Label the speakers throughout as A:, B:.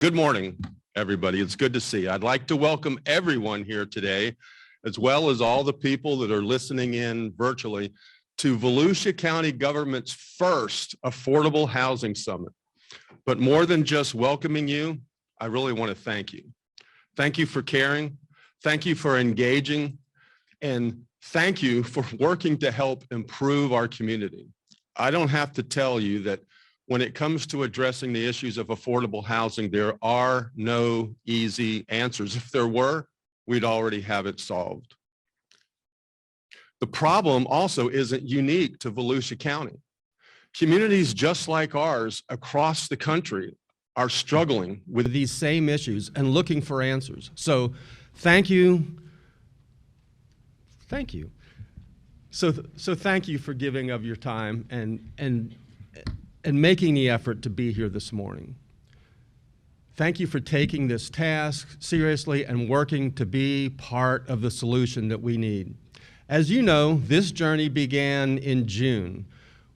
A: Good morning, everybody. It's good to see you. I'd like to welcome everyone here today, as well as all the people that are listening in virtually, to Volusia County Government's first Affordable Housing Summit. But more than just welcoming you, I really want to thank you. Thank you for caring. Thank you for engaging. And thank you for working to help improve our community. I don't have to tell you that when it comes to addressing the issues of affordable housing, there are no easy answers. If there were, we'd already have it solved. The problem also isn't unique to Volusia County. Communities just like ours across the country are struggling with these same issues and looking for answers. So thank you. Thank you. So thank you for giving of your time and making the effort to be here this morning. Thank you for taking this task seriously and working to be part of the solution that we need. As you know, this journey began in June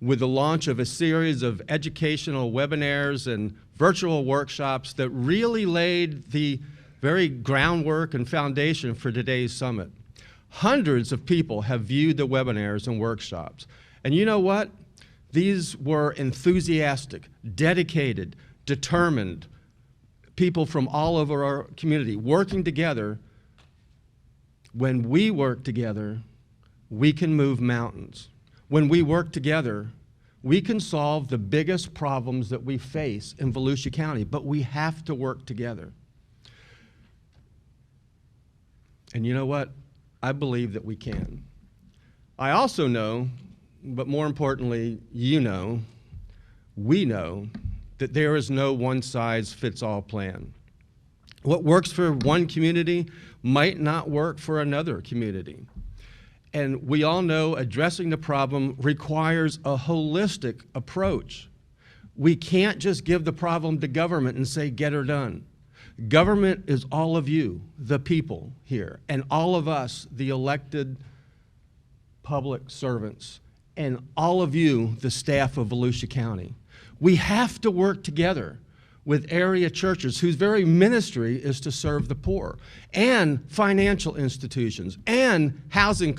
A: with the launch of a series of educational webinars and virtual workshops that really laid the very groundwork and foundation for today's summit. Hundreds of people have viewed the webinars and workshops. And you know what? These were enthusiastic, dedicated, determined people from all over our community working together. When we work together, we can move mountains. When we work together, we can solve the biggest problems that we face in Volusia County, but we have to work together. And you know what? I believe that we can. I also know, but more importantly, you know, we know that there is no one-size-fits-all plan. What works for one community might not work for another community. And we all know addressing the problem requires a holistic approach. We can't just give the problem to government and say, get her done. Government is all of you, the people here, and all of us, the elected public servants, and all of you, the staff of Volusia County. We have to work together with area churches whose very ministry is to serve the poor, and financial institutions, and housing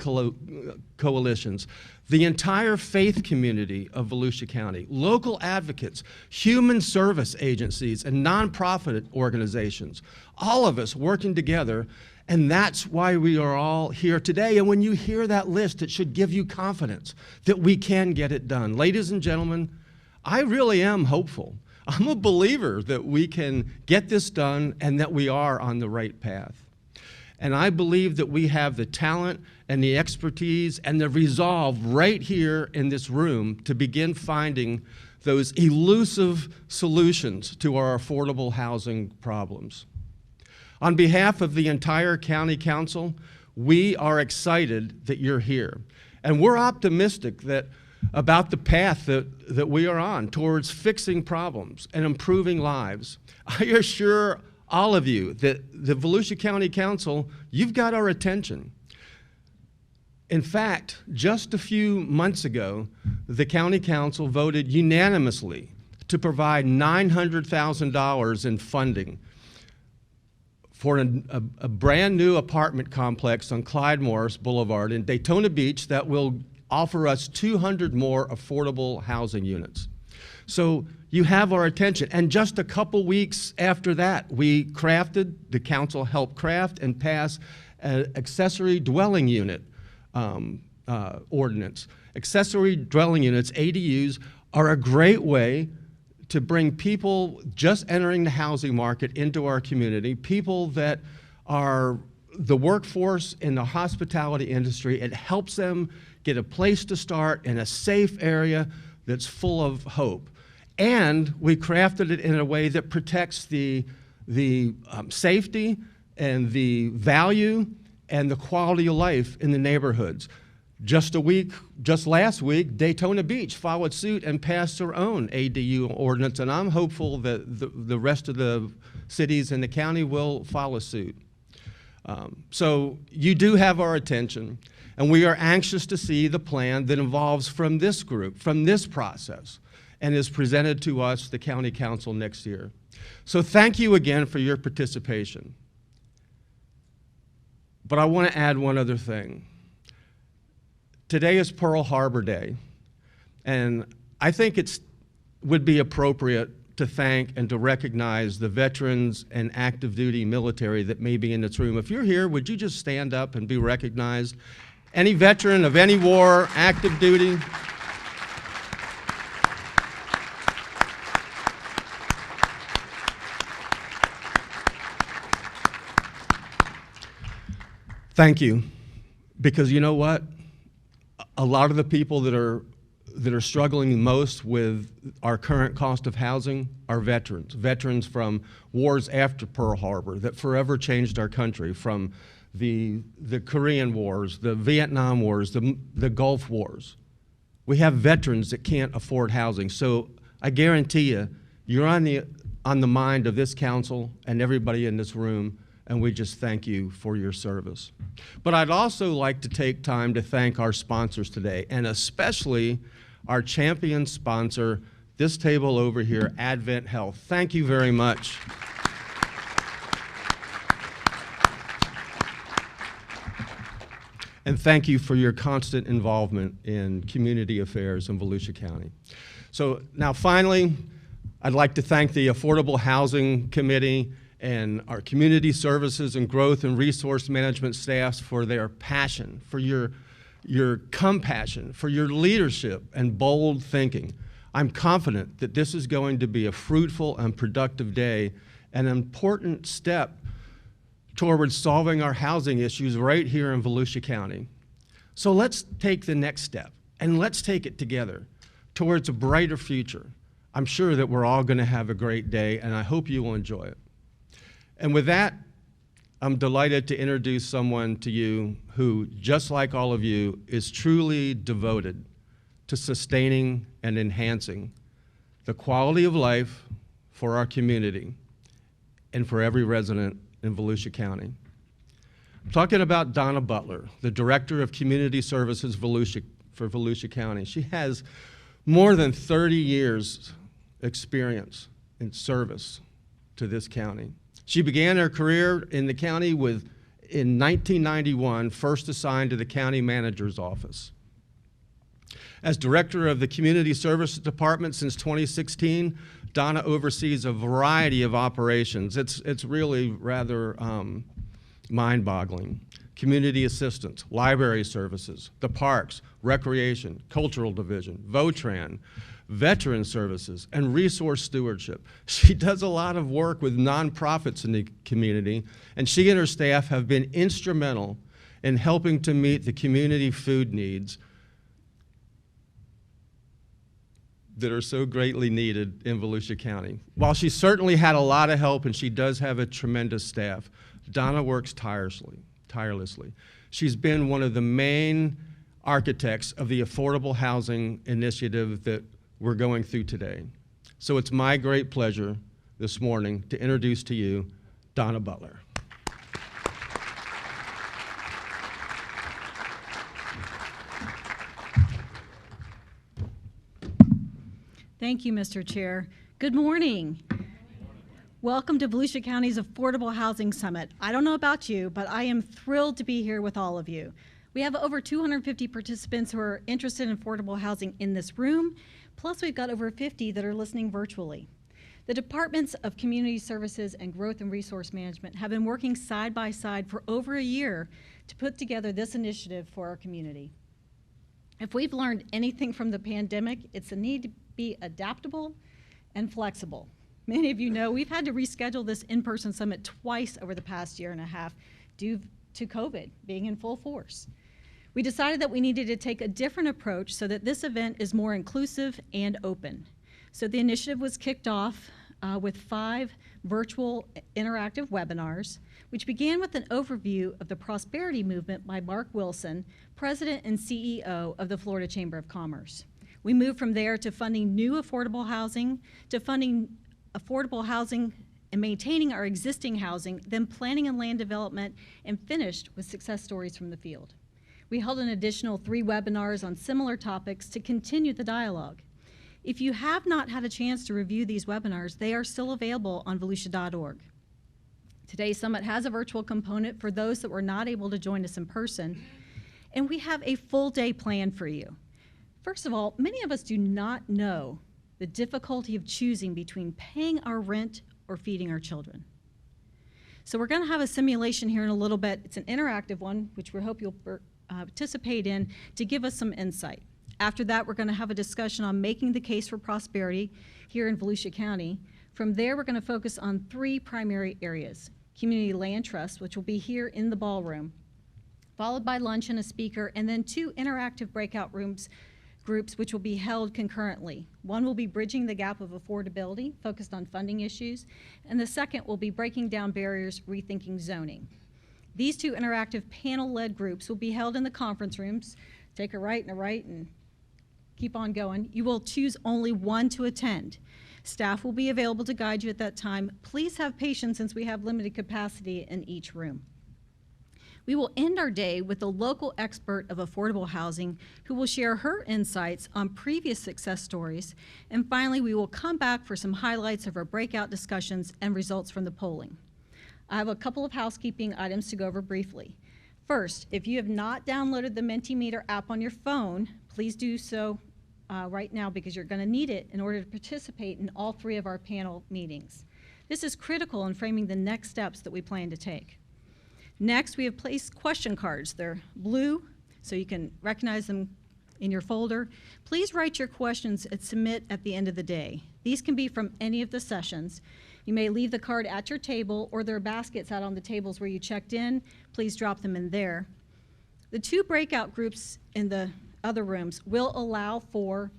A: coalitions, the entire faith community of Volusia County, local advocates, human service agencies, and nonprofit organizations, all of us working together. And that's why we are all here today. And when you hear that list, it should give you confidence that we can get it done. Ladies and gentlemen, I really am hopeful. I'm a believer that we can get this done and that we are on the right path. And I believe that we have the talent and the expertise and the resolve right here in this room to begin finding those elusive solutions to our affordable housing problems. On behalf of the entire County Council, we are excited that you're here. And we're optimistic about the path that we are on towards fixing problems and improving lives. I assure all of you that the Volusia County Council, you've got our attention. In fact, just a few months ago, the County Council voted unanimously to provide $900,000 in funding for a brand new apartment complex on Clyde Morris Boulevard in Daytona Beach that will offer us 200 more affordable housing units. So you have our attention. And just a couple weeks after that, the council helped craft and pass an accessory dwelling unit ordinance. Accessory dwelling units, ADUs, are a great way to bring people just entering the housing market into our community, people that are the workforce in the hospitality industry. It helps them get a place to start in a safe area that's full of hope. And we crafted it in a way that protects the safety and the value and the quality of life in the neighborhoods. Just last week, Daytona Beach followed suit and passed their own ADU ordinance, and I'm hopeful that the rest of the cities in the county will follow suit. So you do have our attention, and we are anxious to see the plan that evolves from this group, from this process, and is presented to us, the County Council, next year. So thank you again for your participation. But I want to add one other thing. Today is Pearl Harbor Day, and I think it would be appropriate to thank and to recognize the veterans and active duty military that may be in this room. If you're here, would you just stand up and be recognized? Any veteran of any war, active duty? Thank you, because you know what? A lot of the people that are struggling most with our current cost of housing are veterans. Veterans from wars after Pearl Harbor that forever changed our country, from the Korean Wars, the Vietnam Wars, the Gulf Wars. We have veterans that can't afford housing. So I guarantee you, you're on the mind of this council and everybody in this room, and we just thank you for your service. But I'd also like to take time to thank our sponsors today, and especially our champion sponsor, this table over here, Advent Health. Thank you very much. And thank you for your constant involvement in community affairs in Volusia County. So now finally, I'd like to thank the Affordable Housing Committee and our community services and growth and resource management staffs for their passion, for your compassion, for your leadership and bold thinking. I'm confident that this is going to be a fruitful and productive day, an important step towards solving our housing issues right here in Volusia County. So let's take the next step, and let's take it together towards a brighter future. I'm sure that we're all going to have a great day, and I hope you will enjoy it. And with that, I'm delighted to introduce someone to you who, just like all of you, is truly devoted to sustaining and enhancing the quality of life for our community and for every resident in Volusia County. I'm talking about Donna Butler, the Director of Community Services for Volusia County. She has more than 30 years experience in service to this county. She began her career in the county in 1991, first assigned to the county manager's office. As director of the Community Services Department since 2016, Donna oversees a variety of operations. It's really rather mind-boggling. Community assistance, library services, the parks, recreation, cultural division, VOTRAN, veteran services, and resource stewardship. She does a lot of work with nonprofits in the community, and she and her staff have been instrumental in helping to meet the community food needs that are so greatly needed in Volusia County. While she certainly had a lot of help, and she does have a tremendous staff, Donna works tirelessly. She's been one of the main architects of the affordable housing initiative that we're going through today. So it's my great pleasure this morning to introduce to you Donna Butler.
B: Thank you, Mr. Chair. Good morning. Welcome to Volusia County's Affordable Housing Summit. I don't know about you, but I am thrilled to be here with all of you. We have over 250 participants who are interested in affordable housing in this room, plus we've got over 50 that are listening virtually. The Departments of Community Services and Growth and Resource Management have been working side by side for over a year to put together this initiative for our community. If we've learned anything from the pandemic, it's the need to be adaptable and flexible. Many of you know we've had to reschedule this in-person summit twice over the past year and a half due to COVID being in full force. We decided that we needed to take a different approach so that this event is more inclusive and open. So the initiative was kicked off with 5 virtual interactive webinars, which began with an overview of the prosperity movement by Mark Wilson, President and CEO of the Florida Chamber of Commerce. We moved from there to funding new affordable housing, to funding affordable housing and maintaining our existing housing, then planning and land development, and finished with success stories from the field. We held an additional 3 webinars on similar topics to continue the dialogue. If you have not had a chance to review these webinars, they are still available on volusia.org. Today's summit has a virtual component for those that were not able to join us in person, and we have a full day planned for you. First of all, many of us do not know the difficulty of choosing between paying our rent or feeding our children. So we're going to have a simulation here in a little bit. It's an interactive one, which we hope you'll participate in to give us some insight. After that, we're going to have a discussion on making the case for prosperity here in Volusia County. From there, we're going to focus on 3 primary areas: community land trust, which will be here in the ballroom, followed by lunch and a speaker, and then 2 interactive breakout groups, which will be held concurrently. One will be bridging the gap of affordability, focused on funding issues, and the second will be breaking down barriers, rethinking zoning. These 2 interactive panel-led groups will be held in the conference rooms. Take a right and a right and keep on going. You will choose only one to attend. Staff will be available to guide you at that time. Please have patience since we have limited capacity in each room. We will end our day with a local expert of affordable housing who will share her insights on previous success stories. And finally, we will come back for some highlights of our breakout discussions and results from the polling. I have a couple of housekeeping items to go over briefly. First, if you have not downloaded the Mentimeter app on your phone, please do so right now, because you're going to need it in order to participate in all 3 of our panel meetings. This is critical in framing the next steps that we plan to take. Next, we have placed question cards. They're blue, so you can recognize them in your folder. Please write your questions and submit at the end of the day. These can be from any of the sessions. You may leave the card at your table, or there are baskets out on the tables where you checked in. Please drop them in there. The 2 breakout groups in the other rooms will allow for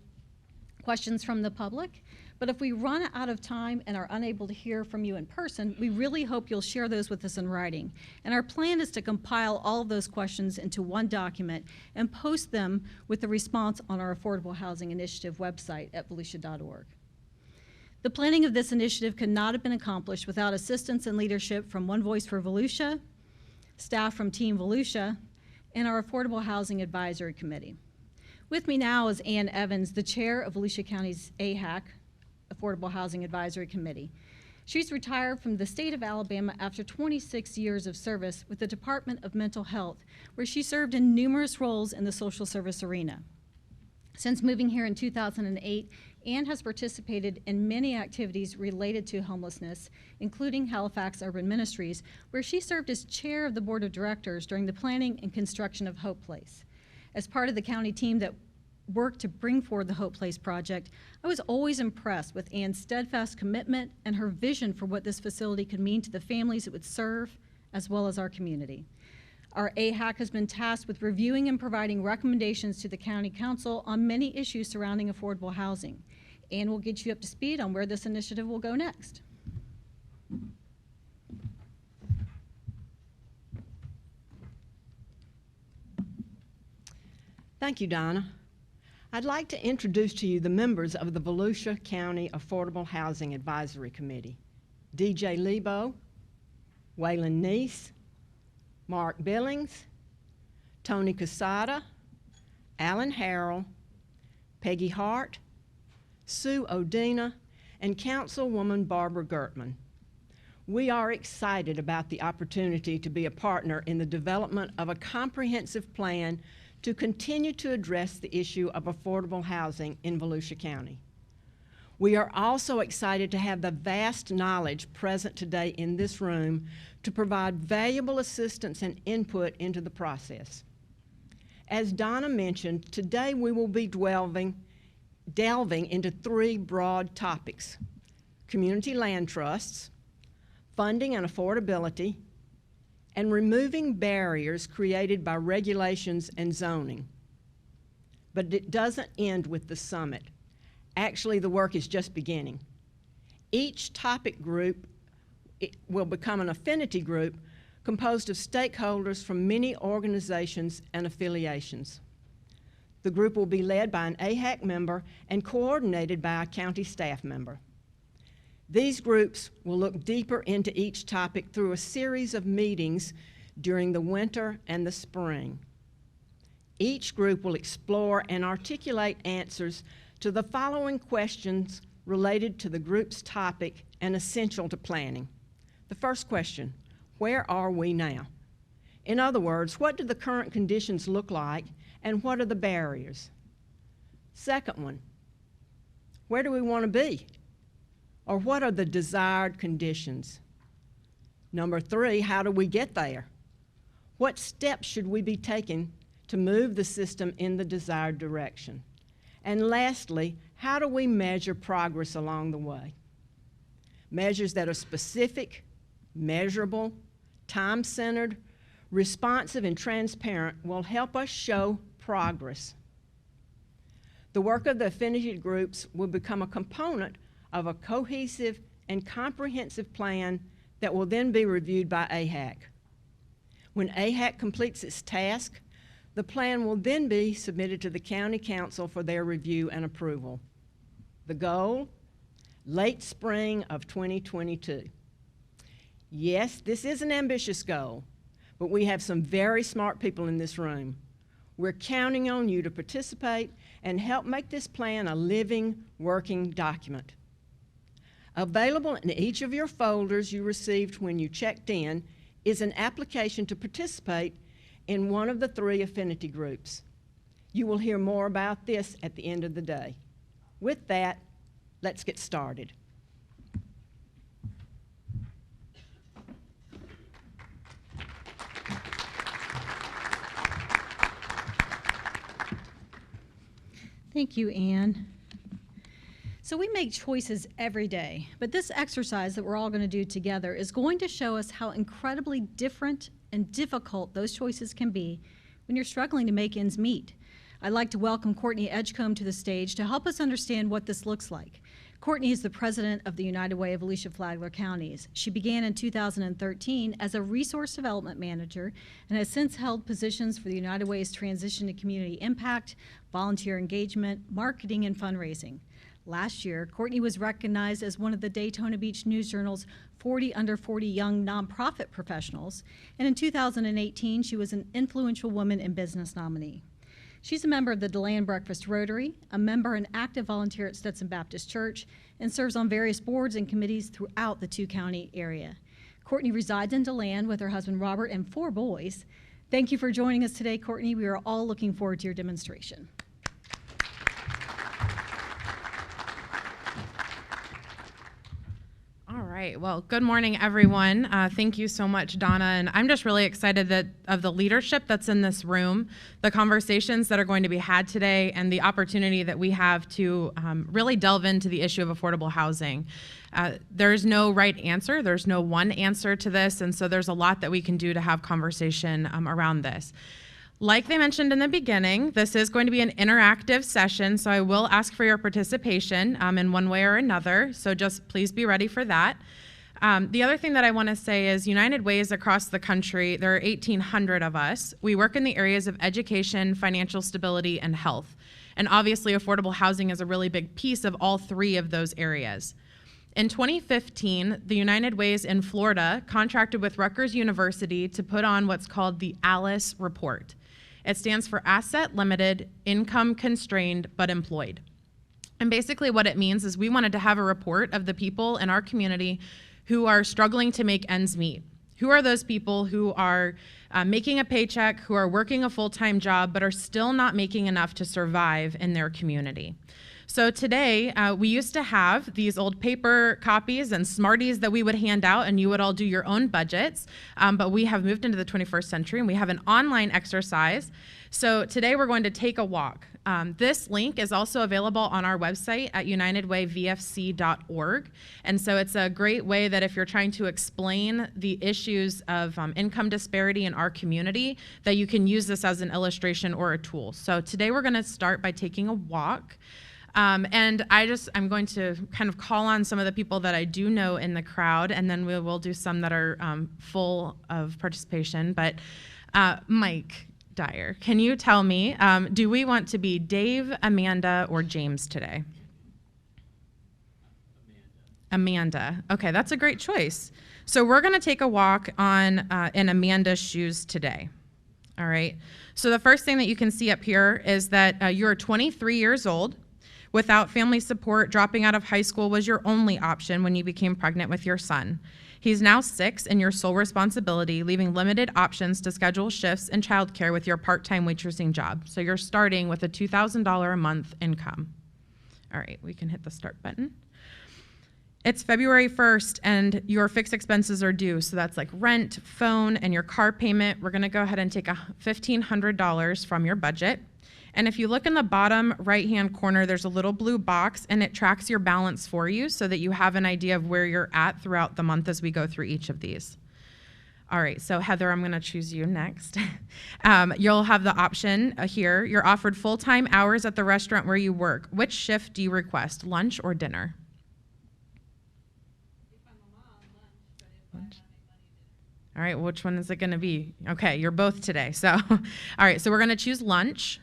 B: questions from the public, but if we run out of time and are unable to hear from you in person, we really hope you'll share those with us in writing. And our plan is to compile all of those questions into one document and post them with the response on our Affordable Housing Initiative website at volusia.org. The planning of this initiative could not have been accomplished without assistance and leadership from One Voice for Volusia, staff from Team Volusia, and our Affordable Housing Advisory Committee. With me now is Ann Evans, the chair of Volusia County's AHAC, Affordable Housing Advisory Committee. She's retired from the state of Alabama after 26 years of service with the Department of Mental Health, where she served in numerous roles in the social service arena. Since moving here in 2008, Ann has participated in many activities related to homelessness, including Halifax Urban Ministries, where she served as chair of the board of directors during the planning and construction of Hope Place. As part of the county team that worked to bring forward the Hope Place project, I was always impressed with Ann's steadfast commitment and her vision for what this facility could mean to the families it would serve, as well as our community. Our AHAC has been tasked with reviewing and providing recommendations to the County Council on many issues surrounding affordable housing. Ann will get you up to speed on where this initiative will go next.
C: Thank you, Donna. I'd like to introduce to you the members of the Volusia County Affordable Housing Advisory Committee: DJ Lebo, Waylon Neese, Mark Billings, Tony Casada, Alan Harrell, Peggy Hart, Sue Odina, and Councilwoman Barbara Gertman. We are excited about the opportunity to be a partner in the development of a comprehensive plan to continue to address the issue of affordable housing in Volusia County. We are also excited to have the vast knowledge present today in this room to provide valuable assistance and input into the process. As Donna mentioned, today we will be delving into 3 broad topics: community land trusts, funding and affordability, and removing barriers created by regulations and zoning. But it doesn't end with the summit. Actually, the work is just beginning. Each topic group will become an affinity group composed of stakeholders from many organizations and affiliations. The group will be led by an AHAC member and coordinated by a county staff member. These groups will look deeper into each topic through a series of meetings during the winter and the spring. Each group will explore and articulate answers to the following questions related to the group's topic and essential to planning. The first question, where are we now? In other words, what do the current conditions look like and what are the barriers? Second one, where do we want to be? Or what are the desired conditions? Number 3, how do we get there? What steps should we be taking to move the system in the desired direction? And lastly, how do we measure progress along the way? Measures that are specific, measurable, time-centered, responsive, and transparent will help us show progress. The work of the affinity groups will become a component of a cohesive and comprehensive plan that will then be reviewed by AHAC. When AHAC completes its task, the plan will then be submitted to the County Council for their review and approval. The goal? Late spring of 2022. Yes, this is an ambitious goal, but we have some very smart people in this room. We're counting on you to participate and help make this plan a living, working document. Available in each of your folders you received when you checked in is an application to participate in one of the 3 affinity groups. You will hear more about this at the end of the day. With that, let's get started.
B: Thank you, Anne. So we make choices every day, but this exercise that we're all going to do together is going to show us how incredibly different and difficult those choices can be when you're struggling to make ends meet. I'd like to welcome Courtney Edgecombe to the stage to help us understand what this looks like. Courtney is the president of the United Way of Volusia-Flagler Counties. She began in 2013 as a resource development manager and has since held positions for the United Way's transition to community impact, volunteer engagement, marketing, and fundraising. Last year, Courtney was recognized as one of the Daytona Beach News Journal's 40 under 40 young nonprofit professionals, and in 2018, she was an influential woman in business nominee. She's a member of the DeLand Breakfast Rotary, a member and active volunteer at Stetson Baptist Church, and serves on various boards and committees throughout the two-county area. Courtney resides in DeLand with her husband Robert and 4 boys. Thank you for joining us today, Courtney. We are all looking forward to your demonstration.
D: All right, well, good morning, everyone. Thank you so much, Donna, and I'm just really excited of the leadership that's in this room, the conversations that are going to be had today, and the opportunity that we have to really delve into the issue of affordable housing. There's no right answer, there's no one answer to this, and so there's a lot that we can do to have conversation around this. Like they mentioned in the beginning, this is going to be an interactive session, so I will ask for your participation in one way or another, so just please be ready for that. The other thing that I want to say is United Ways across the country, there are 1,800 of us. We work in the areas of education, financial stability, and health. And obviously, affordable housing is a really big piece of all 3 of those areas. In 2015, the United Ways in Florida contracted with Rutgers University to put on what's called the ALICE report. It stands for Asset Limited, Income Constrained, but Employed. And basically what it means is we wanted to have a report of the people in our community who are struggling to make ends meet. Who are those people who are making a paycheck, who are working a full-time job, but are still not making enough to survive in their community? So today, we used to have these old paper copies and Smarties that we would hand out, and you would all do your own budgets, but we have moved into the 21st century, and we have an online exercise. So today, we're going to take a walk. This link is also available on our website at unitedwayvfc.org, and so it's a great way that if you're trying to explain the issues of income disparity in our community, that you can use this as an illustration or a tool. So today, we're going to start by taking a walk. And I'm going to kind of call on some of the people that I do know in the crowd, and then we will do some that are full of participation. But Mike Dyer, can you tell me, do we want to be Dave, Amanda, or James today? Amanda. Okay, that's a great choice. So we're going to take a walk on in Amanda's shoes today. All right. So the first thing that you can see up here is that you're 23 years old, Without family support, dropping out of high school was your only option when you became pregnant with your son. He's now 6 and your sole responsibility, leaving limited options to schedule shifts and childcare with your part-time waitressing job. So you're starting with a $2,000 a month income. All right, we can hit the start button. It's February 1st and your fixed expenses are due. So that's like rent, phone, and your car payment. We're gonna go ahead and take $1,500 from your budget. And if you look in the bottom right-hand corner, there's a little blue box and it tracks your balance for you so that you have an idea of where you're at throughout the month as we go through each of these. All right, so Heather, I'm gonna choose you next. You'll have the option here. You're offered full-time hours at the restaurant where you work. Which shift do you request, lunch or dinner? Lunch. All right, which one is it gonna be? Okay, you're both today, so. All right, so we're gonna choose lunch.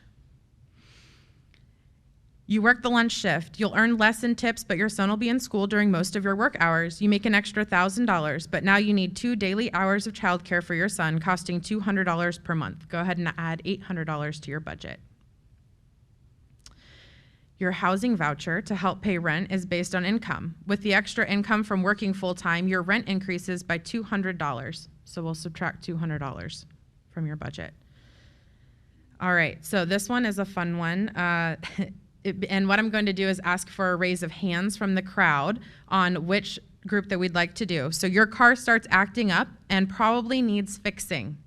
D: You work the lunch shift. You'll earn less in tips, but your son will be in school during most of your work hours. You make an extra $1,000, but now you need 2 daily hours of childcare for your son, costing $200 per month. Go ahead and add $800 to your budget. Your housing voucher to help pay rent is based on income. With the extra income from working full-time, your rent increases by $200. So we'll subtract $200 from your budget. All right, so this one is a fun one. And what I'm going to do is ask for a raise of hands from the crowd on which group that we'd like to do. So your car starts acting up and probably needs fixing.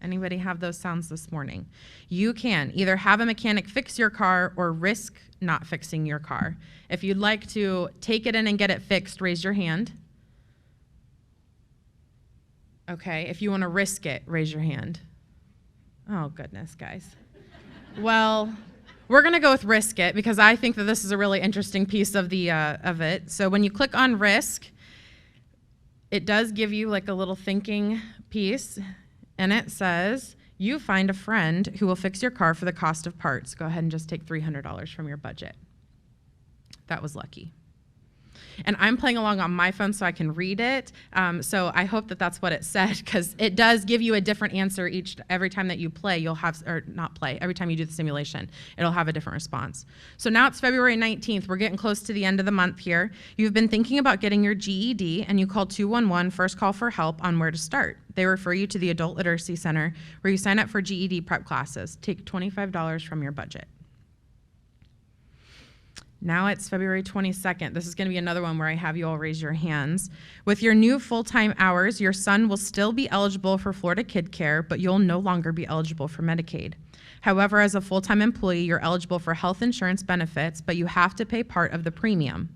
D: Anybody have those sounds this morning? You can either have a mechanic fix your car or risk not fixing your car. If you'd like to take it in and get it fixed, raise your hand. Okay, if you want to risk it, raise your hand. Oh, goodness, guys. Well, we're going to go with risk it because I think that this is a really interesting piece of it. So when you click on risk, it does give you like a little thinking piece, and it says, you find a friend who will fix your car for the cost of parts. Go ahead and just take $300 from your budget. That was lucky. And I'm playing along on my phone so I can read it. So I hope that that's what it said, because it does give you a different answer every time that you play. You'll have, or not play, every time you do the simulation, it'll have a different response. So now it's February 19th. We're getting close to the end of the month here. You've been thinking about getting your GED, and you call 211, first call for help on where to start. They refer you to the Adult Literacy Center, where you sign up for GED prep classes. Take $25 from your budget. Now it's February 22nd. This is going to be another one where I have you all raise your hands. With your new full-time hours, your son will still be eligible for Florida Kid Care, but you'll no longer be eligible for Medicaid. However, as a full-time employee, you're eligible for health insurance benefits, but you have to pay part of the premium.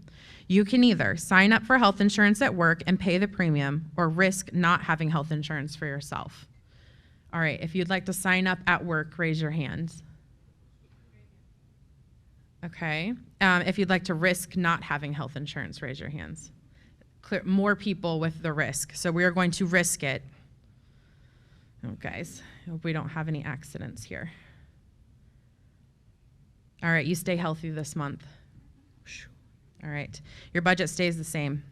D: You can either sign up for health insurance at work and pay the premium, or risk not having health insurance for yourself. All right, if you'd like to sign up at work, raise your hands. Okay. If you'd like to risk not having health insurance, raise your hands. More people with the risk. So we are going to risk it. Oh, guys, I hope we don't have any accidents here. All right, you stay healthy this month. All right, your budget stays the same.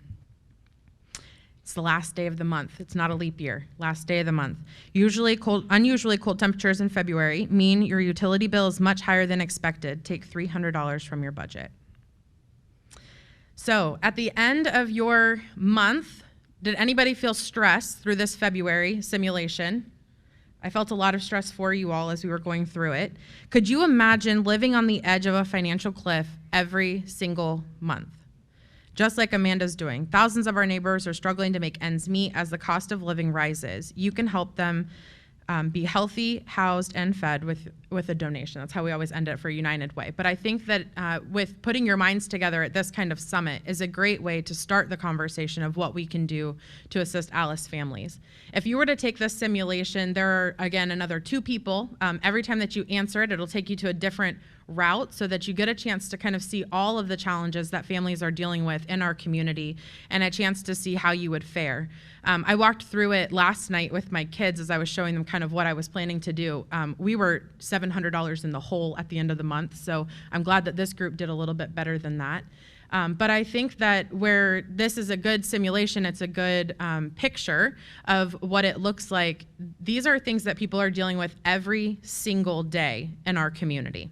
D: It's the last day of the month. It's not a leap year. Last day of the month. Unusually cold temperatures in February mean your utility bill is much higher than expected. Take $300 from your budget. So at the end of your month, did anybody feel stress through this February simulation? I felt a lot of stress for you all as we were going through it. Could you imagine living on the edge of a financial cliff every single month? Just like Amanda's doing. Thousands of our neighbors are struggling to make ends meet as the cost of living rises. You can help them be healthy, housed, and fed with a donation. That's how we always end it for United Way. But I think that with putting your minds together at this kind of summit is a great way to start the conversation of what we can do to assist Alice families. If you were to take this simulation, there are, again, another 2 people. Every time that you answer it, it'll take you to a different route so that you get a chance to kind of see all of the challenges that families are dealing with in our community and a chance to see how you would fare. I walked through it last night with my kids as I was showing them kind of what I was planning to do. We were $700 in the hole at the end of the month, so I'm glad that this group did a little bit better than that. But I think that where this is a good simulation, it's a good picture of what it looks like. These are things that people are dealing with every single day in our community.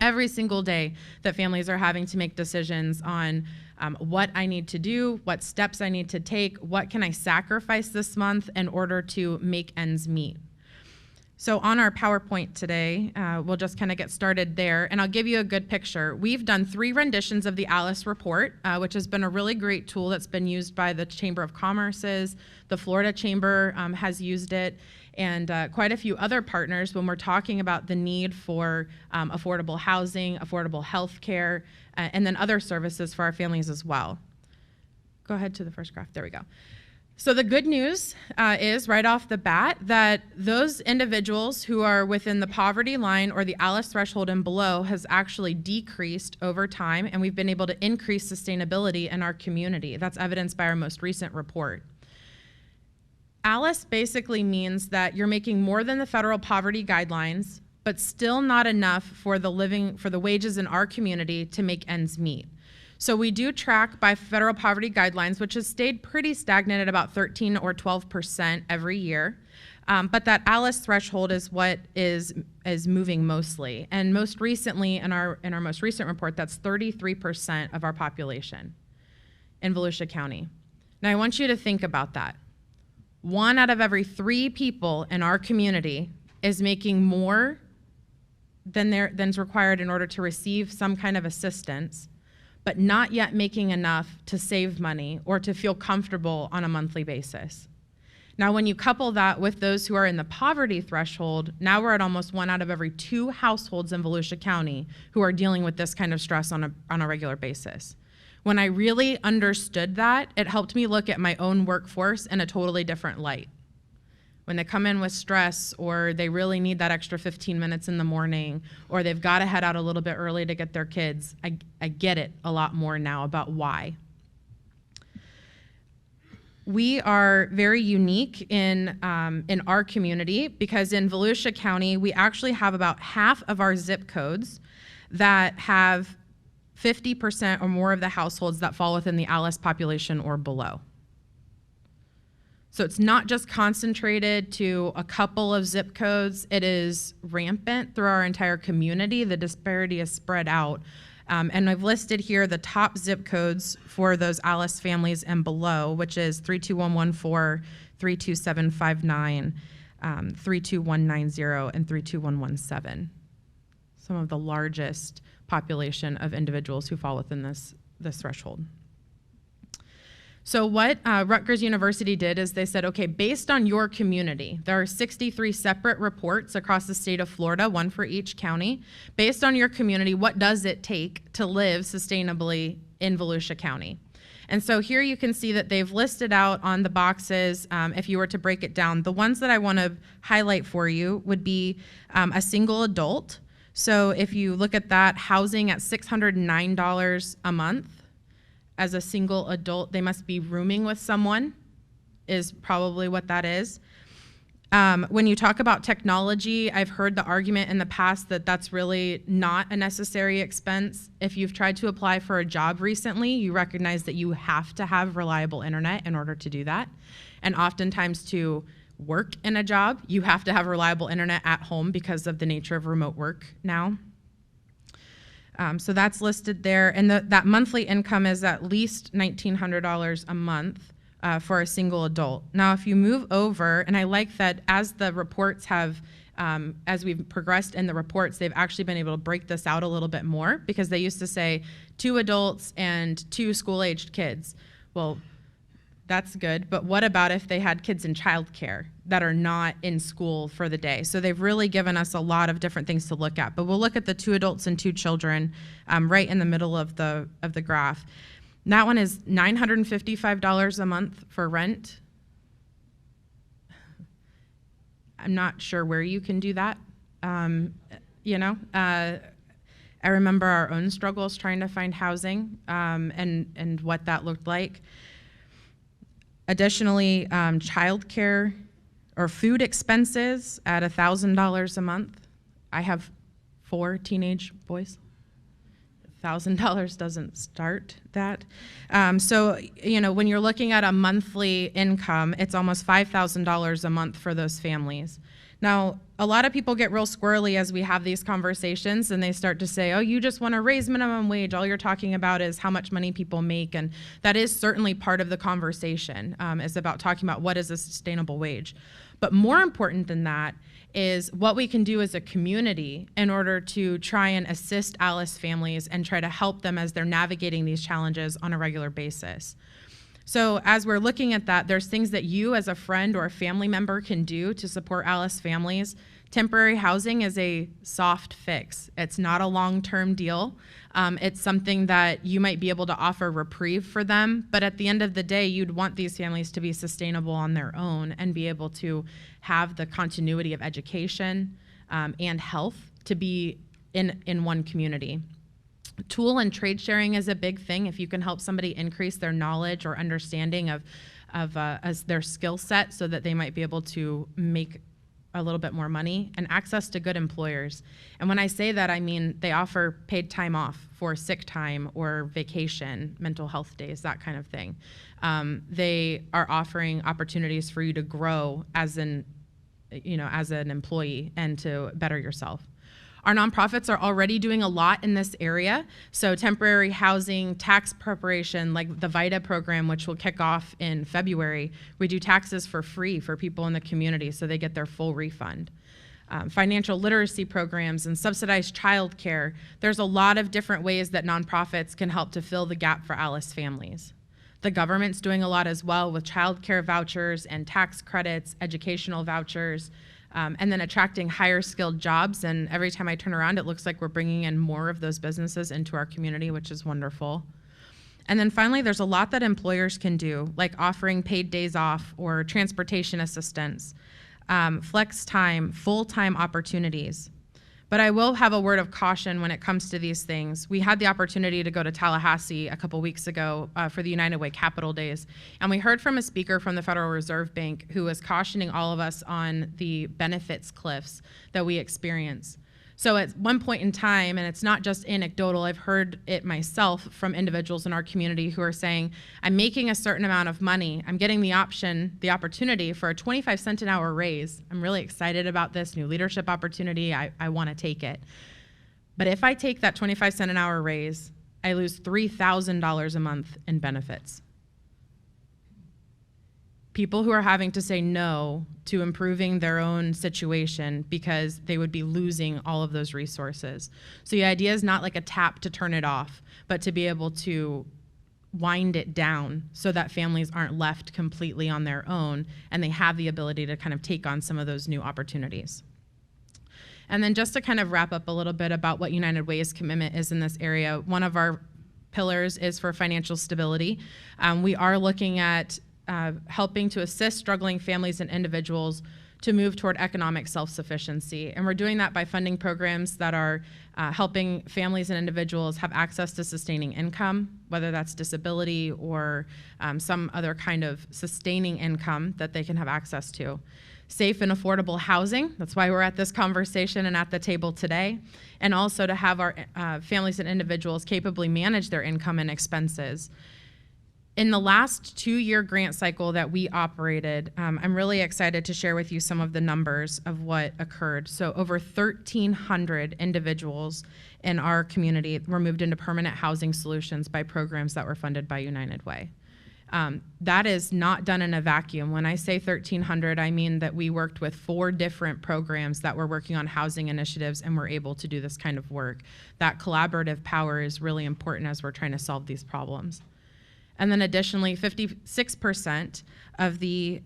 D: Every single day that families are having to make decisions on what I need to do, what steps I need to take, what can I sacrifice this month in order to make ends meet. So on our PowerPoint today, we'll just kind of get started there, and I'll give you a good picture. We've done 3 renditions of the ALICE report, which has been a really great tool that's been used by the Chamber of Commerce's, the Florida Chamber has used it, and quite a few other partners when we're talking about the need for affordable housing, affordable health care, and then other services for our families as well. Go ahead to the first graph. There we go. So the good news is right off the bat that those individuals who are within the poverty line or the ALICE threshold and below has actually decreased over time, and we've been able to increase sustainability in our community. That's evidenced by our most recent report. ALICE basically means that you're making more than the federal poverty guidelines, but still not enough for the wages in our community to make ends meet. So we do track by federal poverty guidelines, which has stayed pretty stagnant at about 13 or 12% every year. But that ALICE threshold is what is moving mostly. And most recently, in our most recent report, that's 33% of our population in Volusia County. Now I want you to think about that. 1 out of every 3 people in our community is making more than's required in order to receive some kind of assistance, but not yet making enough to save money or to feel comfortable on a monthly basis. Now, when you couple that with those who are in the poverty threshold, now we're at almost 1 out of every 2 households in Volusia County who are dealing with this kind of stress on a regular basis. When I really understood that, it helped me look at my own workforce in a totally different light. When they come in with stress, or they really need that extra 15 minutes in the morning, or they've got to head out a little bit early to get their kids, I get it a lot more now about why. We are very unique in our community because in Volusia County, we actually have about half of our zip codes that have 50% or more of the households that fall within the ALICE population or below. So it's not just concentrated to a couple of zip codes. It is rampant through our entire community. The disparity is spread out. And I've listed here the top zip codes for those ALICE families and below, which is 32114, 32759, 32190, and 32117. Some of the largest population of individuals who fall within this threshold. So what Rutgers University did is they said, okay, based on your community, there are 63 separate reports across the state of Florida, 1 for each county. Based on your community, what does it take to live sustainably in Volusia County? And so here you can see that they've listed out on the boxes, if you were to break it down, the ones that I want to highlight for you would be a single adult. So if you look at that, housing at $609 a month. As a single adult, they must be rooming with someone, is probably what that is. When you talk about technology, I've heard the argument in the past that that's really not a necessary expense. If you've tried to apply for a job recently, you recognize that you have to have reliable internet in order to do that. And oftentimes to work in a job, you have to have reliable internet at home because of the nature of remote work now. So that's listed there, and that monthly income is at least $1,900 a month for a single adult. Now, if you move over, and I like that as the reports have, as we've progressed in the reports, they've actually been able to break this out a little bit more, because they used to say 2 adults and 2 school-aged kids. Well, that's good, but what about if they had kids in childcare that are not in school for the day? So they've really given us a lot of different things to look at, but we'll look at the 2 adults and 2 children right in the middle of the graph. And that one is $955 a month for rent. I'm not sure where you can do that. I remember our own struggles trying to find housing and what that looked like. Additionally, childcare or food expenses at $1,000 a month. I have 4 teenage boys. $1,000 doesn't start that. So, when you're looking at a monthly income, it's almost $5,000 a month for those families. Now, a lot of people get real squirrely as we have these conversations, and they start to say, oh, you just want to raise minimum wage. All you're talking about is how much money people make. And that is certainly part of the conversation, is about talking about what is a sustainable wage. But more important than that is what we can do as a community in order to try and assist ALICE families and try to help them as they're navigating these challenges on a regular basis. So as we're looking at that, there's things that you as a friend or a family member can do to support ALICE families. Temporary housing is a soft fix. It's not a long-term deal. It's something that you might be able to offer reprieve for them, but at the end of the day, you'd want these families to be sustainable on their own and be able to have the continuity of education and health to be in one community. Tool and trade sharing is a big thing. If you can help somebody increase their knowledge or understanding of as their skill set so that they might be able to make a little bit more money, and access to good employers. And when I say that, I mean they offer paid time off for sick time or vacation, mental health days, that kind of thing. They are offering opportunities for you to grow as an employee and to better yourself. Our nonprofits are already doing a lot in this area. So temporary housing, tax preparation, like the VITA program, which will kick off in February. We do taxes for free for people in the community so they get their full refund. Financial literacy programs and subsidized childcare. There's a lot of different ways that nonprofits can help to fill the gap for ALICE families. The government's doing a lot as well with childcare vouchers and tax credits, educational vouchers, and then attracting higher skilled jobs. And every time I turn around, it looks like we're bringing in more of those businesses into our community, which is wonderful. And then finally, there's a lot that employers can do, like offering paid days off or transportation assistance, flex time, full-time opportunities. But I will have a word of caution when it comes to these things. We had the opportunity to go to Tallahassee a couple weeks ago for the United Way Capital Days, and we heard from a speaker from the Federal Reserve Bank who was cautioning all of us on the benefits cliffs that we experience. So at one point in time, and it's not just anecdotal, I've heard it myself from individuals in our community who are saying, I'm making a certain amount of money, I'm getting the opportunity for a 25-cent an hour raise. I'm really excited about this new leadership opportunity, I want to take it. But if I take that 25-cent an hour raise, I lose $3,000 a month in benefits. People who are having to say no to improving their own situation because they would be losing all of those resources. So the idea is not like a tap to turn it off, but to be able to wind it down so that families aren't left completely on their own and they have the ability to kind of take on some of those new opportunities. And then just to kind of wrap up a little bit about what United Way's commitment is in this area, one of our pillars is for financial stability. We are looking at helping to assist struggling families and individuals to move toward economic self-sufficiency. And we're doing that by funding programs that are helping families and individuals have access to sustaining income, whether that's disability or some other kind of sustaining income that they can have access to. Safe and affordable housing, that's why we're at this conversation and at the table today, and also to have our families and individuals capably manage their income and expenses. In the last 2-year grant cycle that we operated, I'm really excited to share with you some of the numbers of what occurred. So over 1,300 individuals in our community were moved into permanent housing solutions by programs that were funded by United Way. That is not done in a vacuum. When I say 1,300, I mean that we worked with 4 different programs that were working on housing initiatives and were able to do this kind of work. That collaborative power is really important as we're trying to solve these problems. And then additionally, 56% of the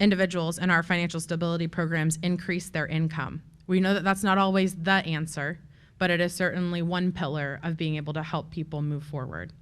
D: individuals in our financial stability programs increased their income. We know that that's not always the answer, but it is certainly one pillar of being able to help people move forward.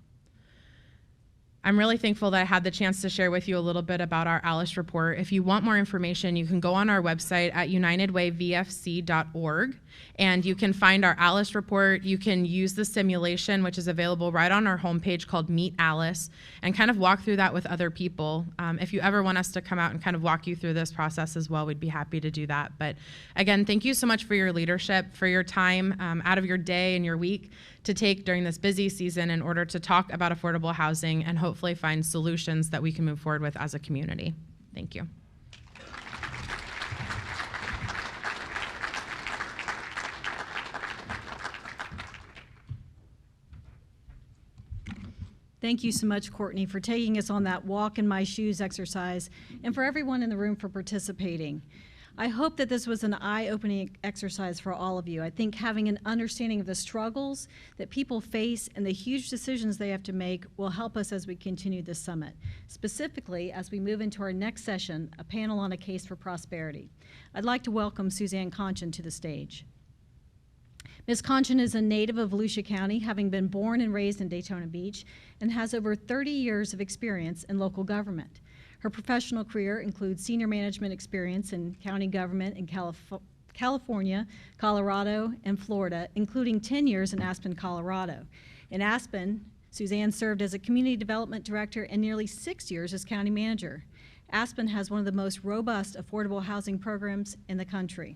D: I'm really thankful that I had the chance to share with you a little bit about our ALICE report. If you want more information, you can go on our website at unitedwayvfc.org, and you can find our ALICE report. You can use the simulation, which is available right on our homepage called Meet ALICE, and kind of walk through that with other people. If you ever want us to come out and kind of walk you through this process as well, we'd be happy to do that. But again, thank you so much for your leadership, for your time out of your day and your week to take during this busy season in order to talk about affordable housing and hopefully find solutions that we can move forward with as a community. Thank you.
B: Thank you so much, Courtney, for taking us on that walk in my shoes exercise, and for everyone in the room for participating. I hope that this was an eye-opening exercise for all of you. I think having an understanding of the struggles that people face and the huge decisions they have to make will help us as we continue this summit. Specifically, as we move into our next session, a panel on a case for prosperity. I'd like to welcome Suzanne Conchin to the stage. Ms. Conchin is a native of Volusia County, having been born and raised in Daytona Beach, and has over 30 years of experience in local government. Her professional career includes senior management experience in county government in California, Colorado, and Florida, including 10 years in Aspen, Colorado. In Aspen, Suzanne served as a community development director and nearly 6 years as county manager. Aspen has one of the most robust affordable housing programs in the country.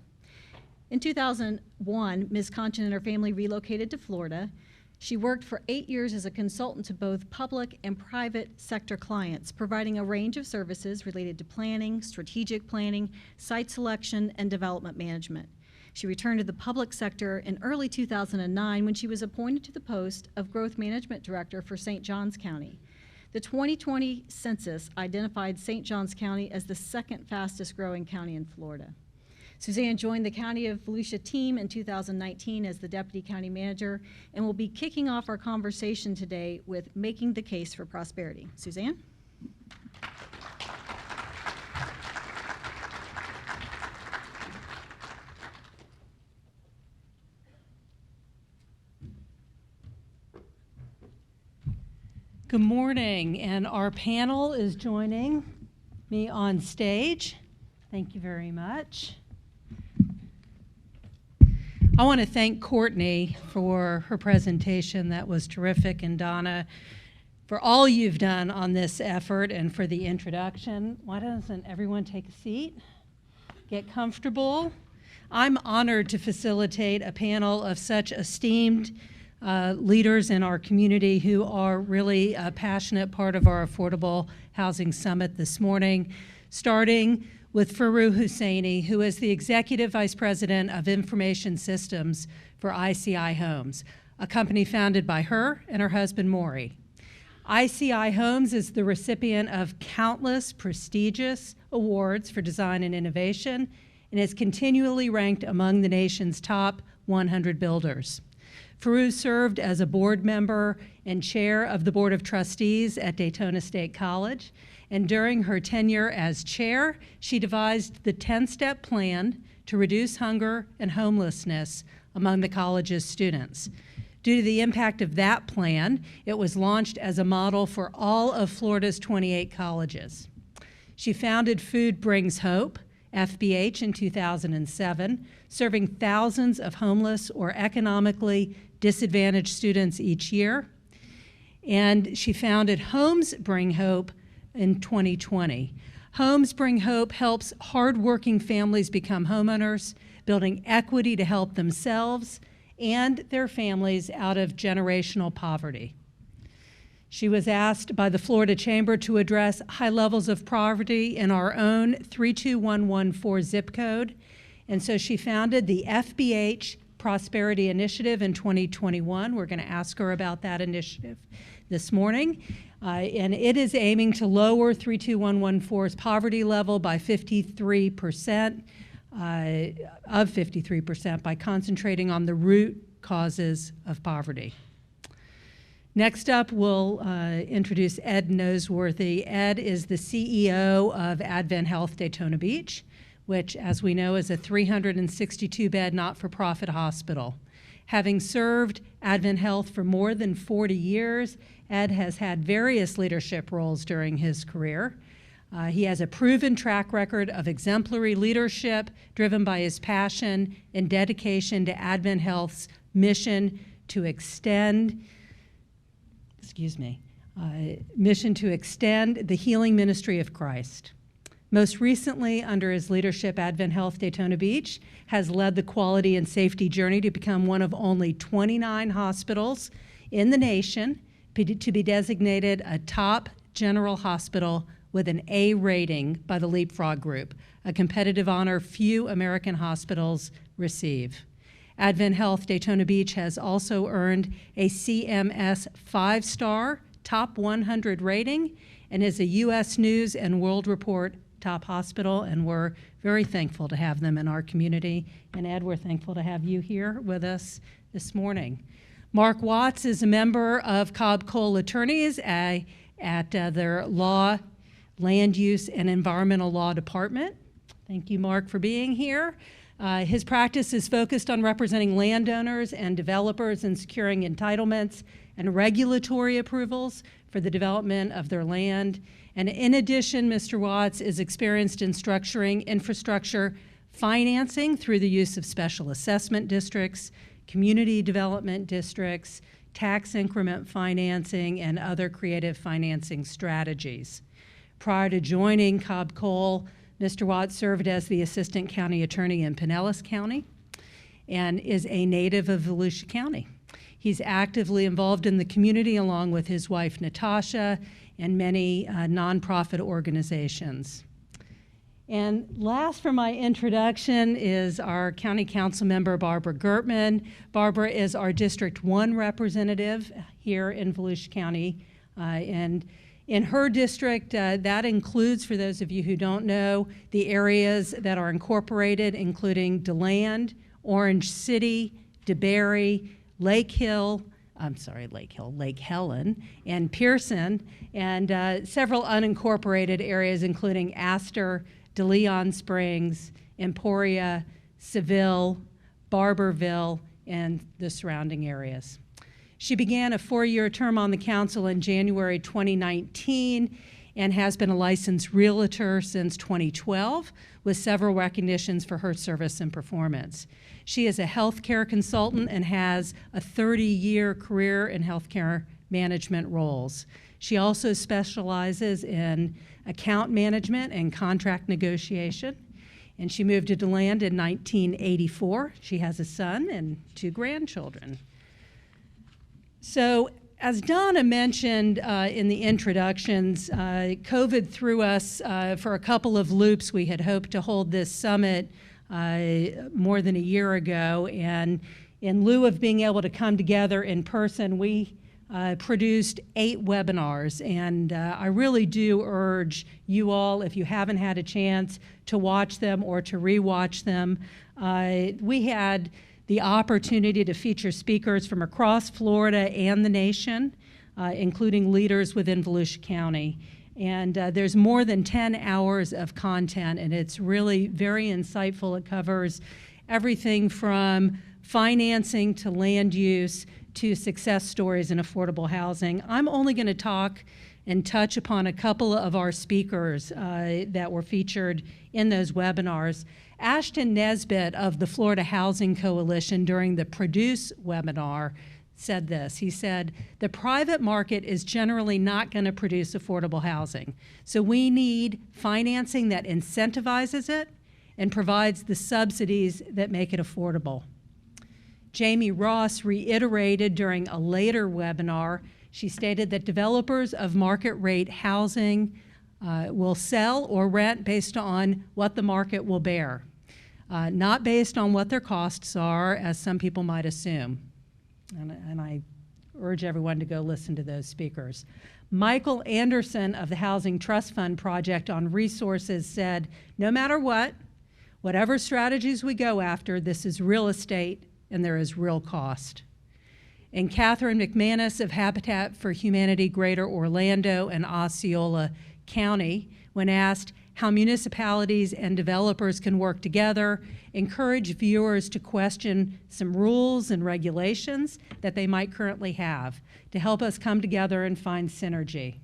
B: In 2001, Ms. Conchin and her family relocated to Florida. She worked for 8 years as a consultant to both public and private sector clients, providing a range of services related to planning, strategic planning, site selection, and development management. She returned to the public sector in early 2009 when she was appointed to the post of Growth Management Director for St. Johns County. The 2020 census identified St. Johns County as the second fastest growing county in Florida. Suzanne joined the County of Volusia team in 2019 as the Deputy County Manager and will be kicking off our conversation today with Making the Case for Prosperity. Suzanne?
E: Good morning, and our panel is joining me on stage. Thank you very much. I want to thank Courtney for her presentation. That was terrific, and Donna, for all you've done on this effort and for the introduction. Why doesn't everyone take a seat? Get comfortable. I'm honored to facilitate a panel of such esteemed leaders in our community who are really a passionate part of our Affordable Housing Summit this morning, starting with Farouk Husseini, who is the Executive Vice President of Information Systems for ICI Homes, a company founded by her and her husband, Maury. ICI Homes is the recipient of countless prestigious awards for design and innovation and is continually ranked among the nation's top 100 builders. Farouk served as a board member and chair of the Board of Trustees at Daytona State College, and during her tenure as chair, she devised the 10-step plan to reduce hunger and homelessness among the college's students. Due to the impact of that plan, it was launched as a model for all of Florida's 28 colleges. She founded Food Brings Hope, FBH, in 2007, serving thousands of homeless or economically disadvantaged students each year. And she founded Homes Bring Hope in 2020. Homes Bring Hope helps hardworking families become homeowners, building equity to help themselves and their families out of generational poverty. She was asked by the Florida Chamber to address high levels of poverty in our own 32114 zip code, and so she founded the FBH Prosperity Initiative in 2021. We're going to ask her about that initiative this morning. And it is aiming to lower 32114's poverty level by 53%, of 53% by concentrating on the root causes of poverty. Next up, we'll introduce Ed Noseworthy. Ed is the CEO of Advent Health Daytona Beach, which, as we know, is a 362-bed not-for-profit hospital. Having served Advent Health for more than 40 years, Ed has had various leadership roles during his career. He has a proven track record of exemplary leadership driven by his passion and dedication to Advent Health's mission to extend the healing ministry of Christ. Most recently, under his leadership, Advent Health Daytona Beach has led the quality and safety journey to become one of only 29 hospitals in the nation to be designated a top general hospital with an A rating by the Leapfrog Group, a competitive honor few American hospitals receive. Advent Health Daytona Beach has also earned a CMS 5-star top 100 rating and is a U.S. News and World Report top hospital, and we're very thankful to have them in our community. And Ed, we're thankful to have you here with us this morning. Mark Watts is a member of Cobb Cole Attorneys at their Law, Land Use, and Environmental Law Department. Thank you, Mark, for being here. His practice is focused on representing landowners and developers in securing entitlements and regulatory approvals for the development of their land. And in addition, Mr. Watts is experienced in structuring infrastructure financing through the use of special assessment districts, community development districts, tax increment financing, and other creative financing strategies. Prior to joining Cobb Cole, Mr. Watts served as the Assistant County Attorney in Pinellas County and is a native of Volusia County. He's actively involved in the community along with his wife, Natasha, and many nonprofit organizations. And last for my introduction is our County Council member, Barbara Gertman. Barbara is our District 1 representative here in Volusia County. And in her district, that includes, for those of you who don't know, the areas that are incorporated, including DeLand, Orange City, DeBary, Lake Helen, and Pearson, and several unincorporated areas, including Astor, DeLeon Springs, Emporia, Seville, Barberville, and the surrounding areas. She began a 4-year term on the council in January 2019 and has been a licensed realtor since 2012 with several recognitions for her service and performance. She is a healthcare consultant and has a 30-year career in healthcare management roles. She also specializes in account management and contract negotiation, and she moved to DeLand in 1984. She has a son and 2 grandchildren. So, as Donna mentioned in the introductions, COVID threw us for a couple of loops. We had hoped to hold this summit more than a year ago, and in lieu of being able to come together in person, we produced 8 webinars, and I really do urge you all, if you haven't had a chance to watch them or to rewatch them. We had the opportunity to feature speakers from across Florida and the nation, including leaders within Volusia County. And there's more than 10 hours of content, and it's really very insightful. It covers everything from financing to land use to success stories in affordable housing. I'm only going to talk and touch upon a couple of our speakers that were featured in those webinars. Ashton Nesbitt of the Florida Housing Coalition during the Produce webinar said this. He said, the private market is generally not going to produce affordable housing. So we need financing that incentivizes it and provides the subsidies that make it affordable. Jamie Ross reiterated during a later webinar, she stated that developers of market rate housing will sell or rent based on what the market will bear, not based on what their costs are, as some people might assume. And I urge everyone to go listen to those speakers. Michael Anderson of the Housing Trust Fund Project on Resources said, no matter what, whatever strategies we go after, this is real estate and there is real cost. And Catherine McManus of Habitat for Humanity Greater Orlando and Osceola County, when asked how municipalities and developers can work together, encourage viewers to question some rules and regulations that they might currently have to help us come together and find synergy.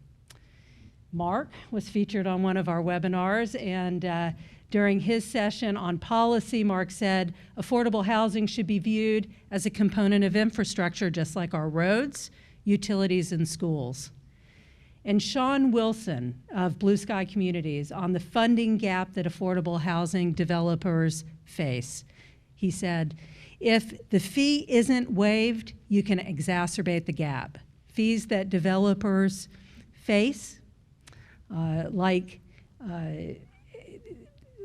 E: Mark was featured on one of our webinars, and during his session on policy, Mark said affordable housing should be viewed as a component of infrastructure, just like our roads, utilities, and schools. And Sean Wilson of Blue Sky Communities on the funding gap that affordable housing developers face. He said, if the fee isn't waived, you can exacerbate the gap. Fees that developers face,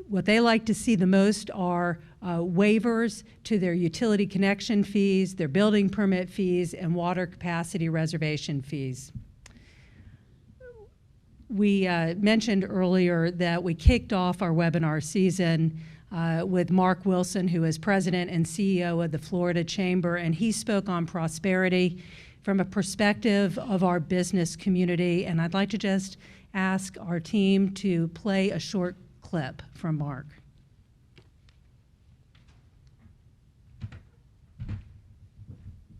E: what they like to see the most are waivers to their utility connection fees, their building permit fees, and water capacity reservation fees. we mentioned earlier that we kicked off our webinar season with Mark Wilson, who is president and CEO of the Florida Chamber, and he spoke on prosperity from a perspective of our business community. And I'd like to just ask our team to play a short clip from Mark.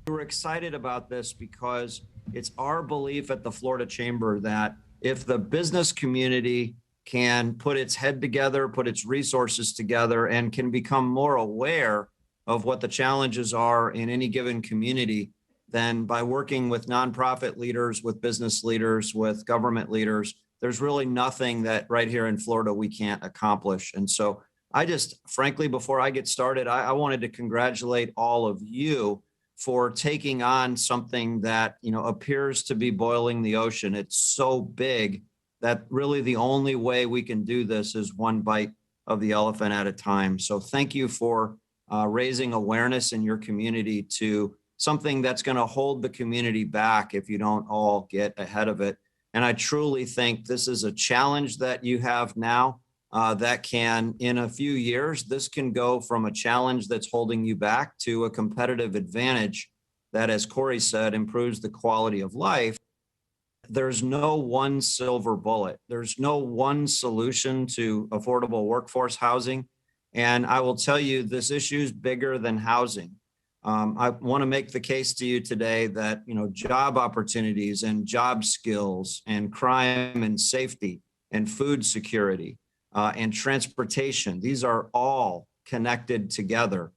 F: We're excited about this because it's our belief at the Florida Chamber that if the business community can put its head together, put its resources together, and can become more aware of what the challenges are in any given community, then by working with nonprofit leaders, with business leaders, with government leaders, there's really nothing that right here in Florida we can't accomplish. And so I just, frankly, before I get started, I wanted to congratulate all of you for taking on something that, you know, appears to be boiling the ocean. It's so big that really the only way we can do this is one bite of the elephant at a time. So thank you for raising awareness in your community to something that's going to hold the community back if you don't all get ahead of it. And I truly think this is a challenge that you have now that can, in a few years, this can go from a challenge that's holding you back to a competitive advantage that, as Corey said, improves the quality of life. There's no one silver bullet. There's no one solution to affordable workforce housing. And I will tell you, this issue is bigger than housing. I want to make the case to you today that, you know, job opportunities and job skills and crime and safety and food security and transportation, these are all connected together.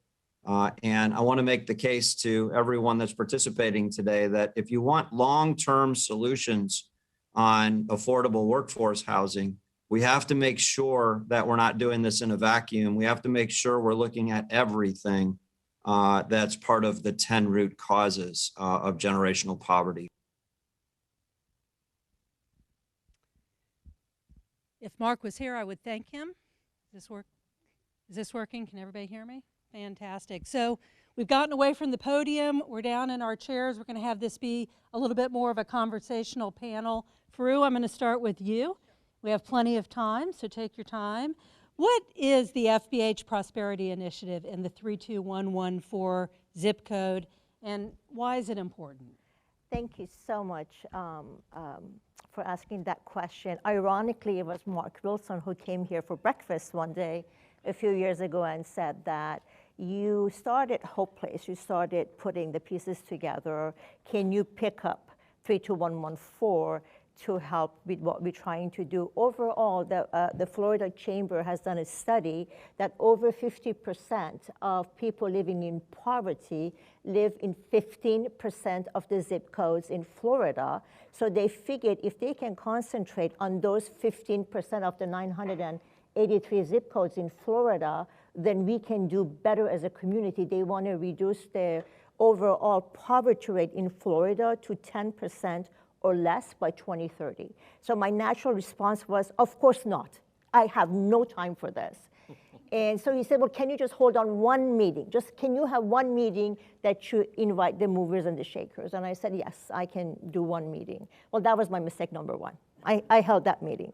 F: And I want to make the case to everyone that's participating today that if you want long-term solutions on affordable workforce housing, we have to make sure that we're not doing this in a vacuum. We have to make sure we're looking at everything that's part of the 10 root causes of generational poverty.
E: If Mark was here, I would thank him. Is this working? Can everybody hear me? Fantastic. So we've gotten away from the podium. We're down in our chairs. We're going to have this be a little bit more of a conversational panel. Faru, I'm going to start with you. We have plenty of time, so take your time. What is the FBH Prosperity Initiative in the 32114 zip code, and why is it important?
G: Thank you so much for asking that question. Ironically, it was Mark Wilson who came here for breakfast one day a few years ago and said that you started Hope Place, you started putting the pieces together. Can you pick up 32114 to help with what we're trying to do? Overall, the Florida Chamber has done a study that over 50% of people living in poverty live in 15% of the zip codes in Florida. So they figured if they can concentrate on those 15% of the 983 zip codes in Florida, then we can do better as a community. They want to reduce their overall poverty rate in Florida to 10% or less by 2030. So my natural response was, of course not. I have no time for this. And so he said, well, can you just hold on one meeting? Just can you have one meeting that you invite the movers and the shakers? And I said, yes, I can do one meeting. Well, that was my mistake number one. I held that meeting.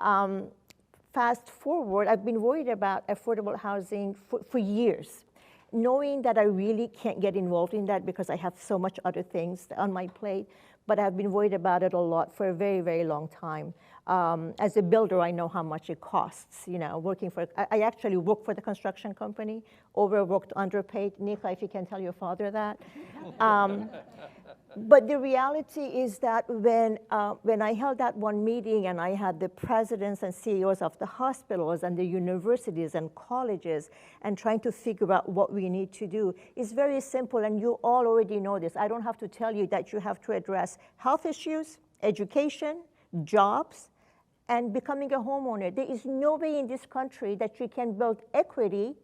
G: Fast forward, I've been worried about affordable housing for years, knowing that I really can't get involved in that because I have so much other things on my plate. But I've been worried about it a lot for a very, very long time. As a builder, I know how much it costs, you know, working for, I actually work for the construction company, overworked, underpaid. Nika, if you can tell your father that. But the reality is that when I held that one meeting and I had the presidents and CEOs of the hospitals and the universities and colleges and trying to figure out what we need to do, it's very simple, and you all already know this. I don't have to tell you that you have to address health issues, education, jobs, and becoming a homeowner. There is no way in this country that you can build equity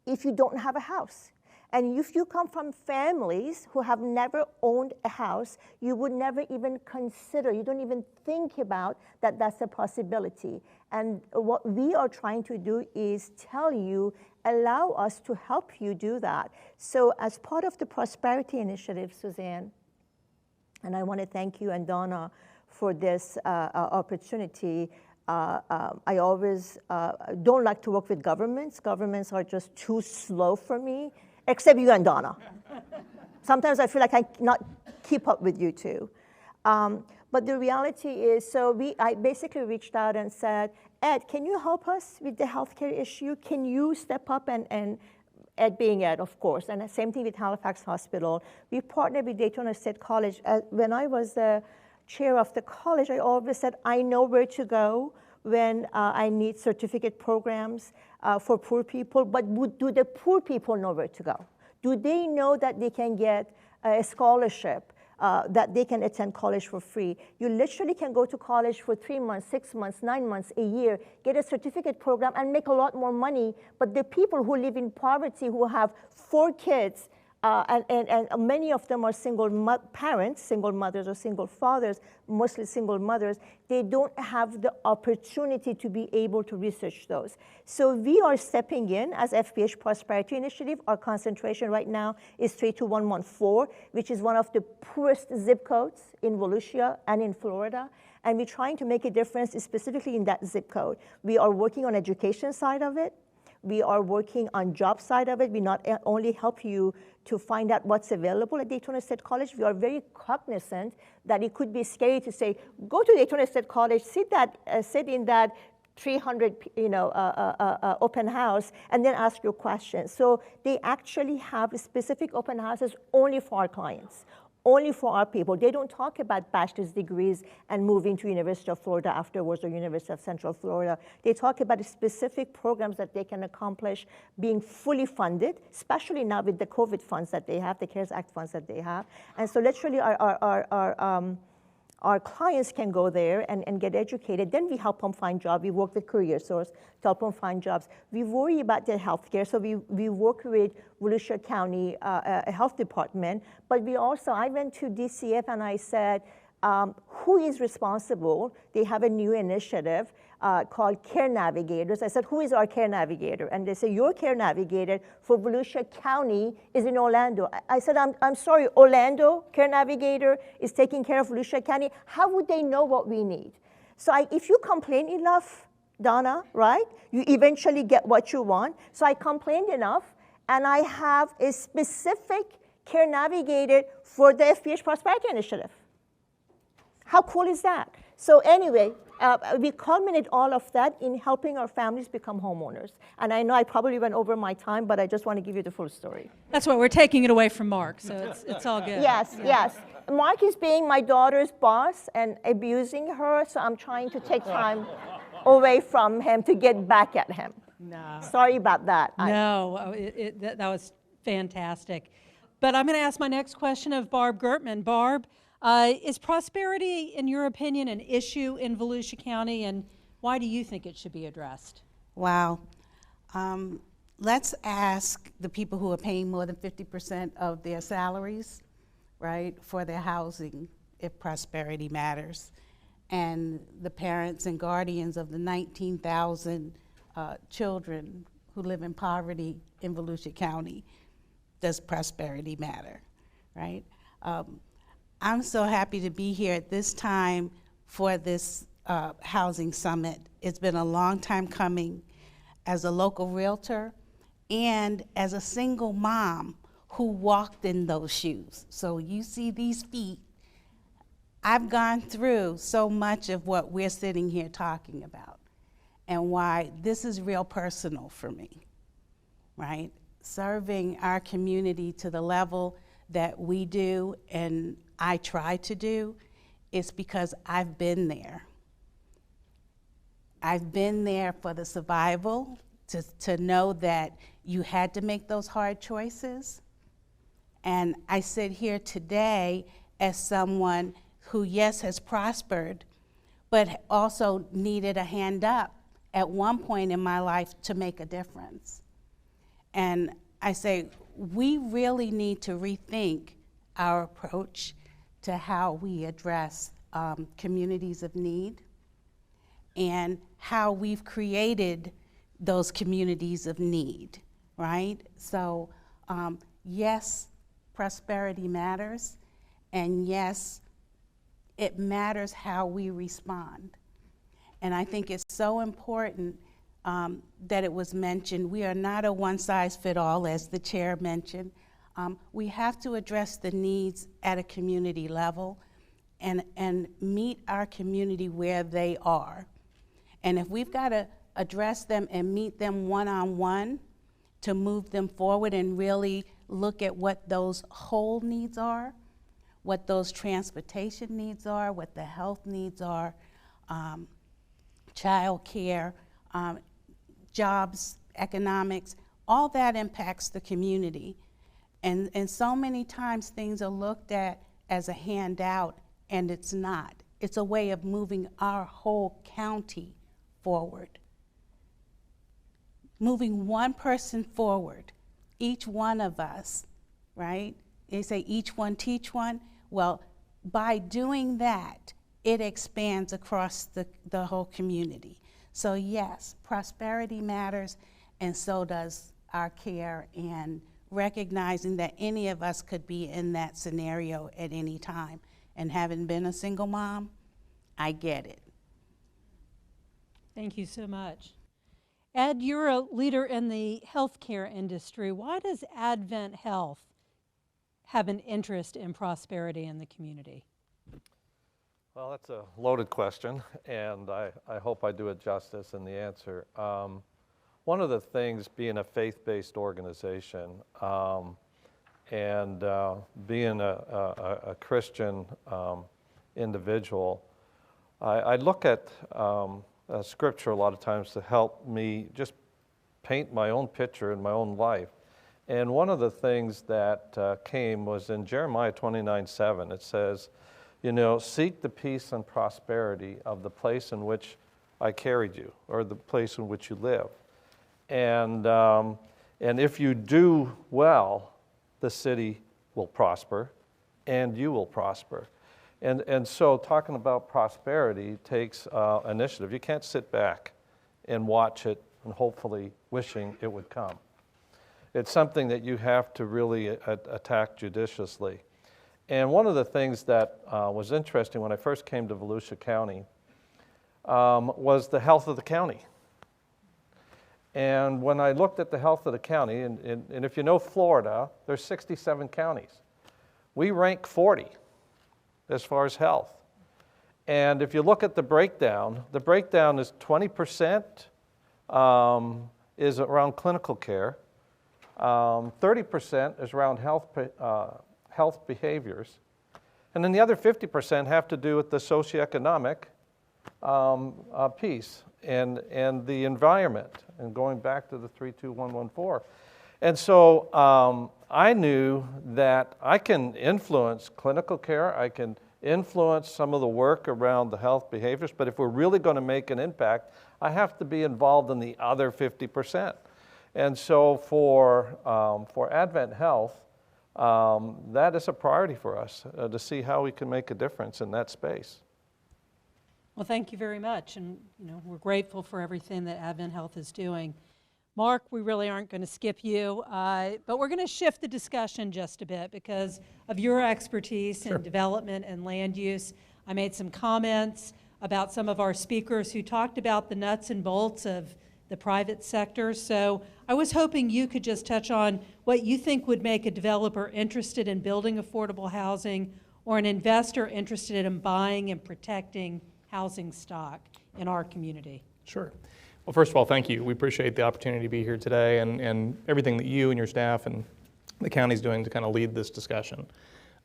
G: if you don't have a house. And if you come from families who have never owned a house, you would never even consider, you don't even think about that that's a possibility. And what we are trying to do is tell you, allow us to help you do that. So as part of the Prosperity Initiative, Suzanne, and I want to thank you and Donna for this opportunity. I always don't like to work with governments. Governments are just too slow for me, except you and Donna. Sometimes I feel like I cannot keep up with you two. But the reality is, I basically reached out and said, Ed, can you help us with the healthcare issue? Can you step up and Ed being Ed, of course, and the same thing with Halifax Hospital. We partnered with Daytona State College. When I was the chair of the college, I always said, I know where to go when I need certificate programs for poor people, but do the poor people know where to go? Do they know that they can get a scholarship, that they can attend college for free? You literally can go to college for 3 months, 6 months, 9 months, a year, get a certificate program and make a lot more money. But the people who live in poverty, who have 4 kids, and many of them are single parents, single mothers or single fathers, mostly single mothers, they don't have the opportunity to be able to research those. So we are stepping in as FPH Prosperity Initiative. Our concentration right now is 32114, which is one of the poorest zip codes in Volusia and in Florida. And we're trying to make a difference specifically in that zip code. We are working on education side of it. We are working on job side of it. We not only help you to find out what's available at Daytona State College, we are very cognizant that it could be scary to say, go to Daytona State College, sit in that 300 open house, and then ask your questions. So they actually have specific open houses only for our clients, only for our people. They don't talk about bachelor's degrees and moving to University of Florida afterwards or University of Central Florida. They talk about specific programs that they can accomplish being fully funded, especially now with the COVID funds that they have, the CARES Act funds that they have. And so literally our clients can go there and get educated. Then we help them find jobs. We work with Career Source to help them find jobs. We worry about their health care, so we work with Volusia County Health Department. But I went to DCF and I said, who is responsible? They have a new initiative called Care Navigators. I said, who is our Care Navigator? And they say, your Care Navigator for Volusia County is in Orlando. I said, I'm sorry, Orlando Care Navigator is taking care of Volusia County. How would they know what we need? So if you complain enough, Donna, right, you eventually get what you want. So I complained enough, and I have a specific Care Navigator for the FPH Prosperity Initiative. How cool is that? So anyway, we culminate all of that in helping our families become homeowners. And I know I probably went over my time, but I just want to give you the full story.
E: That's why we're taking it away from Mark, so it's all good.
G: Yes, yes. Mark is being my daughter's boss and abusing her, so I'm trying to take time away from him to get back at him.
E: No.
G: Sorry about that.
E: No, that was fantastic. But I'm going to ask my next question of Barb Gertman. Barb, is prosperity, in your opinion, an issue in Volusia County, and why do you think it should be addressed?
H: Wow. Let's ask the people who are paying more than 50% of their salaries, right, for their housing, if prosperity matters. And the parents and guardians of the 19,000 children who live in poverty in Volusia County, does prosperity matter, right? I'm so happy to be here at this time for this housing summit. It's been a long time coming. As a local realtor and as a single mom who walked in those shoes. So you see these feet. I've gone through so much of what we're sitting here talking about and why this is real personal for me, right? Serving our community to the level that we do and I try to do is because I've been there. I've been there for the survival, to know that you had to make those hard choices. And I sit here today as someone who, yes, has prospered, but also needed a hand up at one point in my life to make a difference. And I say, we really need to rethink our approach to how we address communities of need and how we've created those communities of need, right? So yes, prosperity matters, and yes, it matters how we respond. And I think it's so important that it was mentioned. We are not a one-size-fits-all, as the chair mentioned. We have to address the needs at a community level and meet our community where they are. And if we've got to address them and meet them one-on-one to move them forward and really look at what those whole needs are, what those transportation needs are, what the health needs are, child care, jobs, economics, all that impacts the community. And so many times things are looked at as a handout, and it's not. It's a way of moving our whole county forward. Moving one person forward, each one of us, right? They say each one teach one. Well, by doing that, it expands across the whole community. So yes, prosperity matters, and so does our care, and recognizing that any of us could be in that scenario at any time. And having been a single mom, I get it.
E: Thank you so much. Ed, you're a leader in the healthcare industry. Why does Advent Health have an interest in prosperity in the community?
I: Well, that's a loaded question, and I hope I do it justice in the answer. One of the things, being a faith-based organization and being a Christian individual, I look at Scripture a lot of times to help me just paint my own picture in my own life. And one of the things that came was in Jeremiah 29:7. It says, you know, seek the peace and prosperity of the place in which I carried you, or the place in which you live. And if you do well, the city will prosper, and you will prosper. And so talking about prosperity takes initiative. You can't sit back and watch it and hopefully wishing it would come. It's something that you have to really attack judiciously. And one of the things that was interesting when I first came to Volusia County was the health of the county. And when I looked at the health of the county, and if you know Florida, there's 67 counties. We rank 40 as far as health. And if you look at the breakdown is 20% is around clinical care, 30% is around health behaviors, and then the other 50% have to do with the socioeconomic piece and the environment, and going back to the 32114. And so I knew that I can influence clinical care, I can influence some of the work around the health behaviors, but if we're really going to make an impact, I have to be involved in the other 50%. And so for Advent Health, that is a priority for us to see how we can make a difference in that space.
E: Well, thank you very much, and we're grateful for everything that Advent Health is doing. Mark, we really aren't going to skip you, but we're going to shift the discussion just a bit because of your expertise in development and land use. I made some comments about some of our speakers who talked about the nuts and bolts of the private sector. So I was hoping you could just touch on what you think would make a developer interested in building affordable housing or an investor interested in buying and protecting housing stock in our community.
J: Sure. Well, first of all, thank you. We appreciate the opportunity to be here today and everything that you and your staff and the county's doing to kind of lead this discussion.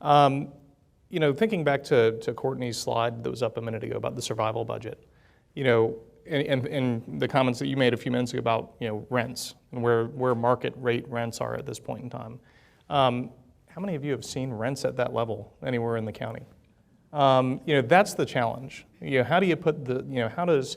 J: Thinking back to Courtney's slide that was up a minute ago about the survival budget, and the comments that you made a few minutes ago about rents and where market rate rents are at this point in time. How many of you have seen rents at that level anywhere in the county? That's the challenge. How do you put how does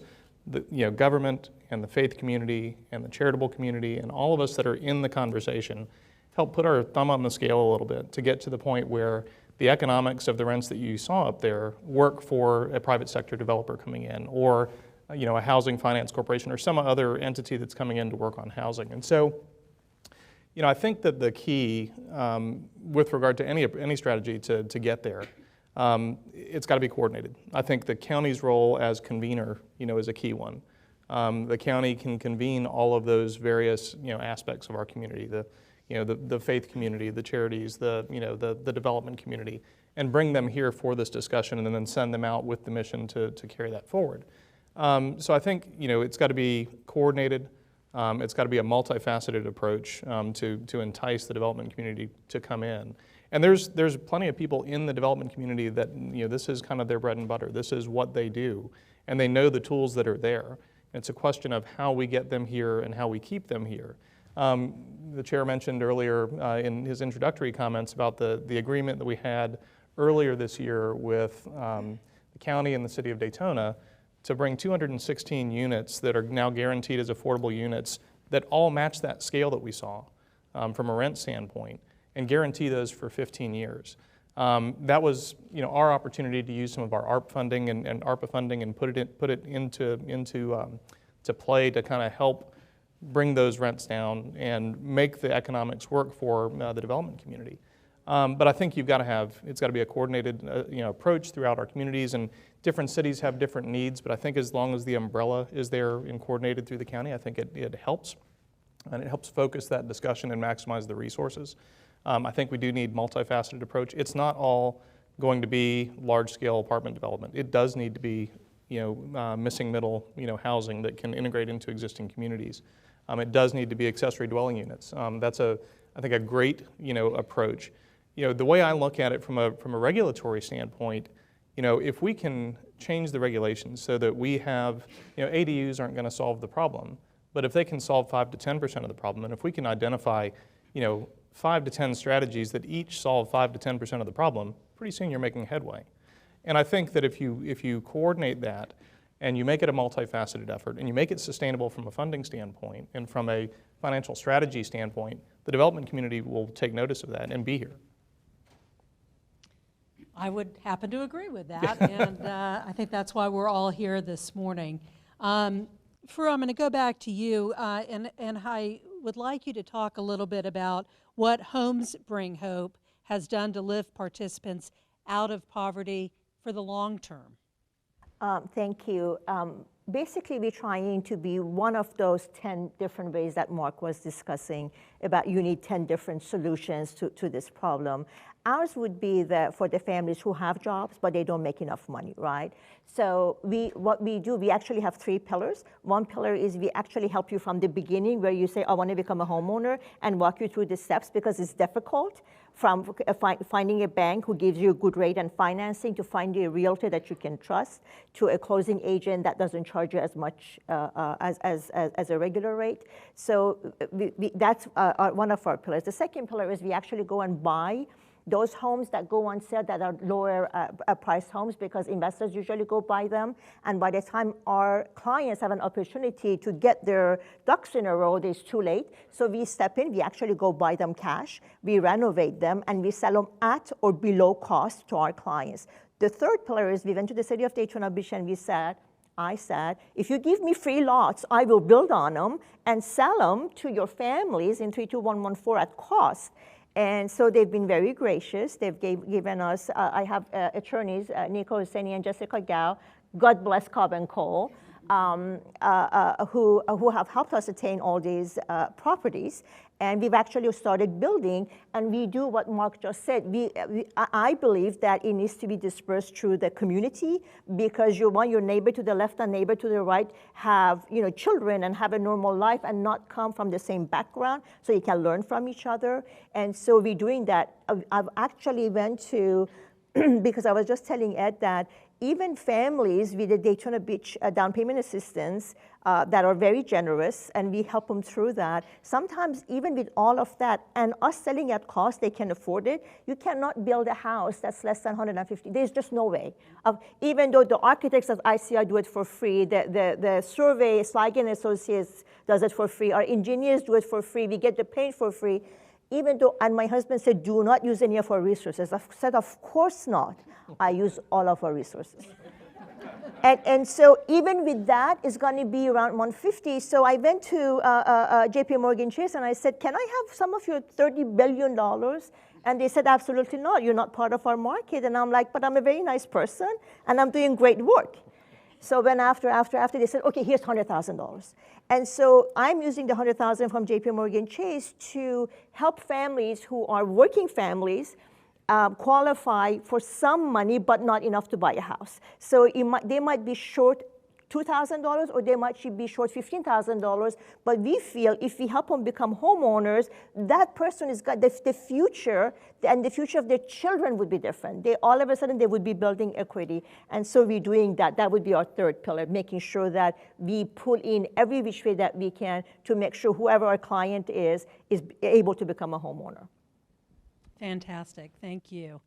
J: the government and the faith community and the charitable community and all of us that are in the conversation help put our thumb on the scale a little bit to get to the point where the economics of the rents that you saw up there work for a private sector developer coming in, or a housing finance corporation or some other entity that's coming in to work on housing. And so, I think that the key with regard to any strategy to get there It's got to be coordinated. I think the county's role as convener, is a key one. The county can convene all of those various, aspects of our community, the faith community, the charities, the development community, and bring them here for this discussion and then send them out with the mission to carry that forward. So I think, it's got to be coordinated. It's got to be a multifaceted approach to entice the development community to come in. And there's plenty of people in the development community that, this is kind of their bread and butter. This is what they do. And they know the tools that are there. And it's a question of how we get them here and how we keep them here. The chair mentioned earlier in his introductory comments about the agreement that we had earlier this year with the county and the city of Daytona to bring 216 units that are now guaranteed as affordable units that all match that scale that we saw from a rent standpoint, and guarantee those for 15 years. That was, our opportunity to use some of our ARP funding and ARPA funding and put it into play to kind of help bring those rents down and make the economics work for the development community. But I think it's got to be a coordinated approach throughout our communities, and different cities have different needs, but I think as long as the umbrella is there and coordinated through the county, I think it helps, and it helps focus that discussion and maximize the resources. I think we do need multifaceted approach. It's not all going to be large-scale apartment development. It does need to be, missing middle, housing that can integrate into existing communities. It does need to be accessory dwelling units. That's I think a great, approach. The way I look at it from a regulatory standpoint, if we can change the regulations so that we have, ADUs aren't going to solve the problem, but if they can solve 5 to 10% of the problem, and if we can identify, 5 to 10 strategies that each solve 5 to 10% of the problem, pretty soon you're making headway. And I think that if you coordinate that and you make it a multifaceted effort and you make it sustainable from a funding standpoint and from a financial strategy standpoint, the development community will take notice of that and be here.
E: I would happen to agree with that, and I think that's why we're all here this morning. Fru, I'm going to go back to you, and I would like you to talk a little bit about what Homes Bring Hope has done to lift participants out of poverty for the long term.
G: Thank you. Basically, we're trying to be one of those 10 different ways that Mark was discussing about you need 10 different solutions to this problem. Ours would be for the families who have jobs, but they don't make enough money, right? So what we do, we actually have 3 pillars. One pillar is we actually help you from the beginning, where you say, I want to become a homeowner, and walk you through the steps, because it's difficult, from finding a bank who gives you a good rate and financing, to finding a realtor that you can trust, to a closing agent that doesn't charge you as much as a regular rate. So that's one of our pillars. The second pillar is we actually go and buy those homes that go on sale that are lower priced homes, because investors usually go buy them. And by the time our clients have an opportunity to get their ducks in a row, it's too late. So we step in, we actually go buy them cash, we renovate them, and we sell them at or below cost to our clients. The third pillar is we went to the city of Daytona Beach and I said, if you give me free lots, I will build on them and sell them to your families in 32114 at cost. And so they've been very gracious. They've given us, I have attorneys, Nico Husseini and Jessica Gao, God bless Cobb & Cole, who have helped us attain all these properties. And we've actually started building, and we do what Mark just said. I believe that it needs to be dispersed through the community, because you want your neighbor to the left and neighbor to the right have children and have a normal life and not come from the same background, so you can learn from each other. And so we're doing that. I've actually went to, because I was just telling Ed that even families with the Daytona Beach down payment assistance that are very generous, and we help them through that. Sometimes even with all of that and us selling at cost, they can afford it. You cannot build a house that's less than 150. There's just no way. Even though the architects at ICI do it for free, the survey, Sligan Associates does it for free, our engineers do it for free, we get the paint for free. Even though, and my husband said, do not use any of our resources. I said, of course not. I use all of our resources. and so even with that, it's going to be around 150. So I went to JP Morgan Chase and I said, can I have some of your $30 billion? And they said, absolutely not. You're not part of our market. And I'm like, but I'm a very nice person, and I'm doing great work. So then after, they said, okay, here's $100,000. And so I'm using the $100,000 from JP Morgan Chase to help families who are working families qualify for some money, but not enough to buy a house. So they might be short $2,000, or they might be short $15,000, but we feel if we help them become homeowners, that person has got the future, and the future of their children would be different. They all of a sudden, they would be building equity, and so we're doing that. That would be our third pillar, making sure that we pull in every which way that we can to make sure whoever our client is able to become a homeowner.
E: Fantastic, thank you.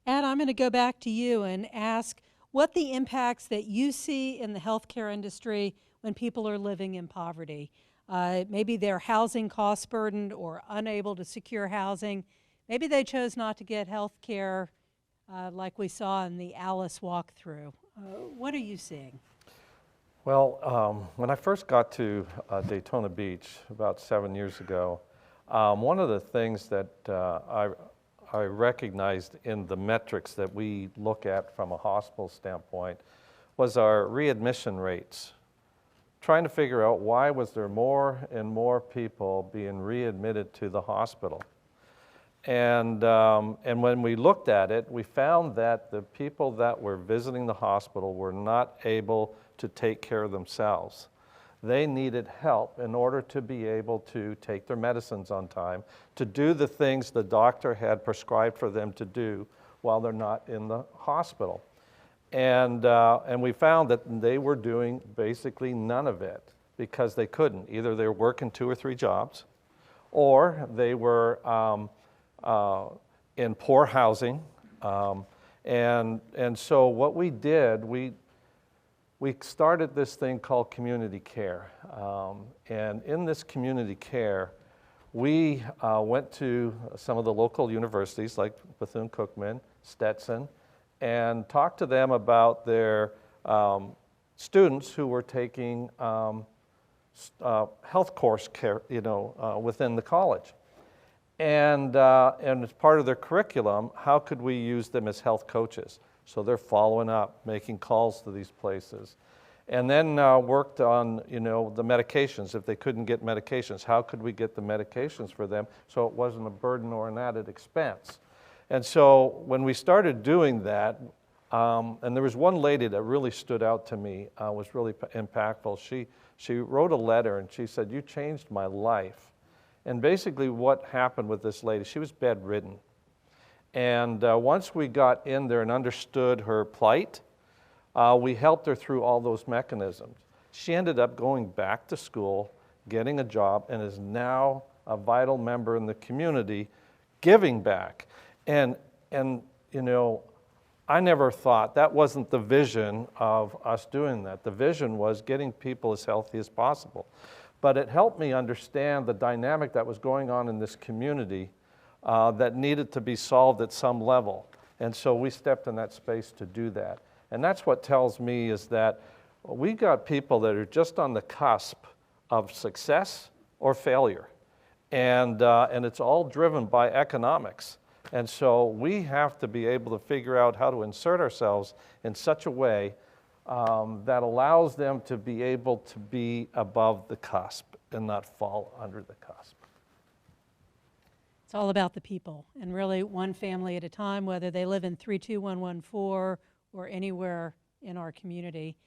E: Ed, I'm going to go back to you and ask what the impacts that you see in the healthcare industry when people are living in poverty. Maybe they're housing cost burdened or unable to secure housing. Maybe they chose not to get health care like we saw in the Alice walkthrough. What are you seeing?
I: Well, when I first got to Daytona Beach about 7 years ago, one of the things that I recognized in the metrics that we look at from a hospital standpoint was our readmission rates. Trying to figure out why was there more and more people being readmitted to the hospital. And when we looked at it, we found that the people that were visiting the hospital were not able to take care of themselves. They needed help in order to be able to take their medicines on time, to do the things the doctor had prescribed for them to do while they're not in the hospital. And we found that they were doing basically none of it because they couldn't. Either they were working 2 or 3 jobs, or they were in poor housing. And so what we did, we started this thing called community care. And in this community care, we went to some of the local universities like Bethune-Cookman, Stetson, and talked to them about their students who were taking health course care, within the college. And as part of their curriculum, how could we use them as health coaches? So they're following up, making calls to these places. And then worked on, the medications. If they couldn't get medications, how could we get the medications for them so it wasn't a burden or an added expense? And so when we started doing that, and there was one lady that really stood out to me, was really impactful. She wrote a letter and she said, "You changed my life." And basically what happened with this lady, she was bedridden. And once we got in there and understood her plight, we helped her through all those mechanisms. She ended up going back to school, getting a job, and is now a vital member in the community, giving back. And I never thought, that wasn't the vision of us doing that. The vision was getting people as healthy as possible. But it helped me understand the dynamic that was going on in this community that needed to be solved at some level. And so we stepped in that space to do that. And that's what tells me is that we got people that are just on the cusp of success or failure. And it's all driven by economics. And so we have to be able to figure out how to insert ourselves in such a way that allows them to be able to be above the cusp and not fall under the cusp.
E: It's all about the people, and really one family at a time, whether they live in 32114 or anywhere in our community.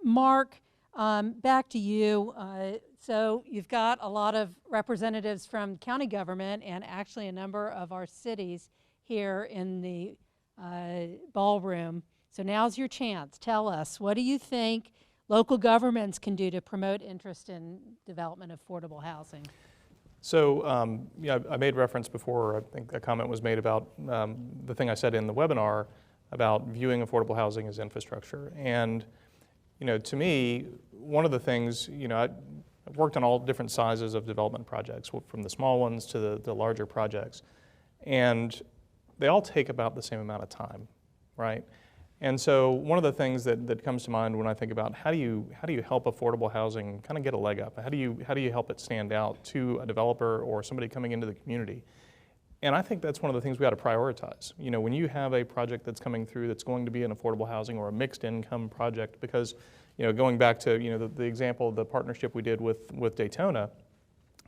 E: Mark, back to you. So you've got a lot of representatives from county government and actually a number of our cities here in the ballroom. So now's your chance. Tell us, what do you think local governments can do to promote interest in development of affordable housing?
J: So I made reference before, I think a comment was made about the thing I said in the webinar about viewing affordable housing as infrastructure. And to me, one of the things, I've worked on all different sizes of development projects, from the small ones to the larger projects. And they all take about the same amount of time, right? And so one of the things that comes to mind when I think about how do you help affordable housing kind of get a leg up? How do you help it stand out to a developer or somebody coming into the community? And I think that's one of the things we got to prioritize. You know, when you have a project that's coming through that's going to be an affordable housing or a mixed income project, because, you know, going back to, you know, the example of the partnership we did with Daytona,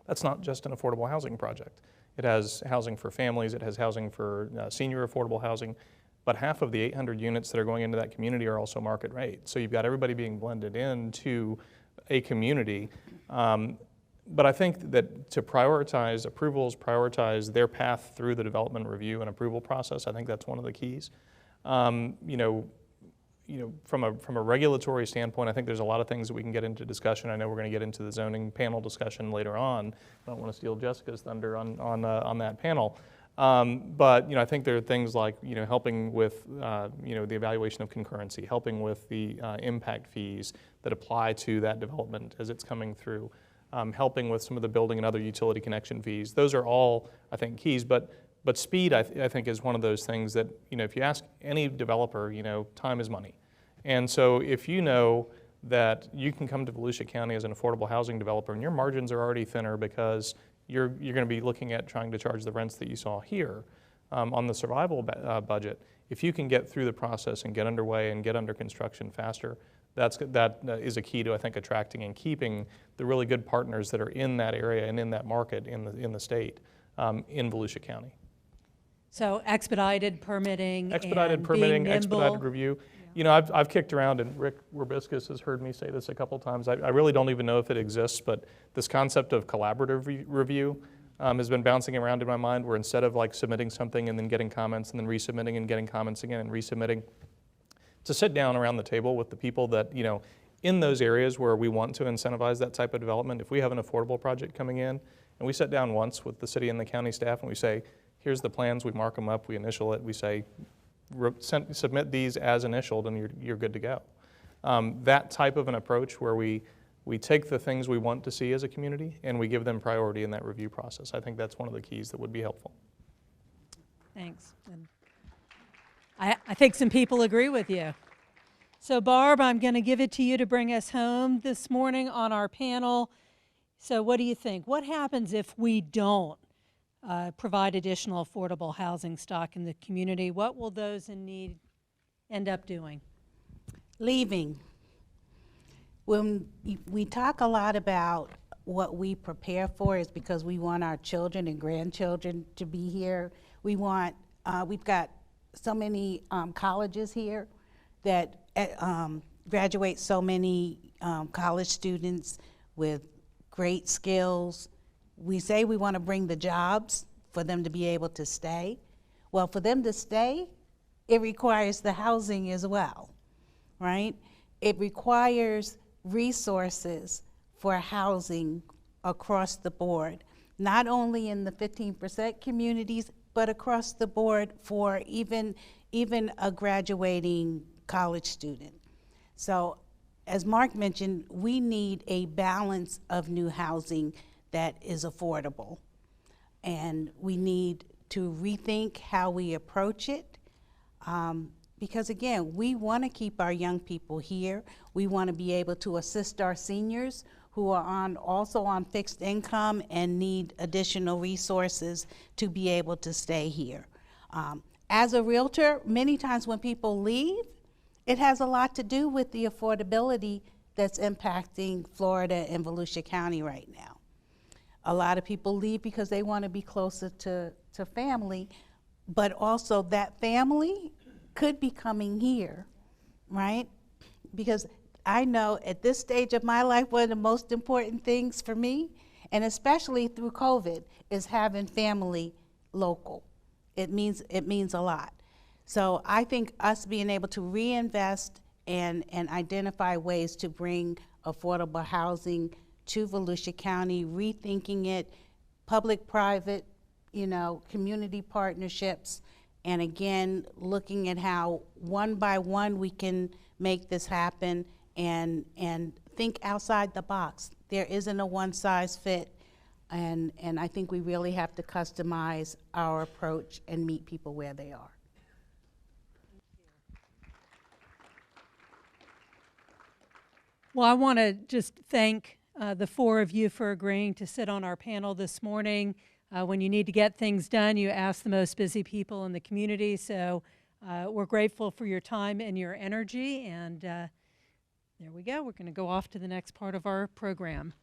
J: that's not just an affordable housing project. It has housing for families, it has housing for senior affordable housing, but half of the 800 units that are going into that community are also market rate. So you've got everybody being blended into a community. But I think that to prioritize approvals, prioritize their path through the development review and approval process, I think that's one of the keys. From a regulatory standpoint, I think there's a lot of things that we can get into discussion. I know we're going to get into the zoning panel discussion later on. I don't want to steal Jessica's thunder on that panel. But I think there are things like helping with the evaluation of concurrency, helping with the impact fees that apply to that development as it's coming through. Helping with some of the building and other utility connection fees. Those are all, I think, keys, but speed, I think, is one of those things that, if you ask any developer, time is money. And so if you know that you can come to Volusia County as an affordable housing developer and your margins are already thinner because you're going to be looking at trying to charge the rents that you saw here on the survival budget, if you can get through the process and get underway and get under construction faster, that is a key to, I think, attracting and keeping the really good partners that are in that area and in that market in the state in Volusia County.
E: So expedited permitting,
J: expedited review.
E: Yeah.
J: I've kicked around, and Rick Warbiscus has heard me say this a couple times. I really don't even know if it exists, but this concept of collaborative review has been bouncing around in my mind, where instead of like submitting something and then getting comments and then resubmitting and getting comments again and resubmitting, to sit down around the table with the people that, in those areas where we want to incentivize that type of development. If we have an affordable project coming in, and we sit down once with the city and the county staff and we say, here's the plans, we mark them up, we initial it, we say, submit these as initialed and you're good to go. That type of an approach where we take the things we want to see as a community and we give them priority in that review process. I think that's one of the keys that would be helpful.
E: Thanks. And I think some people agree with you. So Barb, I'm going to give it to you to bring us home this morning on our panel. So what do you think? What happens if we don't provide additional affordable housing stock in the community? What will those in need end up doing?
H: Leaving. When we talk a lot about what we prepare for is because we want our children and grandchildren to be here. We want, we've got so many colleges here that graduate so many college students with great skills. We say we want to bring the jobs for them to be able to stay. Well, for them to stay, it requires the housing as well, right? It requires resources for housing across the board, not only in the 15% communities, but across the board for even a graduating college student. So as Mark mentioned, we need a balance of new housing that is affordable. And we need to rethink how we approach it. Because again, we want to keep our young people here. We want to be able to assist our seniors who are also on fixed income and need additional resources to be able to stay here. As a realtor, many times when people leave, it has a lot to do with the affordability that's impacting Florida and Volusia County right now. A lot of people leave because they want to be closer to family, but also that family could be coming here, right? Because I know at this stage of my life, one of the most important things for me, and especially through COVID, is having family local. It means a lot. So I think us being able to reinvest and identify ways to bring affordable housing to Volusia County, rethinking it, public-private, community partnerships, and again, looking at how one by one we can make this happen and think outside the box. There isn't a one-size-fit, and I think we really have to customize our approach and meet people where they are.
E: Well, I want to just thank the four of you for agreeing to sit on our panel this morning. When you need to get things done, you ask the most busy people in the community. So we're grateful for your time and your energy. And there we go. We're going to go off to the next part of our program.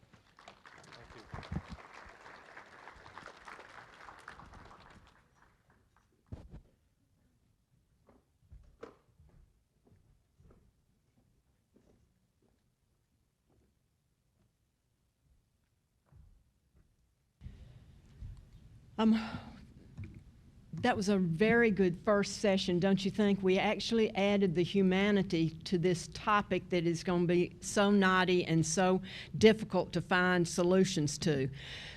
C: That was a very good first session, don't you think? We actually added the humanity to this topic that is going to be so knotty and so difficult to find solutions to.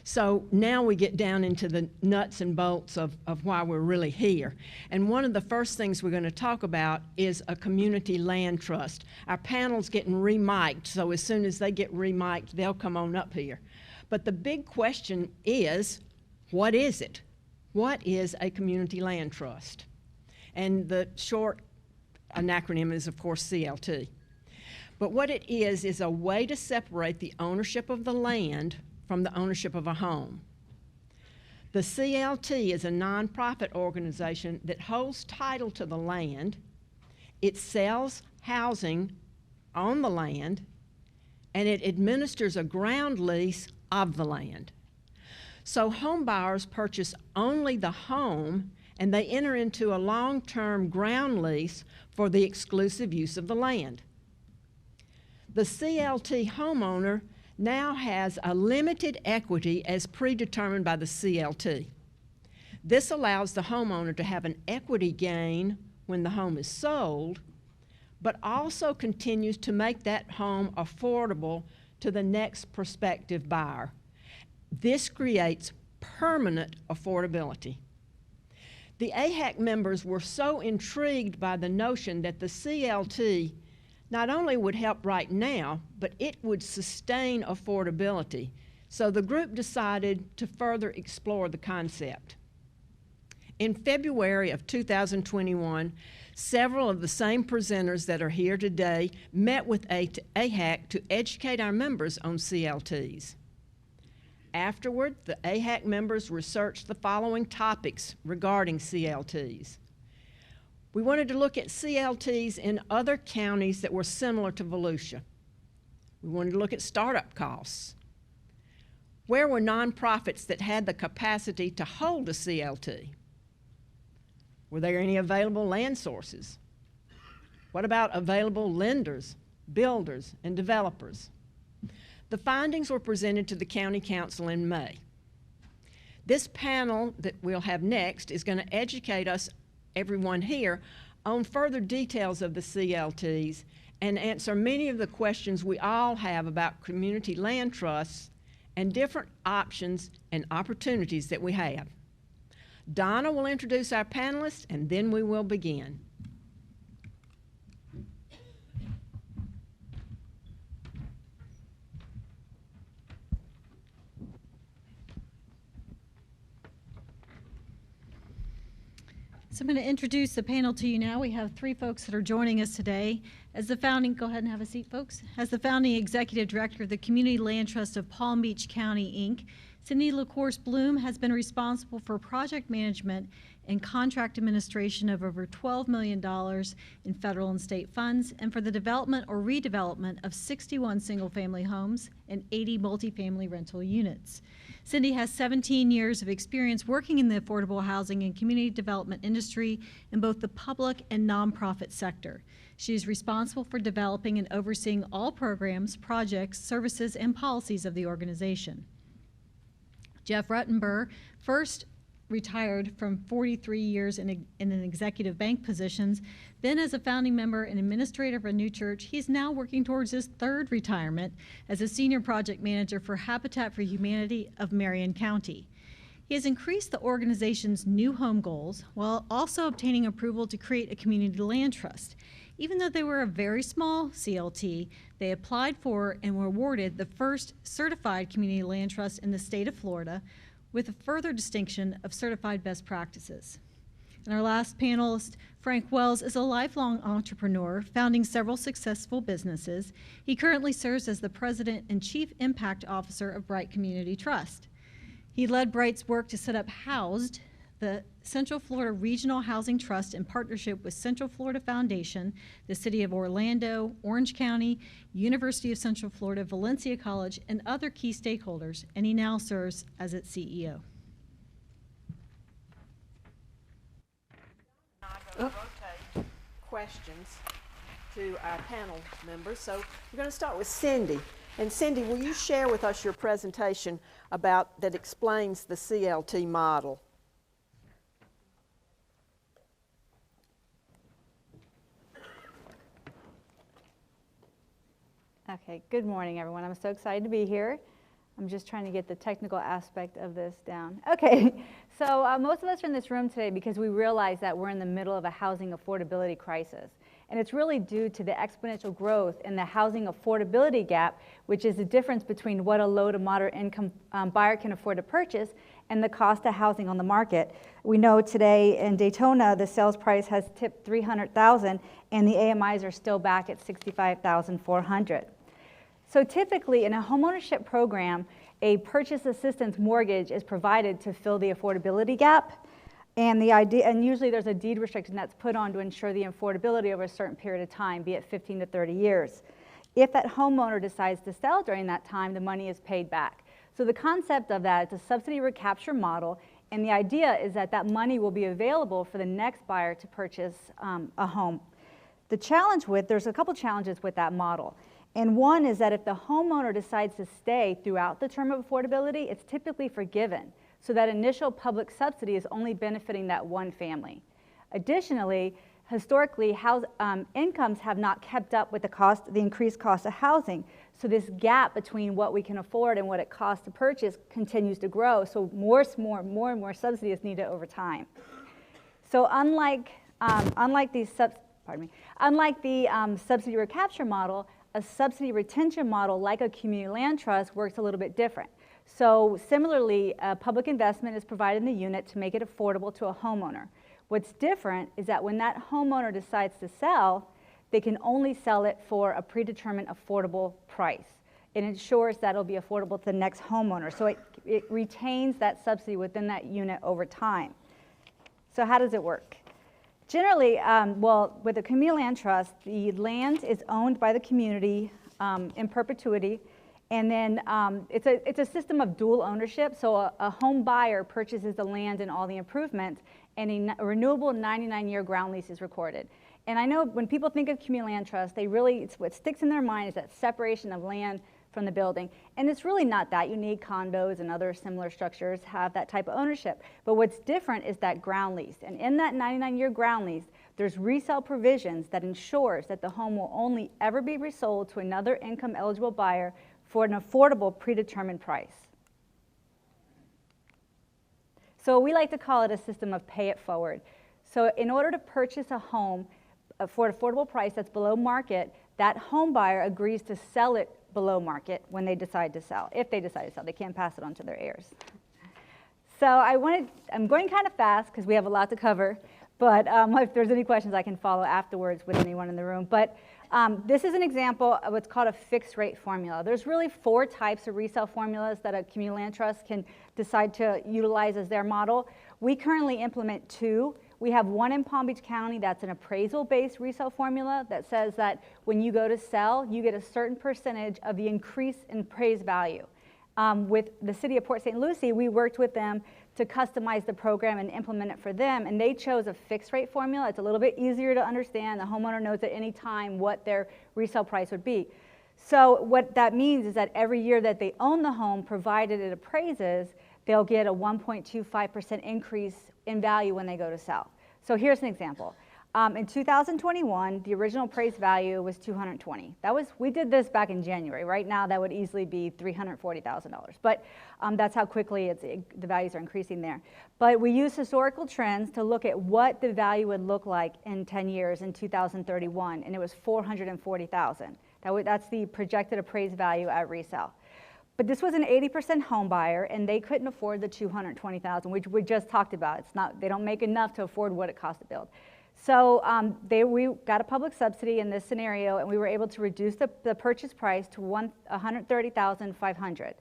C: So now we get down into the nuts and bolts of why we're really here. And one of the first things we're going to talk about is a community land trust. Our panel's getting remiked, so as soon as they get remiked, they'll come on up here. But the big question is, what is it? What is a community land trust? And the short acronym is, of course, CLT. But what it is a way to separate the ownership of the land from the ownership of a home. The CLT is a nonprofit organization that holds title to the land. It sells housing on the land, and it administers a ground lease of the land. So home buyers purchase only the home, and they enter into a long-term ground lease for the exclusive use of the land. The CLT homeowner now has a limited equity as predetermined by the CLT. This allows the homeowner to have an equity gain when the home is sold, but also continues to make that home affordable to the next prospective buyer. This creates permanent affordability. The AHAC members were so intrigued by the notion that the CLT not only would help right now, but it would sustain affordability. So the group decided to further explore the concept. In February of 2021, several of the same presenters that are here today met with AHAC to educate our members on CLTs. Afterward, the AHAC members researched the following topics regarding CLTs. We wanted to look at CLTs in other counties that were similar to Volusia. We wanted to look at startup costs. Where were nonprofits that had the capacity to hold a CLT? Were there any available land sources? What about available lenders, builders, and developers? The findings were presented to the County Council in May. This panel that we'll have next is going to educate us, everyone here, on further details of the CLTs and answer many of the questions we all have about community land trusts and different options and opportunities that we have. Donna will introduce our panelists, and then we will begin.
B: So I'm going to introduce the panel to you now. We have three folks that are joining us today. As the founding, go ahead and have a seat, folks. As the founding executive director of the Community Land Trust of Palm Beach County, Inc., Cindy LaCourse Bloom has been responsible for project management and contract administration of over $12 million in federal and state funds, and for the development or redevelopment of 61 single-family homes and 80 multifamily rental units. Cindy has 17 years of experience working in the affordable housing and community development industry in both the public and nonprofit sector. She is responsible for developing and overseeing all programs, projects, services, and policies of the organization. Jeff Ruttenberg first retired from 43 years in an executive bank positions, then as a founding member and administrator of a new church. He's now working towards his third retirement as a senior project manager for Habitat for Humanity of Marion County. He has increased the organization's new home goals while also obtaining approval to create a community land trust. Even though they were a very small CLT, they applied for and were awarded the first certified community land trust in the state of Florida, with a further distinction of certified best practices. And our last panelist, Frank Wells, is a lifelong entrepreneur, founding several successful businesses. He currently serves as the president and chief impact officer of Bright Community Trust. He led Bright's work to set up Housed, the Central Florida Regional Housing Trust, in partnership with Central Florida Foundation, the City of Orlando, Orange County, University of Central Florida, Valencia College, and other key stakeholders, and he now serves as its CEO.
C: Questions to our panel members. So we're going to start with Cindy. And Cindy, will you share with us your presentation that explains the CLT model?
K: Okay, good morning, everyone. I'm so excited to be here. I'm just trying to get the technical aspect of this down. Okay, so most of us are in this room today because we realize that we're in the middle of a housing affordability crisis. And it's really due to the exponential growth in the housing affordability gap, which is the difference between what a low to moderate income buyer can afford to purchase and the cost of housing on the market. We know today in Daytona, the sales price has tipped $300,000 and the AMIs are still back at $65,400. So typically in a homeownership program, a purchase assistance mortgage is provided to fill the affordability gap. And usually there's a deed restriction that's put on to ensure the affordability over a certain period of time, be it 15 to 30 years. If that homeowner decides to sell during that time, the money is paid back. So the concept of that, it's a subsidy recapture model, and the idea is that that money will be available for the next buyer to purchase a home. There's a couple challenges with that model. And one is that if the homeowner decides to stay throughout the term of affordability, it's typically forgiven. So that initial public subsidy is only benefiting that one family. Additionally, historically, incomes have not kept up with the increased cost of housing. So this gap between what we can afford and what it costs to purchase continues to grow. So more and more subsidy is needed over time. So unlike the subsidy recapture model, a subsidy retention model like a community land trust works a little bit different. So similarly, public investment is provided in the unit to make it affordable to a homeowner. What's different is that when that homeowner decides to sell, they can only sell it for a predetermined affordable price. It ensures that it'll be affordable to the next homeowner. So it retains that subsidy within that unit over time. So how does it work? Generally, with a community land trust, the land is owned by the community in perpetuity. And then it's a system of dual ownership. So a home buyer purchases the land and all the improvements, and a renewable 99-year ground lease is recorded. And I know when people think of community land trust, what sticks in their mind is that separation of land from the building. And it's really not that unique. Condos and other similar structures have that type of ownership. But what's different is that ground lease. And in that 99-year ground lease, there's resale provisions that ensures that the home will only ever be resold to another income-eligible buyer for an affordable predetermined price. So we like to call it a system of pay it forward. So in order to purchase a home for an affordable price that's below market, that home buyer agrees to sell it below market when they decide to sell. If they decide to sell, they can't pass it on to their heirs. So I'm going kind of fast because we have a lot to cover, but if there's any questions, I can follow afterwards with anyone in the room. But this is an example of what's called a fixed rate formula. There's really 4 types of resale formulas that a community land trust can decide to utilize as their model. We currently implement 2. We have one in Palm Beach County that's an appraisal-based resale formula that says that when you go to sell, you get a certain percentage of the increase in appraised value. With the city of Port St. Lucie, we worked with them to customize the program and implement it for them, and they chose a fixed rate formula. It's a little bit easier to understand. The homeowner knows at any time what their resale price would be. So what that means is that every year that they own the home, provided it appraises, they'll get a 1.25% increase in value when they go to sell. So here's an example. In 2021, the original appraised value was $220,000. We did this back in January. Right now, that would easily be $340,000. But that's how quickly the values are increasing there. But we use historical trends to look at what the value would look like in 10 years in 2031, and it was $440,000. That's the projected appraised value at resale. But this was an 80% home buyer, and they couldn't afford the $220,000, which we just talked about. They don't make enough to afford what it costs to build. So we got a public subsidy in this scenario, and we were able to reduce the purchase price to $130,500.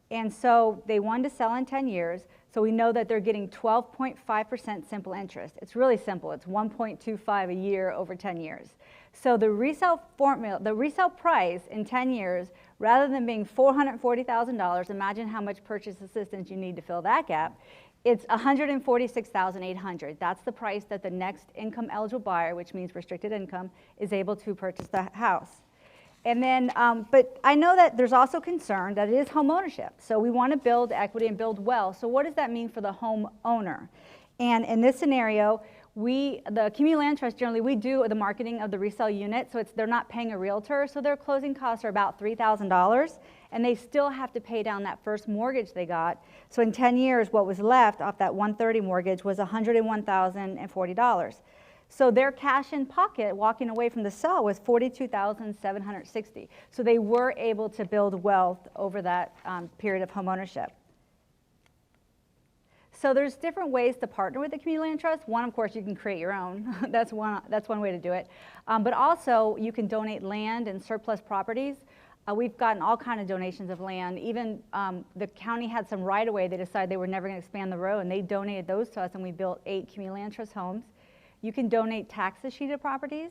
K: And so they wanted to sell in 10 years. So we know that they're getting 12.5% simple interest. It's really simple. It's 1.25 a year over 10 years. So the resale formula, the resale price in 10 years, rather than being $440,000, imagine how much purchase assistance you need to fill that gap. It's $146,800. That's the price that the next income eligible buyer, which means restricted income, is able to purchase the house. And then, but I know that there's also concern that it is home ownership. So we want to build equity and build wealth. So what does that mean for the homeowner? And in this scenario, the community land trust, generally, we do the marketing of the resale unit. So they're not paying a realtor. So their closing costs are about $3,000. And they still have to pay down that first mortgage they got. So in 10 years, what was left off that $130,000 mortgage was $101,040. So their cash in pocket walking away from the sale was $42,760. So they were able to build wealth over that period of homeownership. So there's different ways to partner with the community land trust. One, of course, you can create your own. That's one way to do it. But also, you can donate land and surplus properties. We've gotten all kinds of donations of land. Even the county had some right-of-way. They decided they were never going to expand the road, and they donated those to us, and we built 8 community land trust homes. You can donate tax-sheeted properties.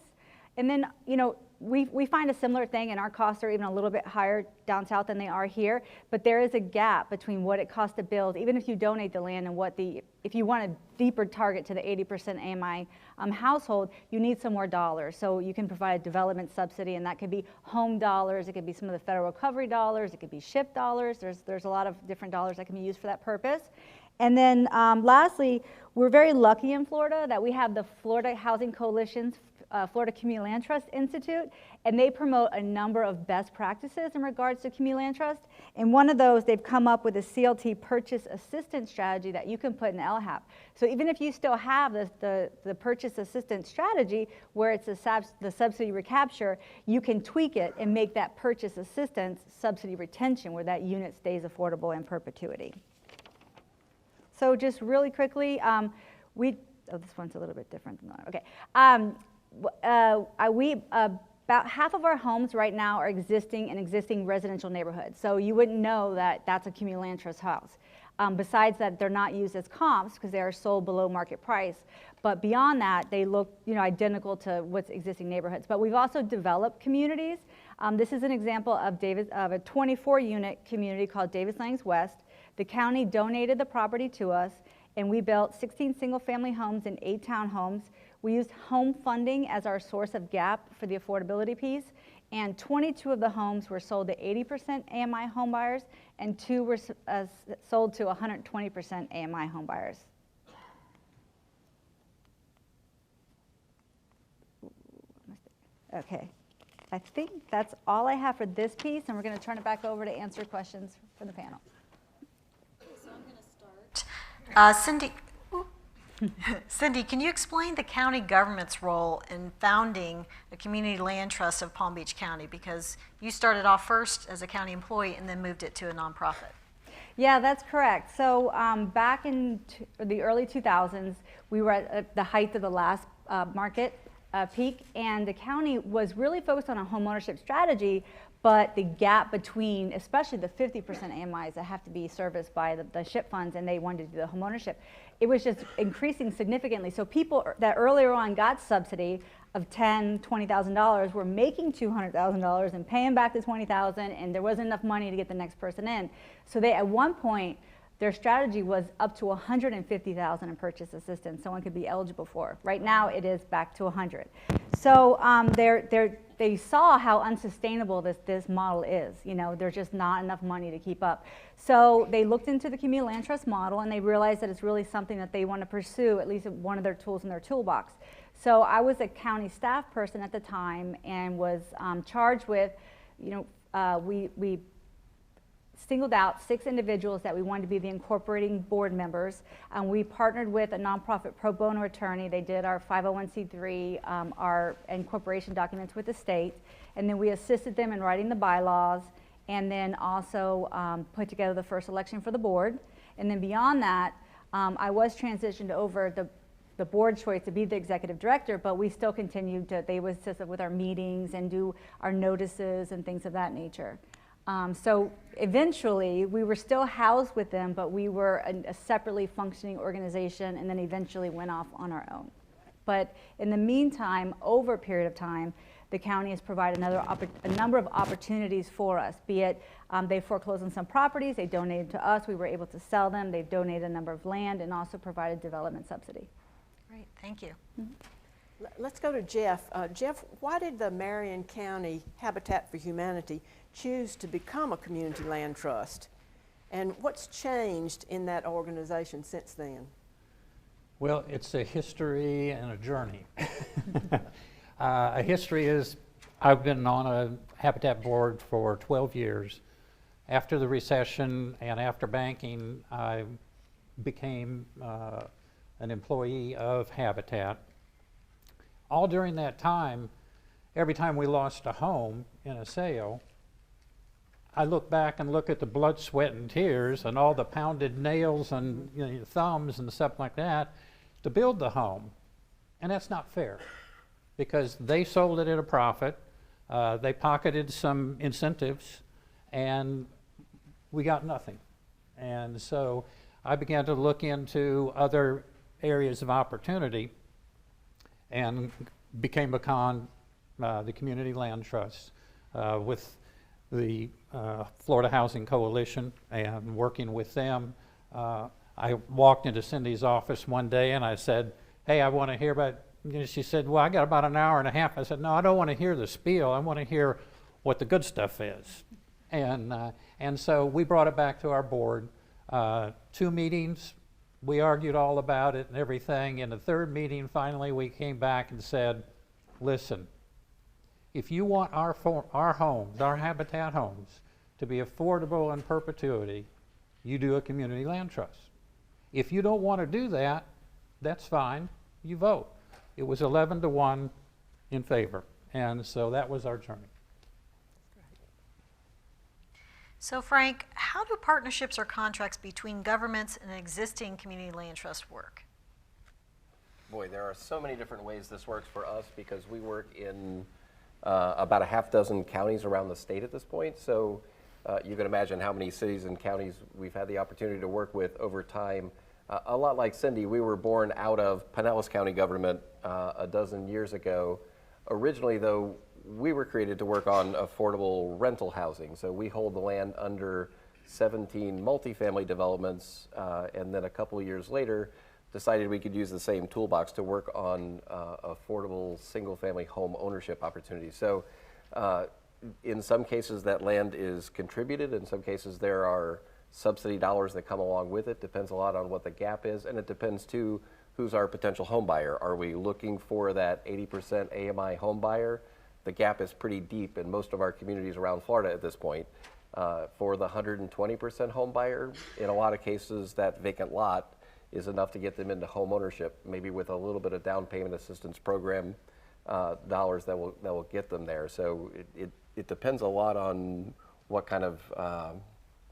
K: And then, you know, we find a similar thing, and our costs are even a little bit higher down south than they are here, but there is a gap between what it costs to build, even if you donate the land, and if you want a deeper target to the 80% AMI household, you need some more dollars. So you can provide a development subsidy, and that could be home dollars, it could be some of the federal recovery dollars, it could be SHIP dollars. There's a lot of different dollars that can be used for that purpose. And then lastly, we're very lucky in Florida that we have the Florida Housing Coalition's Florida Community Land Trust Institute, and they promote a number of best practices in regards to community land trust. And one of those, they've come up with a CLT purchase assistance strategy that you can put in LHAP. So even if you still have the purchase assistance strategy where it's the subsidy recapture, you can tweak it and make that purchase assistance subsidy retention where that unit stays affordable in perpetuity. So just really quickly, this one's a little bit different than that. Okay. About half of our homes right now are in existing residential neighborhoods. So you wouldn't know that that's a community land trust house. Besides that, they're not used as comps because they are sold below market price. But beyond that, they look identical to what's existing neighborhoods. But we've also developed communities. This is an example of a 24-unit community called Davis Langs West. The county donated the property to us, and we built 16 single-family homes and 8 townhomes. We used home funding as our source of gap for the affordability piece, and 22 of the homes were sold to 80% AMI homebuyers, and 2 were sold to 120% AMI homebuyers. Okay, I think that's all I have for this piece, and we're going to turn it back over to answer questions from the panel.
L: So I'm going to start. Cindy, can you explain the county government's role in founding a community land trust of Palm Beach County? Because you started off first as a county employee and then moved it to a nonprofit.
K: Yeah, that's correct. So back in the early 2000s, we were at the height of the last market peak, and the county was really focused on a homeownership strategy, but the gap between, especially the 50% AMIs that have to be serviced by the SHIP funds, and they wanted to do the homeownership, it was just increasing significantly. So people that earlier on got subsidy of $10,000, $20,000 were making $200,000 and paying back the $20,000, and there wasn't enough money to get the next person in. So they, at one point, their strategy was up to $150,000 in purchase assistance someone could be eligible for. Right now, it is back to 100. So they saw how unsustainable this model is. There's just not enough money to keep up. So they looked into the community land trust model, and they realized that it's really something that they want to pursue, at least one of their tools in their toolbox. So I was a county staff person at the time and was charged with, we singled out 6 individuals that we wanted to be the incorporating board members. We partnered with a nonprofit pro bono attorney. They did our 501c3, our incorporation documents with the state, and then we assisted them in writing the bylaws, and then also put together the first election for the board. And then beyond that, I was transitioned over the board choice to be the executive director, but we still continued to, they would assist with our meetings and do our notices and things of that nature. So eventually, we were still housed with them, but we were a separately functioning organization, and then eventually went off on our own. But in the meantime, over a period of time, the county has provided a number of opportunities for us, be it they foreclosed on some properties, they donated to us, we were able to sell them, they've donated a number of land, and also provided development subsidy.
L: Great, thank you.
C: Let's go to Jeff. Jeff, why did the Marion County Habitat for Humanity choose to become a community land trust? And what's changed in that organization since then?
M: Well, it's a history and a journey. A history is, I've been on a Habitat board for 12 years. After the recession and after banking, I became an employee of Habitat. All during that time, every time we lost a home in a sale, I look back and look at the blood, sweat, and tears and all the pounded nails and thumbs and stuff like that to build the home. And that's not fair, because they sold it at a profit, they pocketed some incentives, and we got nothing. And so I began to look into other areas of opportunity and became the Community Land Trust with the Florida Housing Coalition, and working with them. I walked into Cindy's office one day and I said, hey, I want to hear about, she said, well, I got about an hour and a half. I said, no, I don't want to hear the spiel. I want to hear what the good stuff is. And so we brought it back to our board. 2 meetings, we argued all about it and everything. In the 3rd meeting, finally, we came back and said, listen, if you want our homes, our Habitat homes, to be affordable in perpetuity, you do a community land trust. If you don't want to do that, that's fine, you vote. It was 11-1 in favor, and so that was our journey.
L: So Frank, how do partnerships or contracts between governments and existing community land trust work?
N: Boy, there are so many different ways this works for us, because we work in about a half dozen counties around the state at this point. So you can imagine how many cities and counties we've had the opportunity to work with over time. A lot like Cindy, we were born out of Pinellas County government a dozen years ago. Originally, though, we were created to work on affordable rental housing. So we hold the land under 17 multifamily developments, and then a couple of years later decided we could use the same toolbox to work on affordable single-family home ownership opportunities. So in some cases that land is contributed, in some cases there are subsidy dollars that come along with it. Depends a lot on what the gap is, and it depends too who's our potential home buyer. Are we looking for that 80% AMI home buyer? The gap is pretty deep in most of our communities around Florida at this point. For the 120% home buyer, in a lot of cases that vacant lot is enough to get them into home ownership, maybe with a little bit of down payment assistance program dollars that will get them there. So it depends a lot on what kind of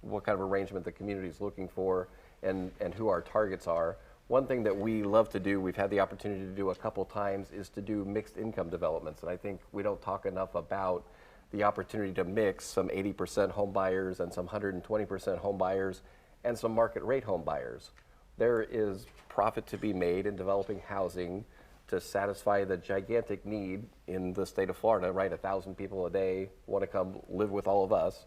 N: arrangement the community is looking for, and who our targets are. One thing that we love to do, we've had the opportunity to do a couple times, is to do mixed income developments. And I think we don't talk enough about the opportunity to mix some 80% home buyers and some 120% home buyers and some market rate home buyers. There is profit to be made in developing housing to satisfy the gigantic need in the state of Florida, right? 1,000 people a day want to come live with all of us.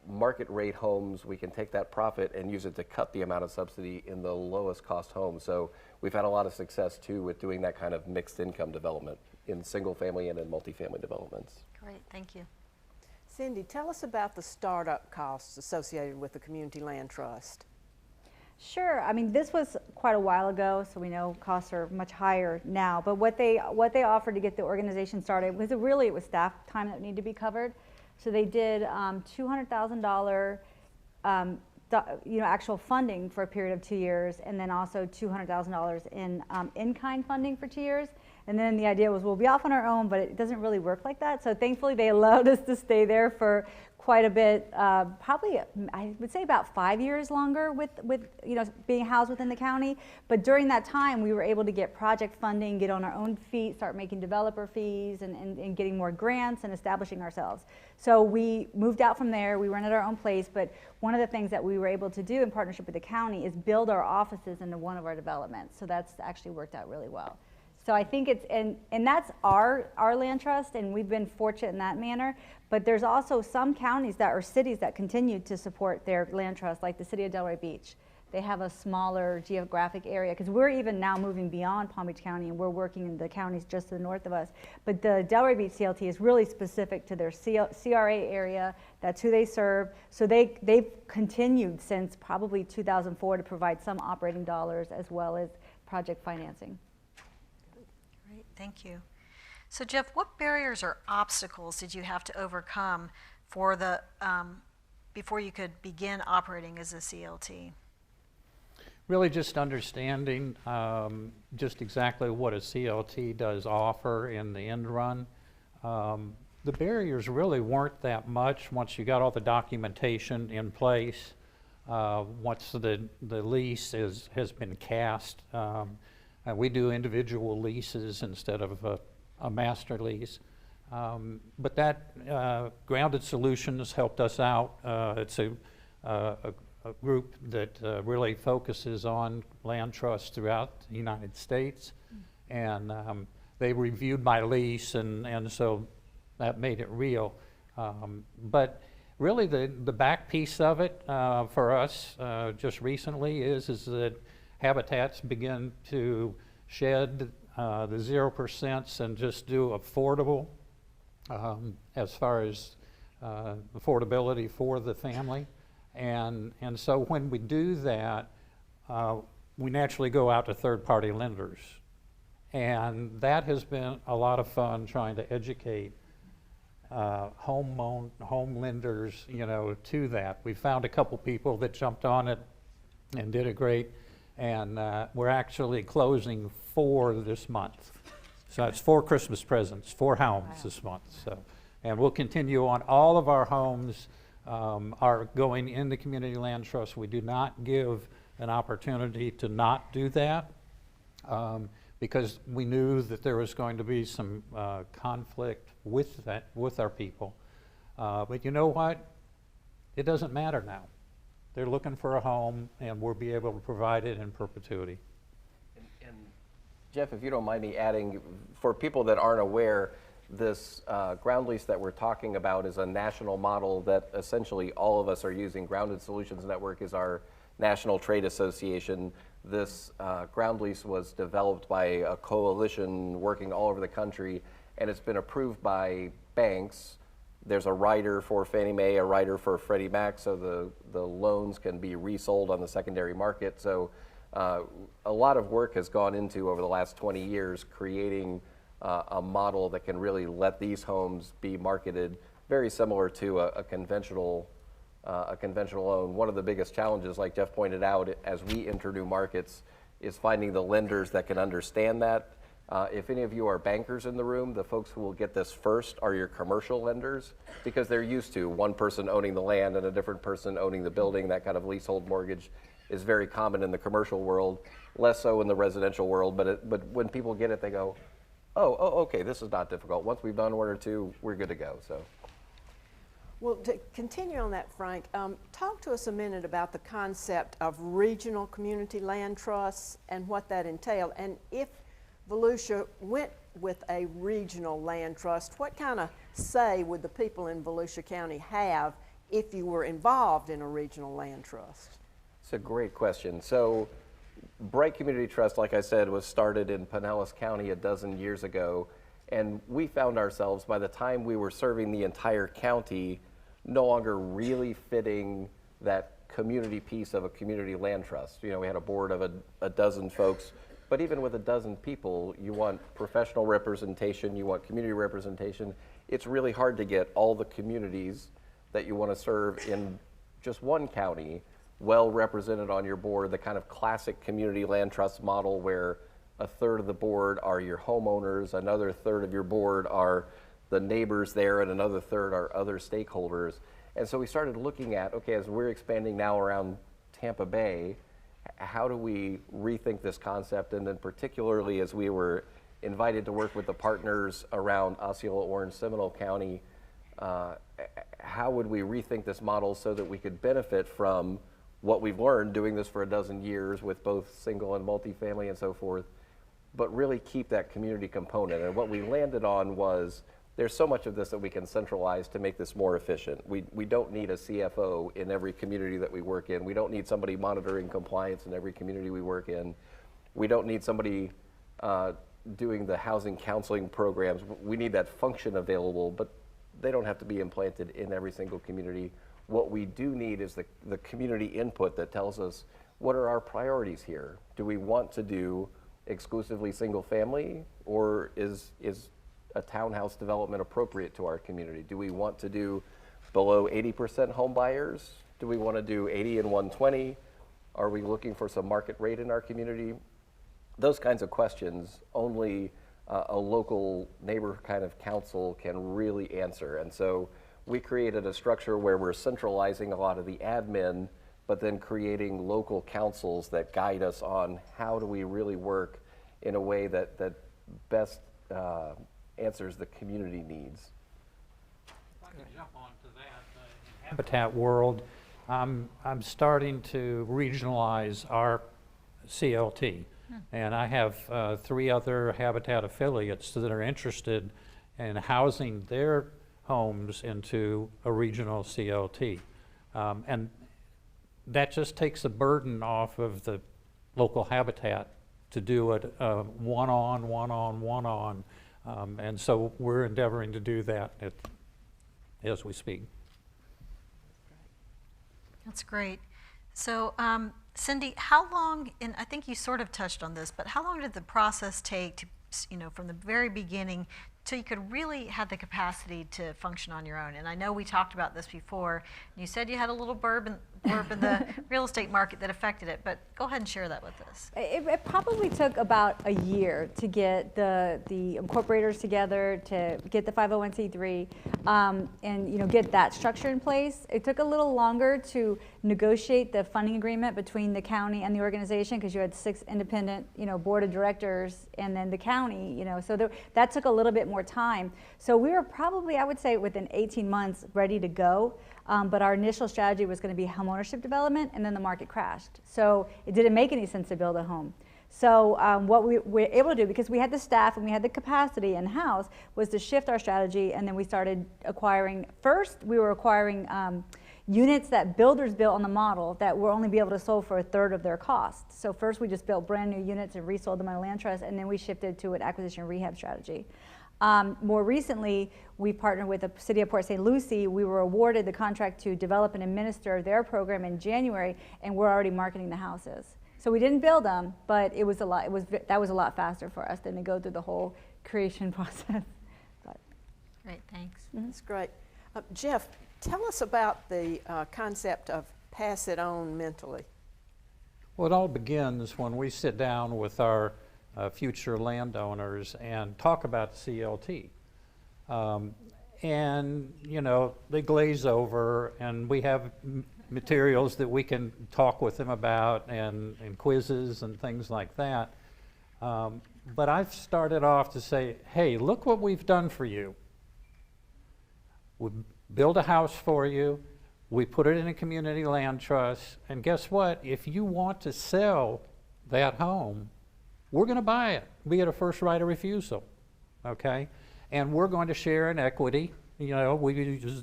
N: Market rate homes, we can take that profit and use it to cut the amount of subsidy in the lowest cost homes. So we've had a lot of success too with doing that kind of mixed income development in single family and in multifamily developments.
L: Great, thank you.
C: Cindy, tell us about the startup costs associated with the Community Land Trust.
K: Sure. I mean, this was quite a while ago, so we know costs are much higher now. But what they offered to get the organization started was it was staff time that needed to be covered. So they did $200,000, actual funding for a period of 2 years, and then also $200,000 in-kind funding for 2 years. And then the idea was we'll be off on our own, but it doesn't really work like that. So thankfully they allowed us to stay there for quite a bit, probably I would say about 5 years longer with being housed within the county. But during that time, we were able to get project funding, get on our own feet, start making developer fees, and getting more grants and establishing ourselves. So we moved out from there. We rented our own place. But one of the things that we were able to do in partnership with the county is build our offices into one of our developments. So that's actually worked out really well. So I think it's, and that's our land trust, and we've been fortunate in that manner. But there's also some counties that are cities that continue to support their land trust, like the city of Delray Beach. They have a smaller geographic area, because we're even now moving beyond Palm Beach County, and we're working in the counties just to the north of us. But the Delray Beach CLT is really specific to their CRA area. That's who they serve. So they've continued since probably 2004 to provide some operating dollars as well as project financing.
L: Great, thank you. So Jeff, what barriers or obstacles did you have to overcome for the before you could begin operating as a CLT?
M: Really just understanding just exactly what a CLT does offer in the end run. The barriers really weren't that much once you got all the documentation in place, once the lease has been cast. And we do individual leases instead of a master lease. But that Grounded Solutions helped us out. It's a group that really focuses on land trusts throughout the United States. And they reviewed my lease, and so that made it real. But really the back piece of it for us just recently is that Habitat's begin to shed the 0% and just do affordable as far as affordability for the family. And so when we do that, we naturally go out to third-party lenders. And that has been a lot of fun trying to educate home lenders, to that. We found a couple people that jumped on it and did it great. And we're actually closing 4 this month. So that's 4 Christmas presents, 4 homes this month. So, and we'll continue on. All of our homes are going in the community land trust. We do not give an opportunity to not do that because we knew that there was going to be some conflict with our people. But you know what? It doesn't matter now. They're looking for a home, and we'll be able to provide it in perpetuity.
N: And Jeff, if you don't mind me adding, for people that aren't aware, this ground lease that we're talking about is a national model that essentially all of us are using. Grounded Solutions Network is our national trade association. This ground lease was developed by a coalition working all over the country, and it's been approved by banks. There's a rider for Fannie Mae, a rider for Freddie Mac, so the loans can be resold on the secondary market. So a lot of work has gone into, over the last 20 years, creating a model that can really let these homes be marketed very similar to a conventional loan. One of the biggest challenges, like Jeff pointed out, as we enter new markets, is finding the lenders that can understand that. If any of you are bankers in the room, the folks who will get this first are your commercial lenders, because they're used to one person owning the land and a different person owning the building. That kind of leasehold mortgage is very common in the commercial world, less so in the residential world. But when people get it, they go, oh, okay, this is not difficult. Once we've done 1 or 2, we're good to go. So.
C: Well, to continue on that, Frank, talk to us a minute about the concept of regional community land trusts and what that entailed. And if Volusia went with a regional land trust, what kind of say would the people in Volusia County have if you were involved in a regional land trust?
N: It's a great question. So Bright Community Trust, like I said, was started in Pinellas County 12 years ago, and we found ourselves, by the time we were serving the entire county, no longer really fitting that community piece of a community land trust. We had a board of a dozen folks. But even with 12 people, you want professional representation, you want community representation. It's really hard to get all the communities that you want to serve in just one county well represented on your board, the kind of classic community land trust model where 1/3 of the board are your homeowners, another 1/3 of your board are the neighbors there, and another 1/3 are other stakeholders. And so we started looking at, okay, as we're expanding now around Tampa Bay, how do we rethink this concept? And then particularly as we were invited to work with the partners around Osceola, Orange, Seminole County, how would we rethink this model so that we could benefit from what we've learned doing this for a dozen years with both single and multifamily and so forth, but really keep that community component. And what we landed on was there's so much of this that we can centralize to make this more efficient. We don't need a CFO in every community that we work in. We don't need somebody monitoring compliance in every community we work in. We don't need somebody doing the housing counseling programs. We need that function available, but they don't have to be implanted in every single community. What we do need is the community input that tells us what are our priorities here. Do we want to do exclusively single family, or is a townhouse development appropriate to our community? Do we want to do below 80% home buyers? Do we want to do 80 and 120? Are we looking for some market rate in our community? Those kinds of questions only a local neighbor kind of council can really answer. And so we created a structure where we're centralizing a lot of the admin, but then creating local councils that guide us on how do we really work in a way that best answers the community needs.
M: If I could jump onto that, Habitat world, I'm starting to regionalize our CLT. And I have 3 other Habitat affiliates that are interested in housing their homes into a regional CLT. And that just takes the burden off of the local Habitat to do it one-on, one-on, one-on. And so we're endeavoring to do that as we speak.
L: That's great. So, Cindy, how long, and I think you sort of touched on this, but how long did the process take to, from the very beginning till you could really have the capacity to function on your own? And I know we talked about this before. You said you had a little blurb in the real estate market that affected it, but go ahead and share that with us.
K: It probably took about a year to get the incorporators together, to get the 501c3, and get that structure in place. It took a little longer to negotiate the funding agreement between the county and the organization, because you had 6 independent board of directors and then the county, so that took a little bit more time. So we were probably, I would say, within 18 months ready to go. But our initial strategy was going to be homeownership development, and then the market crashed. So it didn't make any sense to build a home. So what we were able to do, because we had the staff and we had the capacity in-house, was to shift our strategy, and then we started acquiring. First, we were acquiring units that builders built on the model that will only be able to sell for 1/3 of their cost. So first we just built brand new units and resold them on a land trust, and then we shifted to an acquisition rehab strategy. More recently, we partnered with the City of Port St. Lucie. We were awarded the contract to develop and administer their program in January, and we're already marketing the houses. So we didn't build them, but it was that was a lot faster for us than to go through the whole creation process. But.
L: Great, thanks.
C: That's great. Jeff, tell us about the concept of pass it on mentally.
M: Well, it all begins when we sit down with our future landowners and talk about the CLT. And, they glaze over, and we have materials that we can talk with them about, and quizzes and things like that. But I've started off to say, hey, look what we've done for you. We build a house for you, we put it in a community land trust, and guess what? If you want to sell that home, we're going to buy it. We get a first right of refusal, okay? And we're going to share in equity. We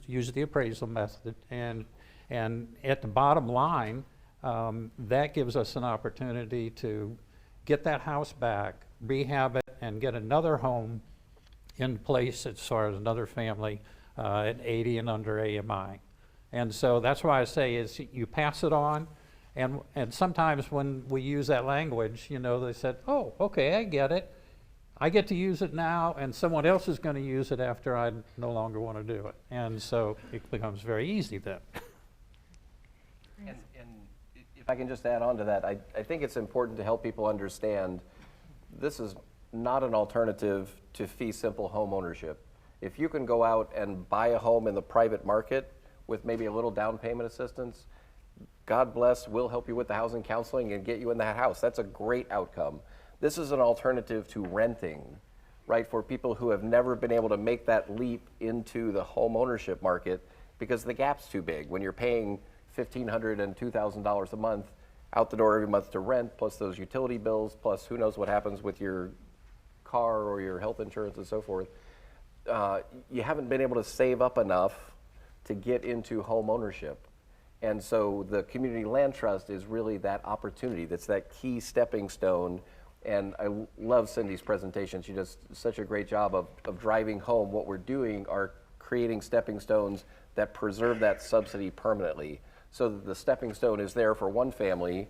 M: use the appraisal method, and at the bottom line, that gives us an opportunity to get that house back, rehab it, and get another home in place as far as another family at 80 and under AMI. And so that's why I say is you pass it on. And sometimes when we use that language, they said, oh, okay, I get it. I get to use it now, and someone else is going to use it after I no longer want to do it. And so it becomes very easy then.
N: And if I can just add on to that, I think it's important to help people understand this is not an alternative to fee simple home ownership. If you can go out and buy a home in the private market with maybe a little down payment assistance, God bless, we'll help you with the housing counseling and get you in that house. That's a great outcome. This is an alternative to renting, right, for people who have never been able to make that leap into the home ownership market because the gap's too big. When you're paying $1,500 and $2,000 a month out the door every month to rent, plus those utility bills, plus who knows what happens with your car or your health insurance and so forth, you haven't been able to save up enough to get into home ownership. And so the Community Land Trust is really that opportunity. That's that key stepping stone. And I love Cindy's presentation. She does such a great job of driving home what we're doing are creating stepping stones that preserve that subsidy permanently. So that the stepping stone is there for one family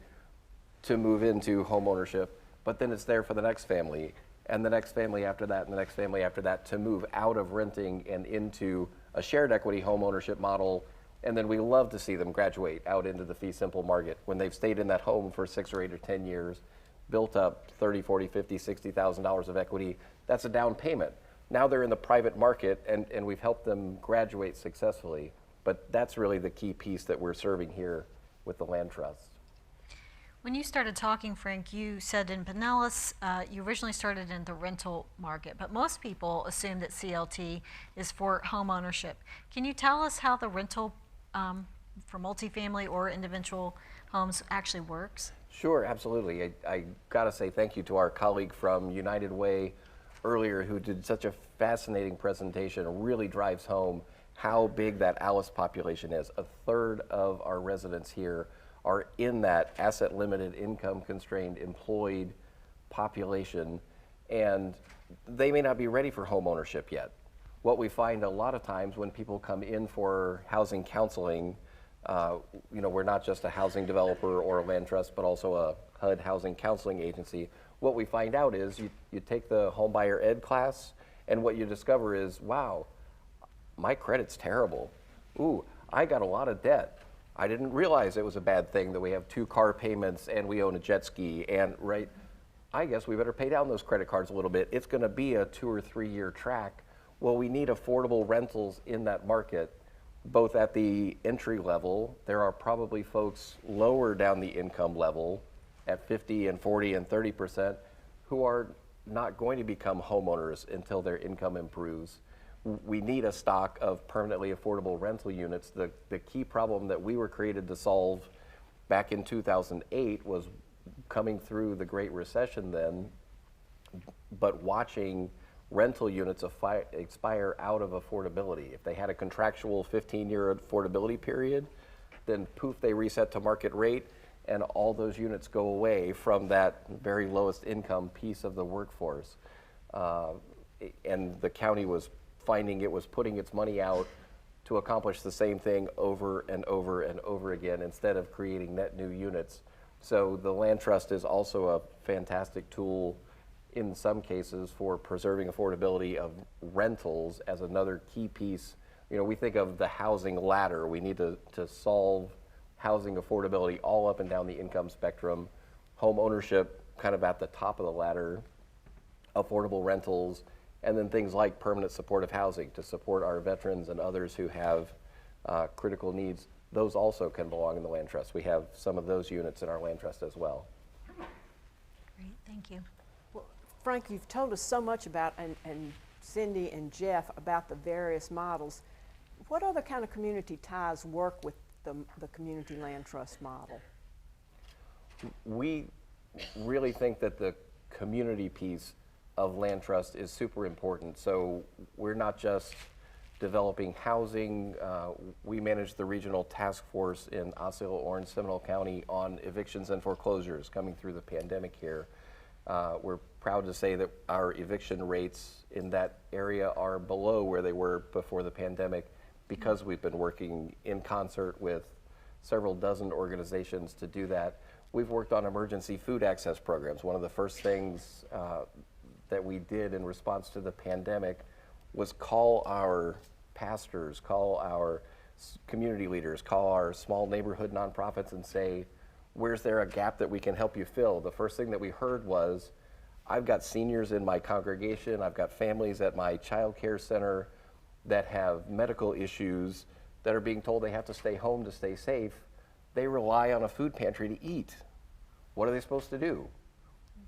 N: to move into home ownership, but then it's there for the next family, and the next family after that, and the next family after that to move out of renting and into a shared equity home ownership model. And then we love to see them graduate out into the fee simple market when they've stayed in that home for 6 or 8 or 10 years, built up $30,000, $40,000, $50,000, $60,000 of equity. That's a down payment. Now they're in the private market and we've helped them graduate successfully. But that's really the key piece that we're serving here with the Land Trust.
L: When you started talking, Frank, you said in Pinellas, you originally started in the rental market, but most people assume that CLT is for home ownership. Can you tell us how the rental for multifamily or individual homes actually works?
N: Sure, absolutely. I gotta say thank you to our colleague from United Way earlier who did such a fascinating presentation. It really drives home how big that Alice population is. 1/3 of our residents here are in that asset limited, income constrained, employed population, and they may not be ready for home ownership yet. What we find a lot of times when people come in for housing counseling, we're not just a housing developer or a land trust, but also a HUD housing counseling agency. What we find out is you take the home buyer ed class, and what you discover is, wow, my credit's terrible. Ooh, I got a lot of debt. I didn't realize it was a bad thing that we have 2 car payments and we own a jet ski, and right, I guess we better pay down those credit cards a little bit. It's gonna be a 2 or 3 year track. Well, we need affordable rentals in that market, both at the entry level. There are probably folks lower down the income level at 50 and 40 and 30% who are not going to become homeowners until their income improves. We need a stock of permanently affordable rental units. The key problem that we were created to solve back in 2008 was coming through the Great Recession then, but watching rental units expire out of affordability. If they had a contractual 15-year affordability period, then poof, they reset to market rate, and all those units go away from that very lowest income piece of the workforce. And the county was finding it was putting its money out to accomplish the same thing over and over and over again instead of creating net new units. So the Land Trust is also a fantastic tool in some cases for preserving affordability of rentals as another key piece. We think of the housing ladder. We need to solve housing affordability all up and down the income spectrum, home ownership kind of at the top of the ladder, affordable rentals, and then things like permanent supportive housing to support our veterans and others who have critical needs. Those also can belong in the Land Trust. We have some of those units in our Land Trust as well.
L: Great, thank you.
C: Well, Frank, you've told us so much about, and Cindy and Jeff, about the various models. What other kind of community ties work with the Community Land Trust model?
N: We really think that the community piece of Land Trust is super important. So we're not just developing housing. We manage the regional task force in Osceola, Orange, Seminole County on evictions and foreclosures coming through the pandemic here. We're proud to say that our eviction rates in that area are below where they were before the pandemic because we've been working in concert with several dozen organizations to do that. We've worked on emergency food access programs. One of the first things that we did in response to the pandemic was call our pastors, call our community leaders, call our small neighborhood nonprofits and say, where's there a gap that we can help you fill? The first thing that we heard was, I've got seniors in my congregation, I've got families at my child care center that have medical issues. that are being told they have to stay home to stay safe, they rely on a food pantry to eat. What are they supposed to do?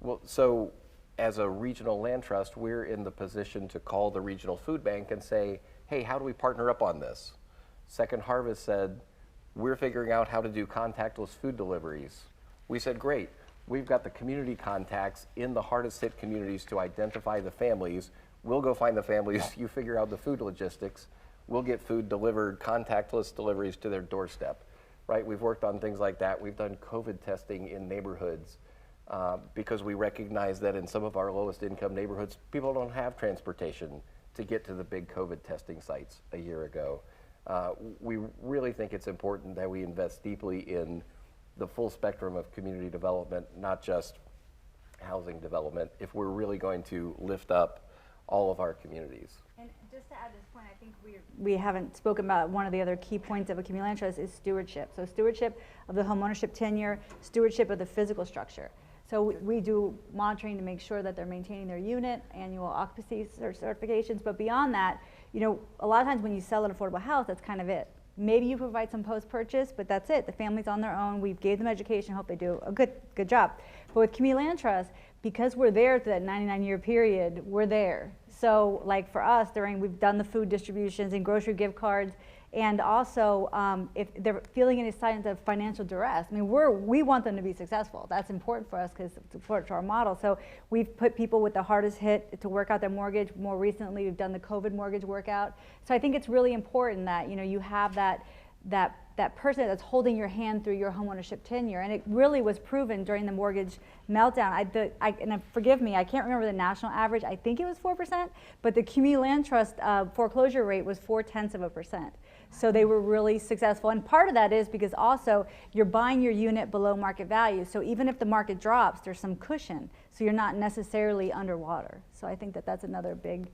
N: Well, so as a regional land trust, we're in the position to call the regional food bank and say, hey, how do we partner up on this? Second Harvest said, we're figuring out how to do contactless food deliveries. We said, great. We've got the community contacts in the hardest hit communities to identify the families. We'll go find the families, you figure out the food logistics. We'll get food delivered, contactless deliveries to their doorstep, right? We've worked on things like that. We've done COVID testing in neighborhoods because we recognize that in some of our lowest income neighborhoods, people don't have transportation to get to the big COVID testing sites a year ago. We really think it's important that we invest deeply in the full spectrum of community development, not just housing development, if we're really going to lift up all of our communities.
K: And just to add this point, I think we haven't spoken about one of the other key points of a community land trust is stewardship. So stewardship of the homeownership tenure, stewardship of the physical structure. So we do monitoring to make sure that they're maintaining their unit, annual occupancy certifications, but beyond that, you know, a lot of times when you sell an affordable house, that's kind of it. Maybe you provide some post-purchase, but that's it. The family's on their own. We gave them education, hope they do a good job. But with community land trust, because we're there through that 99-year period, we're there. So like for us, we've done the food distributions and grocery gift cards, and also if they're feeling any signs of financial duress, I mean, we want them to be successful. That's important for us because it's important to our model. So we've put people with the hardest hit to work out their mortgage. More recently, we've done the COVID mortgage workout. So I think it's really important that, you know, you have that person that's holding your hand through your homeownership tenure. And it really was proven during the mortgage meltdown. And forgive me, I can't remember the national average. I think it was 4%, but the community land trust foreclosure rate was 0.4%. So they were really successful. And part of that is because also you're buying your unit below market value. So even if the market drops, there's some cushion. So you're not necessarily underwater. So I think that that's another big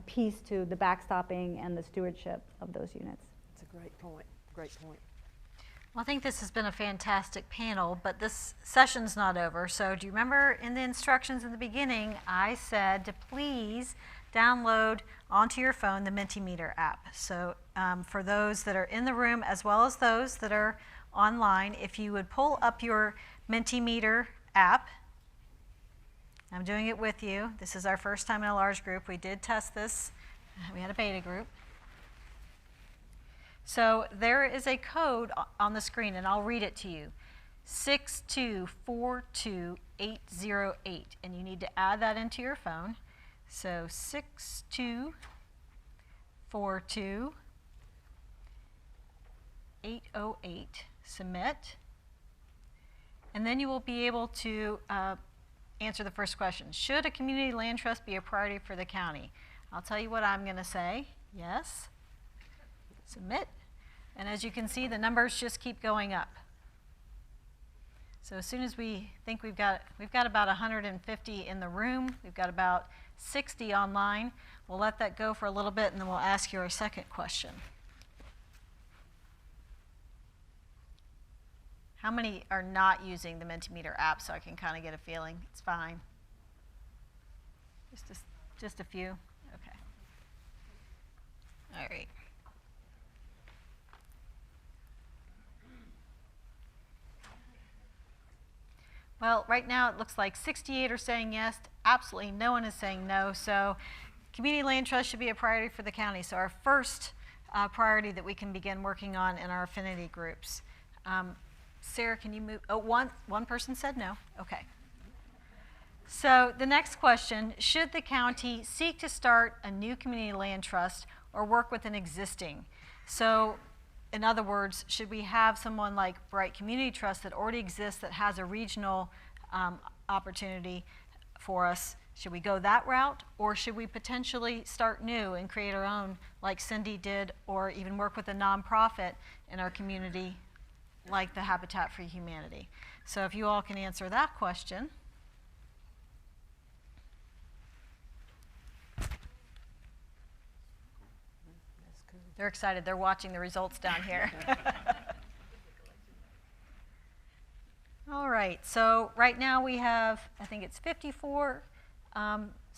K: piece to the backstopping and the stewardship of those units.
C: That's a great point. Great point.
L: Well, I think this has been a fantastic panel, but this session's not over. So do you remember in the instructions in the beginning, I said to please download onto your phone the Mentimeter app. So for those that are in the room as well as those that are online, if you would pull up your Mentimeter app. I'm doing it with you. This is our first time in a large group. We did test this. We had a beta group. So there is a code on the screen, and I'll read it to you. 6242808, and you need to add that into your phone. So 6242808, submit, and then you will be able to answer the first question. Should a community land trust be a priority for the county? I'll tell you what I'm going to say. Yes. Submit. And as you can see, the numbers just keep going up. So as soon as we think we've got about 150 in the room, we've got about 60 online. We'll let that go for a little bit, and then we'll ask you our second question. How many are not using the Mentimeter app, so I can kind of get a feeling? It's fine. Just a few? Okay. All right. Well, right now it looks like 68 are saying yes. Absolutely no one is saying no. So community land trust should be a priority for the county. So our first priority that we can begin working on in our affinity groups. Sarah, can you move? Oh, one person said no. Okay. So the next question, should the county seek to start a new community land trust or work with an existing? So in other words, should we have someone like Bright Community Trust that already exists that has a regional opportunity for us? Should we go that route, or should we potentially start new and create our own like Cindy did, or even work with a nonprofit in our community like the Habitat for Humanity? So if you all can answer that question. They're excited. They're watching the results down here. All right. So right now we have, I think it's 54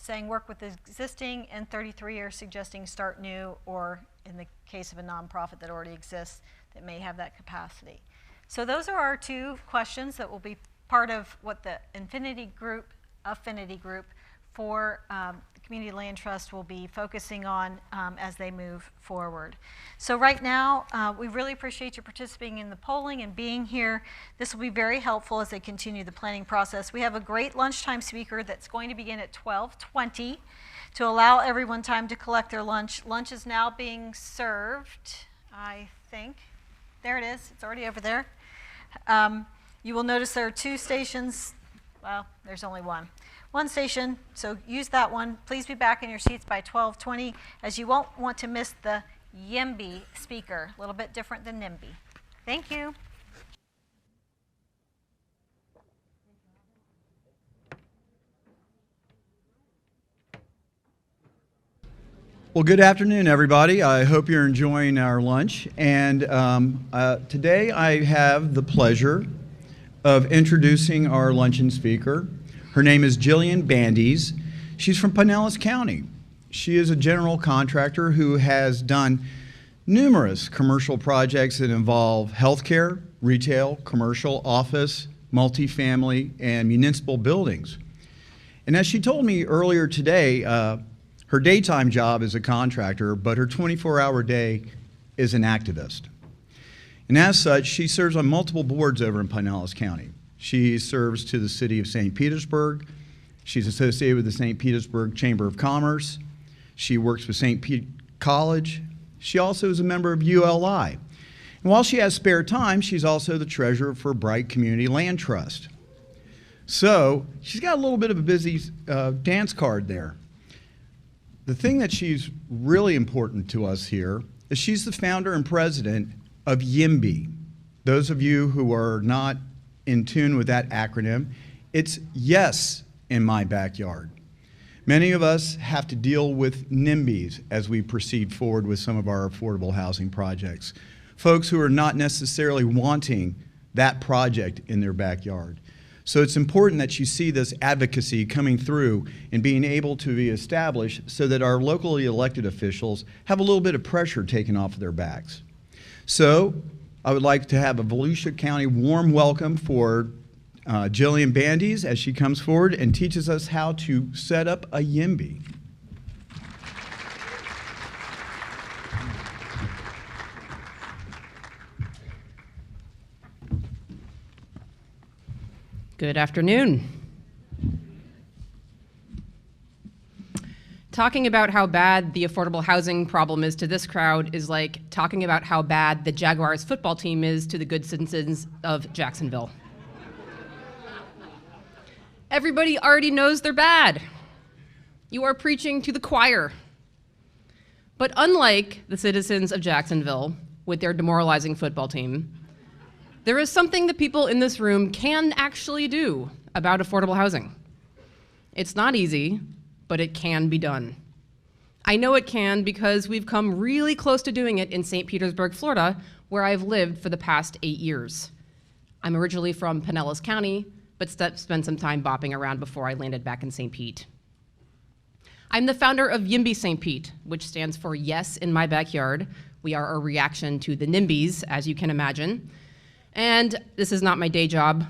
L: saying work with existing, and 33 are suggesting start new, or in the case of a nonprofit that already exists that may have that capacity. So those are our two questions that will be part of what the affinity group for the Community Land Trust will be focusing on as they move forward. So right now, we really appreciate you participating in the polling and being here. This will be very helpful as they continue the planning process. We have a great lunchtime speaker that's going to begin at 12:20 to allow everyone time to collect their lunch. Lunch is now being served, I think. There it is. It's already over there. You will notice there are two stations. Well, there's only one station, so use that one. Please be back in your seats by 12:20, as you won't want to miss the YIMBY speaker, a little bit different than NIMBY. Thank you.
O: Well, good afternoon, everybody. I hope you're enjoying our lunch. And today I have the pleasure of introducing our luncheon speaker. Her name is Jillian Bandes. She's from Pinellas County. She is a general contractor who has done numerous commercial projects that involve healthcare, retail, commercial, office, multifamily, and municipal buildings. And as she told me earlier today, her daytime job is a contractor, but her 24-hour day is an activist. And as such, she serves on multiple boards over in Pinellas County. She serves to the city of St. Petersburg. She's associated with the St. Petersburg Chamber of Commerce. She works with St. Pete College. She also is a member of ULI. And while she has spare time, she's also the treasurer for Bright Community Land Trust. So she's got a little bit of a busy dance card there. The thing that she's really important to us here is she's the founder and president of YIMBY. Those of you who are not in tune with that acronym, it's Yes in My Backyard. Many of us have to deal with NIMBYs as we proceed forward with some of our affordable housing projects. Folks who are not necessarily wanting that project in their backyard. So it's important that you see this advocacy coming through and being able to be established so that our locally elected officials have a little bit of pressure taken off of their backs. So I would like to have a Volusia County warm welcome for Jillian Bandes as she comes forward and teaches us how to set up a YIMBY.
P: Good afternoon. Talking about how bad the affordable housing problem is to this crowd is like talking about how bad the Jaguars football team is to the good citizens of Jacksonville. Everybody already knows they're bad. You are preaching to the choir. But unlike the citizens of Jacksonville with their demoralizing football team, there is something that people in this room can actually do about affordable housing. It's not easy, but it can be done. I know it can because we've come really close to doing it in St. Petersburg, Florida, where I've lived for the past 8 years. I'm originally from Pinellas County, but spent some time bopping around before I landed back in St. Pete. I'm the founder of YIMBY St. Pete, which stands for Yes in My Backyard. We are a reaction to the NIMBYs, as you can imagine. And this is not my day job.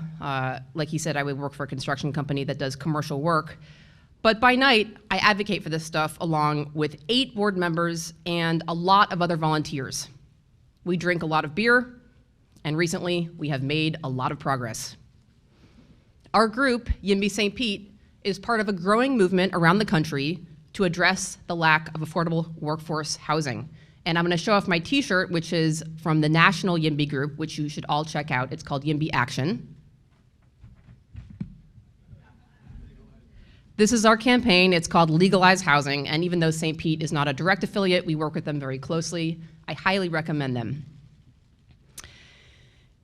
P: Like he said, I would work for a construction company that does commercial work. But by night, I advocate for this stuff along with 8 board members and a lot of other volunteers. We drink a lot of beer, and recently we have made a lot of progress. Our group, YIMBY St. Pete, is part of a growing movement around the country to address the lack of affordable workforce housing. And I'm gonna show off my t-shirt, which is from the national YIMBY group, which you should all check out. It's called YIMBY Action. This is our campaign. It's called Legalize Housing, and even though St. Pete is not a direct affiliate, we work with them very closely. I highly recommend them.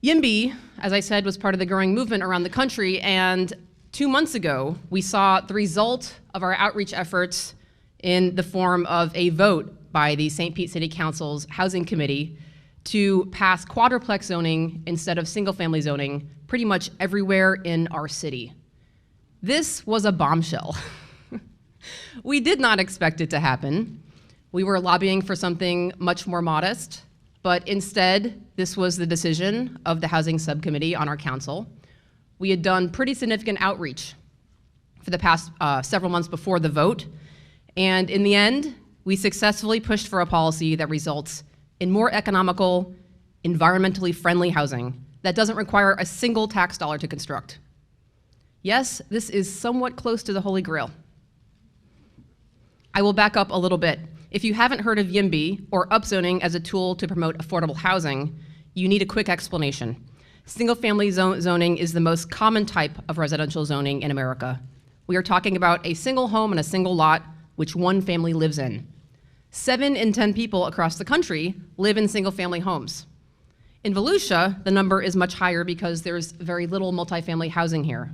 P: YIMBY, as I said, was part of the growing movement around the country, and 2 months ago, we saw the result of our outreach efforts in the form of a vote by the St. Pete City Council's Housing Committee to pass quadruplex zoning instead of single-family zoning pretty much everywhere in our city. This was a bombshell. We did not expect it to happen. We were lobbying for something much more modest, but instead, this was the decision of the Housing Subcommittee on our council. We had done pretty significant outreach for the past several months before the vote, and in the end, we successfully pushed for a policy that results in more economical, environmentally friendly housing that doesn't require a single tax dollar to construct. Yes, this is somewhat close to the Holy Grail. I will back up a little bit. If you haven't heard of YIMBY or upzoning as a tool to promote affordable housing, you need a quick explanation. Single-family zoning is the most common type of residential zoning in America. We are talking about a single home and a single lot which one family lives in. 7 in 10 people across the country live in single-family homes. In Volusia, the number is much higher because there's very little multifamily housing here.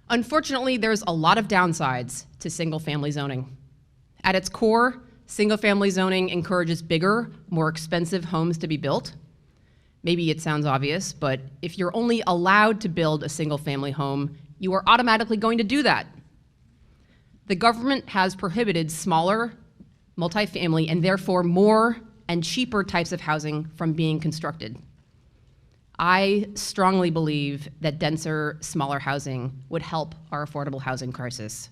P: Unfortunately, there's a lot of downsides to single-family zoning. At its core, single-family zoning encourages bigger, more expensive homes to be built. Maybe it sounds obvious, but if you're only allowed to build a single-family home, you are automatically going to do that. The government has prohibited smaller, multifamily, and therefore more and cheaper types of housing from being constructed. I strongly believe that denser, smaller housing would help our affordable housing crisis.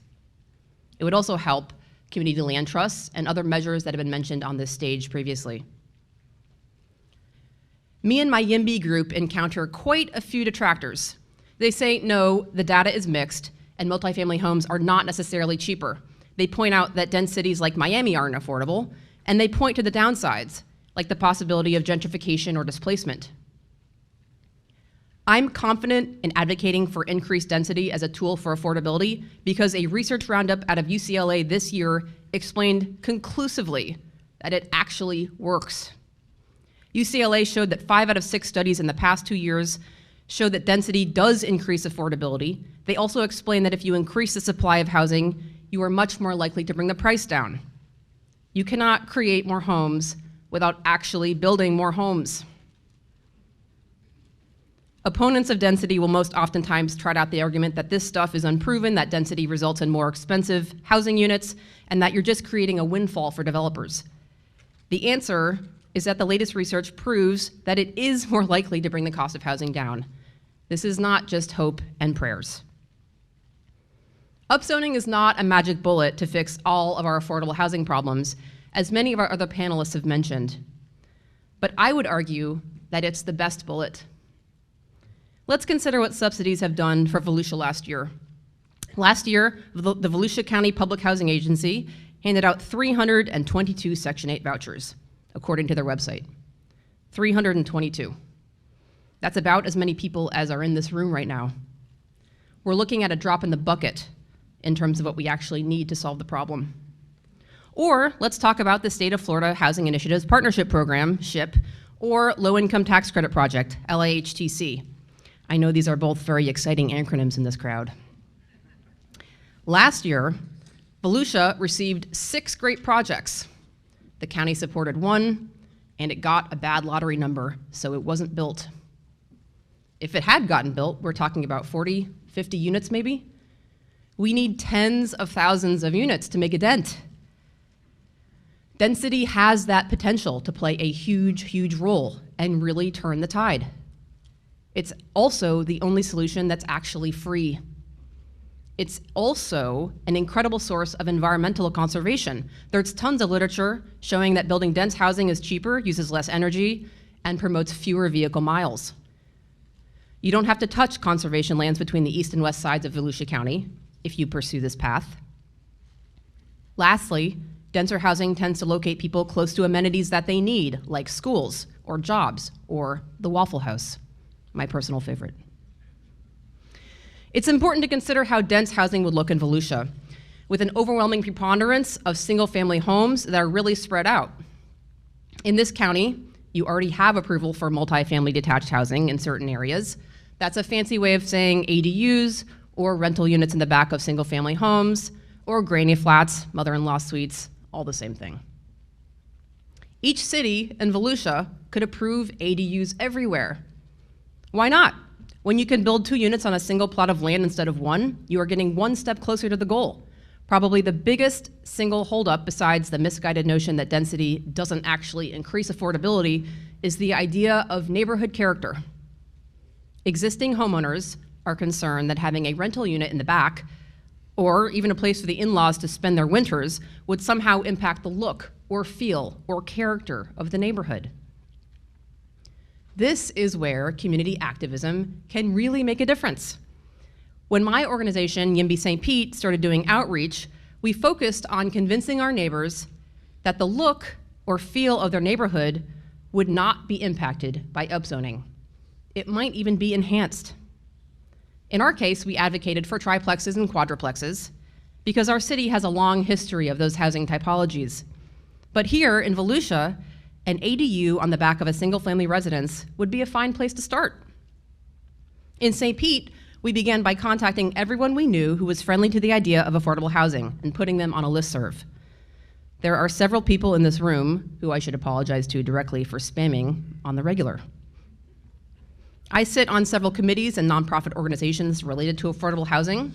P: It would also help community land trusts and other measures that have been mentioned on this stage previously. Me and my YIMBY group encounter quite a few detractors. They say, no, the data is mixed, and multifamily homes are not necessarily cheaper. They point out that dense cities like Miami aren't affordable, and they point to the downsides, like the possibility of gentrification or displacement. I'm confident in advocating for increased density as a tool for affordability because a research roundup out of UCLA this year explained conclusively that it actually works. UCLA showed that 5 out of 6 studies in the past 2 years showed that density does increase affordability. They also explained that if you increase the supply of housing, you are much more likely to bring the price down. You cannot create more homes without actually building more homes. Opponents of density will most oftentimes trot out the argument that this stuff is unproven, that density results in more expensive housing units, and that you're just creating a windfall for developers. The answer is that the latest research proves that it is more likely to bring the cost of housing down. This is not just hope and prayers. Upzoning is not a magic bullet to fix all of our affordable housing problems, as many of our other panelists have mentioned. But I would argue that it's the best bullet. Let's consider what subsidies have done for Volusia last year. Last year, the Volusia County Public Housing Agency handed out 322 Section 8 vouchers, according to their website. 322. That's about as many people as are in this room right now. We're looking at a drop in the bucket in terms of what we actually need to solve the problem. Or let's talk about the State of Florida Housing Initiatives Partnership Program, SHIP, or Low Income Tax Credit Project, LIHTC. I know these are both very exciting acronyms in this crowd. Last year, Volusia received 6 great projects. The county supported 1, and it got a bad lottery number, so it wasn't built. If it had gotten built, we're talking about 40, 50 units maybe. We need tens of thousands of units to make a dent. Density has that potential to play a huge, huge role and really turn the tide. It's also the only solution that's actually free. It's also an incredible source of environmental conservation. There's tons of literature showing that building dense housing is cheaper, uses less energy, and promotes fewer vehicle miles. You don't have to touch conservation lands between the east and west sides of Volusia County if you pursue this path. Lastly, denser housing tends to locate people close to amenities that they need, like schools or jobs or the Waffle House, my personal favorite. It's important to consider how dense housing would look in Volusia, with an overwhelming preponderance of single-family homes that are really spread out. In this county, you already have approval for multifamily detached housing in certain areas. That's a fancy way of saying ADUs, or rental units in the back of single-family homes, or granny flats, mother-in-law suites, all the same thing. Each city in Volusia could approve ADUs everywhere. Why not? When you can build 2 units on a single plot of land instead of 1, you are getting 1 step closer to the goal. Probably the biggest single holdup, besides the misguided notion that density doesn't actually increase affordability, is the idea of neighborhood character. Existing homeowners are concerned that having a rental unit in the back, or even a place for the in-laws to spend their winters, would somehow impact the look or feel or character of the neighborhood. This is where community activism can really make a difference. When my organization, YIMBY St. Pete, started doing outreach, we focused on convincing our neighbors that the look or feel of their neighborhood would not be impacted by upzoning. It might even be enhanced. In our case, we advocated for triplexes and quadruplexes because our city has a long history of those housing typologies. But here in Volusia, an ADU on the back of a single-family residence would be a fine place to start. In St. Pete, we began by contacting everyone we knew who was friendly to the idea of affordable housing and putting them on a listserv. There are several people in this room who I should apologize to directly for spamming on the regular. I sit on several committees and nonprofit organizations related to affordable housing,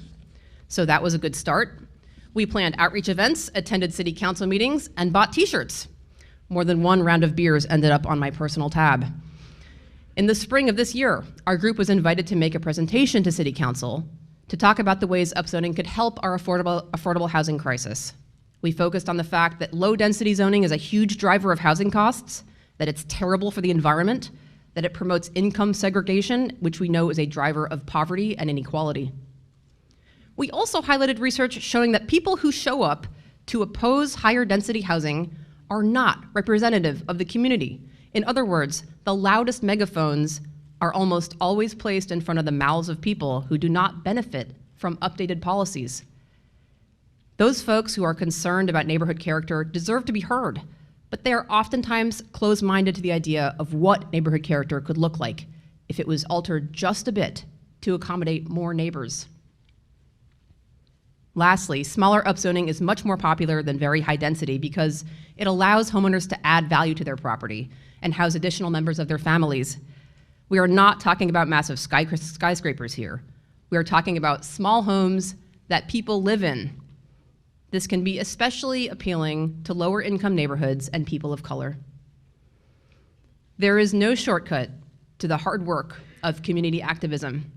P: so that was a good start. We planned outreach events, attended city council meetings, and bought t-shirts. More than 1 round of beers ended up on my personal tab. In the spring of this year, our group was invited to make a presentation to City Council to talk about the ways upzoning could help our affordable housing crisis. We focused on the fact that low-density zoning is a huge driver of housing costs, that it's terrible for the environment, that it promotes income segregation, which we know is a driver of poverty and inequality. We also highlighted research showing that people who show up to oppose higher density housing are not representative of the community. In other words, the loudest megaphones are almost always placed in front of the mouths of people who do not benefit from updated policies. Those folks who are concerned about neighborhood character deserve to be heard, but they are oftentimes closed-minded to the idea of what neighborhood character could look like if it was altered just a bit to accommodate more neighbors. Lastly, smaller upzoning is much more popular than very high density because it allows homeowners to add value to their property and house additional members of their families. We are not talking about massive skyscrapers here. We are talking about small homes that people live in. This can be especially appealing to lower income neighborhoods and people of color. There is no shortcut to the hard work of community activism.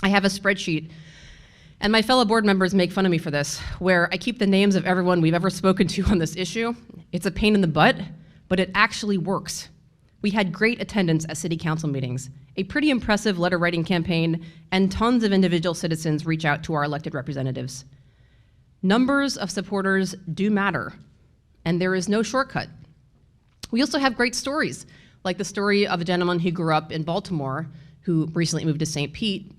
P: I have a spreadsheet, and my fellow board members make fun of me for this, where I keep the names of everyone we've ever spoken to on this issue. It's a pain in the butt, but it actually works. We had great attendance at city council meetings, a pretty impressive letter writing campaign, and tons of individual citizens reach out to our elected representatives. Numbers of supporters do matter, and there is no shortcut. We also have great stories, like the story of a gentleman who grew up in Baltimore who recently moved to St. Pete.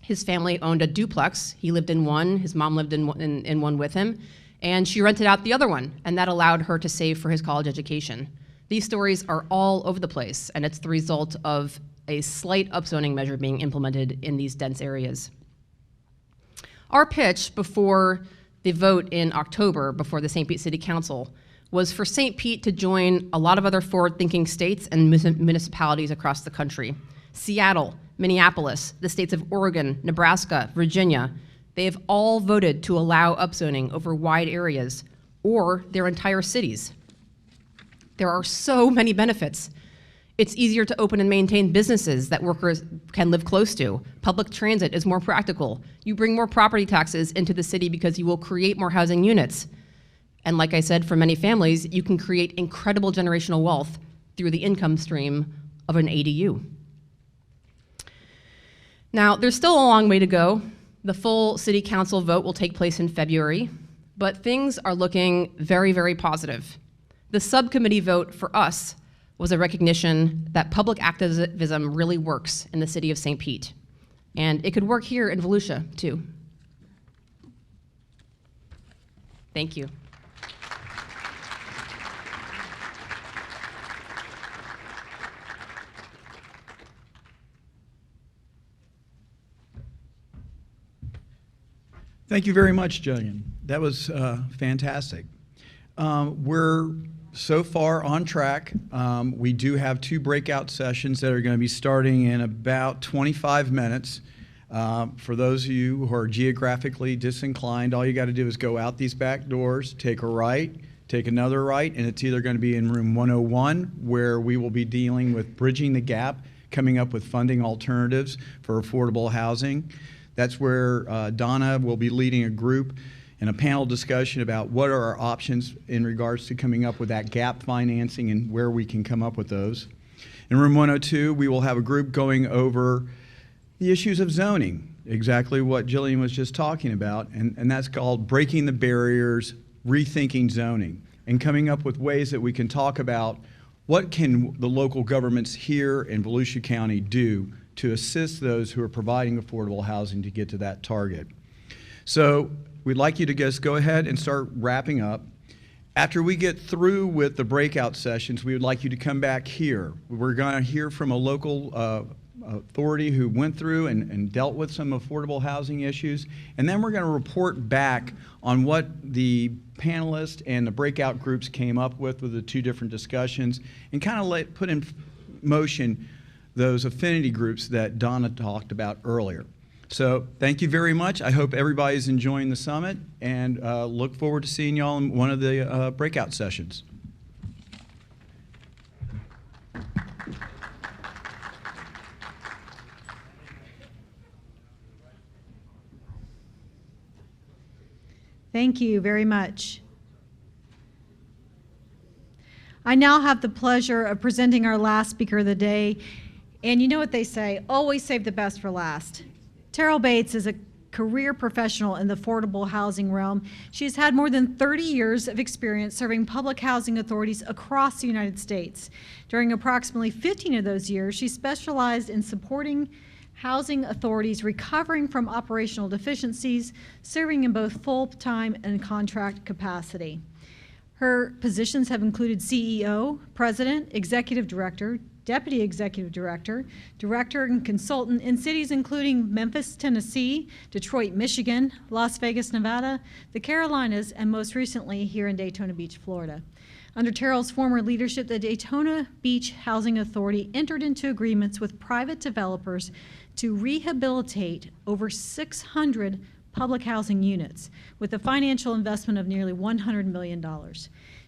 P: His family owned a duplex. He lived in one, his mom lived in one with him, and she rented out the other one, and that allowed her to save for his college education. These stories are all over the place, and it's the result of a slight upzoning measure being implemented in these dense areas. Our pitch before the vote in October, before the St. Pete City Council, was for St. Pete to join a lot of other forward-thinking states and municipalities across the country. Seattle, Minneapolis, the states of Oregon, Nebraska, Virginia, they have all voted to allow upzoning over wide areas or their entire cities. There are so many benefits. It's easier to open and maintain businesses that workers can live close to. Public transit is more practical. You bring more property taxes into the city because you will create more housing units. And like I said, for many families, you can create incredible generational wealth through the income stream of an ADU. Now, there's still a long way to go. The full city council vote will take place in February, but things are looking very, very positive. The subcommittee vote for us was a recognition that public activism really works in the city of St. Pete, and it could work here in Volusia, too. Thank you.
O: Thank you very much, Jillian. That was fantastic. We're so far on track. We do have 2 breakout sessions that are going to be starting in about 25 minutes. For those of you who are geographically disinclined, all you got to do is go out these back doors, take a right, take another right, and it's either going to be in room 101, where we will be dealing with bridging the gap, coming up with funding alternatives for affordable housing. That's where Donna will be leading a group and a panel discussion about what are our options in regards to coming up with that gap financing and where we can come up with those. In room 102, we will have a group going over the issues of zoning, exactly what Jillian was just talking about, and that's called breaking the barriers, rethinking zoning, and coming up with ways that we can talk about what can the local governments here in Volusia County do to assist those who are providing affordable housing to get to that target. So we'd like you to just go ahead and start wrapping up. After we get through with the breakout sessions, we would like you to come back here. We're going to hear from a local authority who went through and dealt with some affordable housing issues, and then we're going to report back on what the panelists and the breakout groups came up with the 2 different discussions, and kind of put in motion those affinity groups that Donna talked about earlier. So thank you very much. I hope everybody's enjoying the summit, and look forward to seeing y'all in one of the breakout sessions.
B: Thank you very much. I now have the pleasure of presenting our last speaker of the day. And you know what they say, always save the best for last. Terrell Bates is a career professional in the affordable housing realm. She's had more than 30 years of experience serving public housing authorities across the United States. During approximately 15 of those years, she specialized in supporting housing authorities recovering from operational deficiencies, serving in both full-time and contract capacity. Her positions have included CEO, President, Executive Director, Deputy Executive Director, Director and Consultant in cities including Memphis, Tennessee, Detroit, Michigan, Las Vegas, Nevada, the Carolinas, and most recently here in Daytona Beach, Florida. Under Terrell's former leadership, the Daytona Beach Housing Authority entered into agreements with private developers to rehabilitate over 600 public housing units with a financial investment of nearly $100 million.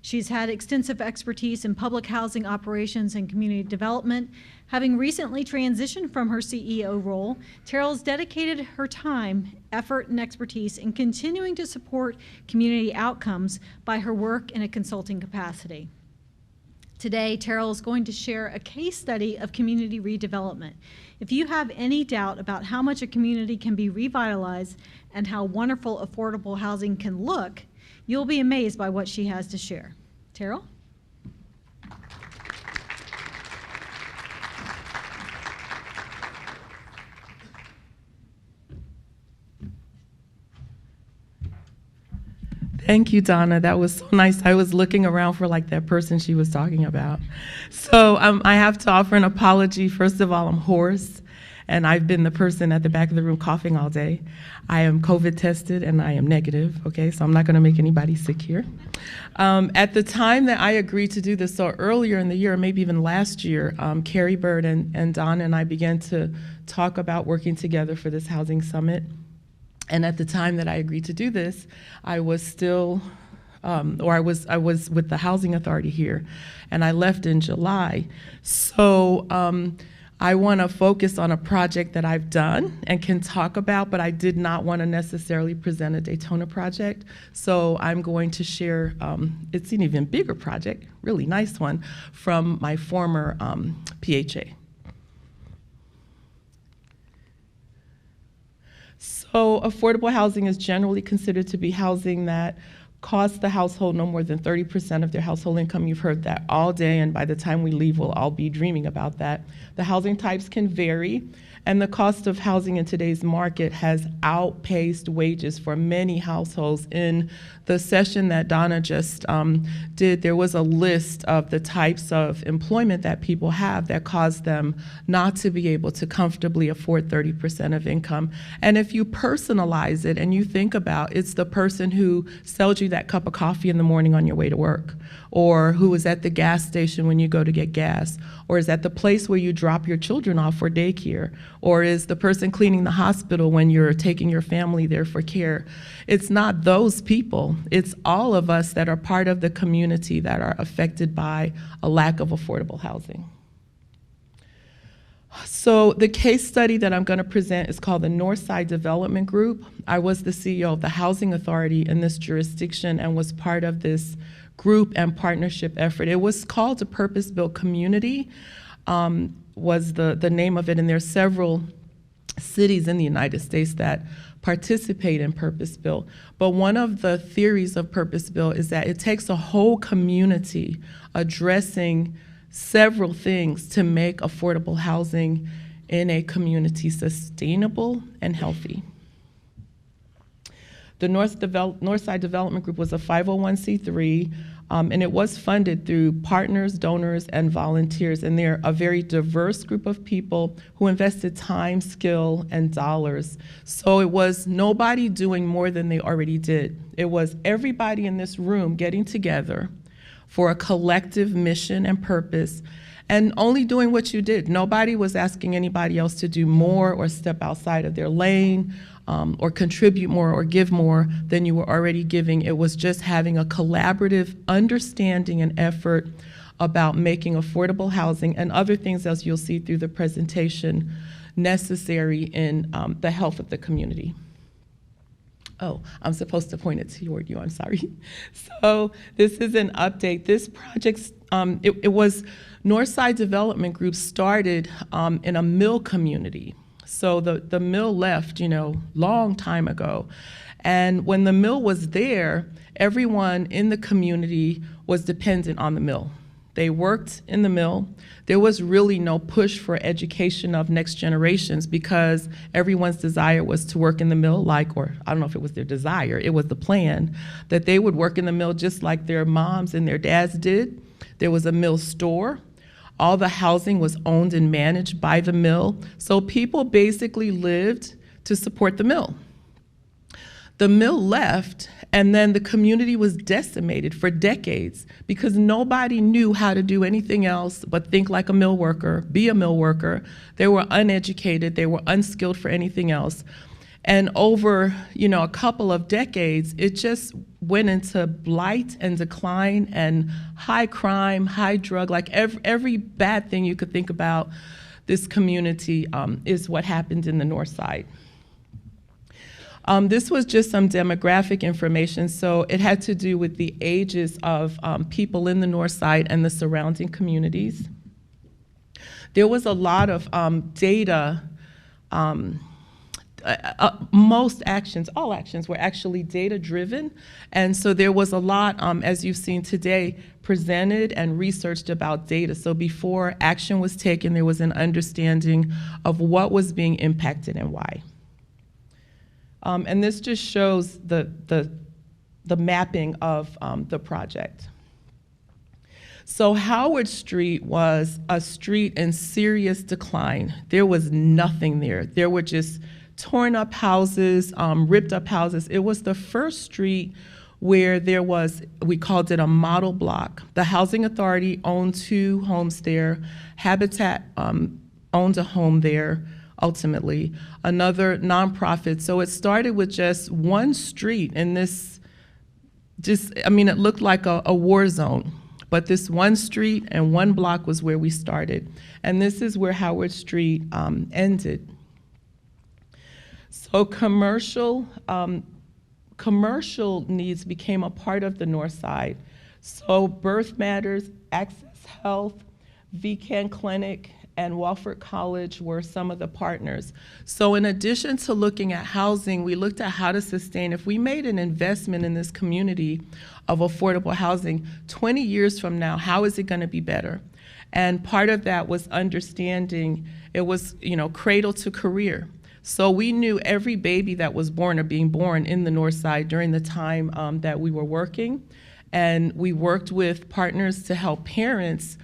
B: She's had extensive expertise in public housing operations and community development. Having recently transitioned from her CEO role, Terrell's dedicated her time, effort, and expertise in continuing to support community outcomes by her work in a consulting capacity. Today, Terrell is going to share a case study of community redevelopment. If you have any doubt about how much a community can be revitalized and how wonderful affordable housing can look, you'll be amazed by what she has to share. Terrell?
Q: Thank you, Donna. That was so nice. I was looking around for like that person she was talking about. So I have to offer an apology. First of all, I'm hoarse, and I've been the person at the back of the room coughing all day. I am COVID tested, and I am negative, okay? So I'm not gonna make anybody sick here. At the time that I agreed to do this, so earlier in the year, maybe even last year, Carrie Bird and Donna and I began to talk about working together for this housing summit. And at the time that I agreed to do this, I was still, I was with the housing authority here, and I left in July. So I want to focus on a project that I've done and can talk about, but I did not want to necessarily present a Daytona project. So I'm going to share, it's an even bigger project, really nice one, from my former PHA. So affordable housing is generally considered to be housing that costs the household no more than 30% of their household income. You've heard that all day, and by the time we leave, we'll all be dreaming about that. The housing types can vary, And the cost of housing in today's market has outpaced wages for many households. In the session that Donna just did, there was a list of the types of employment that people have that cause them not to be able to comfortably afford 30% of income. And if you personalize it and you think about, it's the person who sells you that cup of coffee in the morning on your way to work, or who is at the gas station when you go to get gas, or is at the place where you drop your children off for daycare, or is the person cleaning the hospital when you're taking your family there for care. It's not those people, it's all of us that are part of the community that are affected by a lack of affordable housing. So the case study that I'm going to present is called the Northside Development Group. I was the CEO of the Housing Authority in this jurisdiction and was part of this group and partnership effort. It was called a Purpose-Built Community, was the name of it, and there are several cities in the United States that participate in Purpose-Built. But one of the theories of Purpose-Built is that it takes a whole community addressing several things to make affordable housing in a community sustainable and healthy. The Northside Development Group was a 501c3, and it was funded through partners, donors, and volunteers. And they're a very diverse group of people who invested time, skill, and dollars. So it was nobody doing more than they already did. It was everybody in this room getting together for a collective mission and purpose, and only doing what you did. Nobody was asking anybody else to do more or step outside of their lane, or contribute more or give more than you were already giving. It was just having a collaborative understanding and effort about making affordable housing and other things, as you'll see through the presentation, necessary in the health of the community. Oh, I'm supposed to point it toward you, I'm sorry. So this is an update. This project, it was Northside Development Group started in a mill community. So the mill left, long time ago. And when the mill was there, everyone in the community was dependent on the mill. They worked in the mill. There was really no push for education of next generations because everyone's desire was to work in the mill or I don't know if it was their desire, it was the plan, that they would work in the mill just like their moms and their dads did. There was a mill store. All the housing was owned and managed by the mill. So people basically lived to support the mill. The mill left, and then the community was decimated for decades because nobody knew how to do anything else but think like a mill worker, be a mill worker. They were uneducated, they were unskilled for anything else. And over, a couple of decades, it just went into blight and decline and high crime, high drug, like every bad thing you could think about this community is what happened in the North Side. This was just some demographic information, so it had to do with the ages of people in the North Side and the surrounding communities. There was a lot of data. Most actions, all actions were actually data-driven, and so there was a lot, as you've seen today, presented and researched about data. So before action was taken, there was an understanding of what was being impacted and why. And this just shows the mapping of the project. So Howard Street was a street in serious decline. There was nothing there. There were just torn up houses, ripped up houses. It was the first street where there was, we called it a model block. The Housing Authority owned 2 homes there. Habitat owned a home there, ultimately. Another nonprofit. So it started with just one street in this, it looked like a war zone. But this one street and one block was where we started. And this is where Howard Street ended. So commercial needs became a part of the North Side. So Birth Matters, Access Health, VCAN Clinic, and Wofford College were some of the partners. So in addition to looking at housing, we looked at how to sustain. If we made an investment in this community of affordable housing, 20 years from now, how is it going to be better? And part of that was understanding it was, cradle to career. So we knew every baby that was born or being born in the North Side during the time that we were working. And we worked with partners to help parents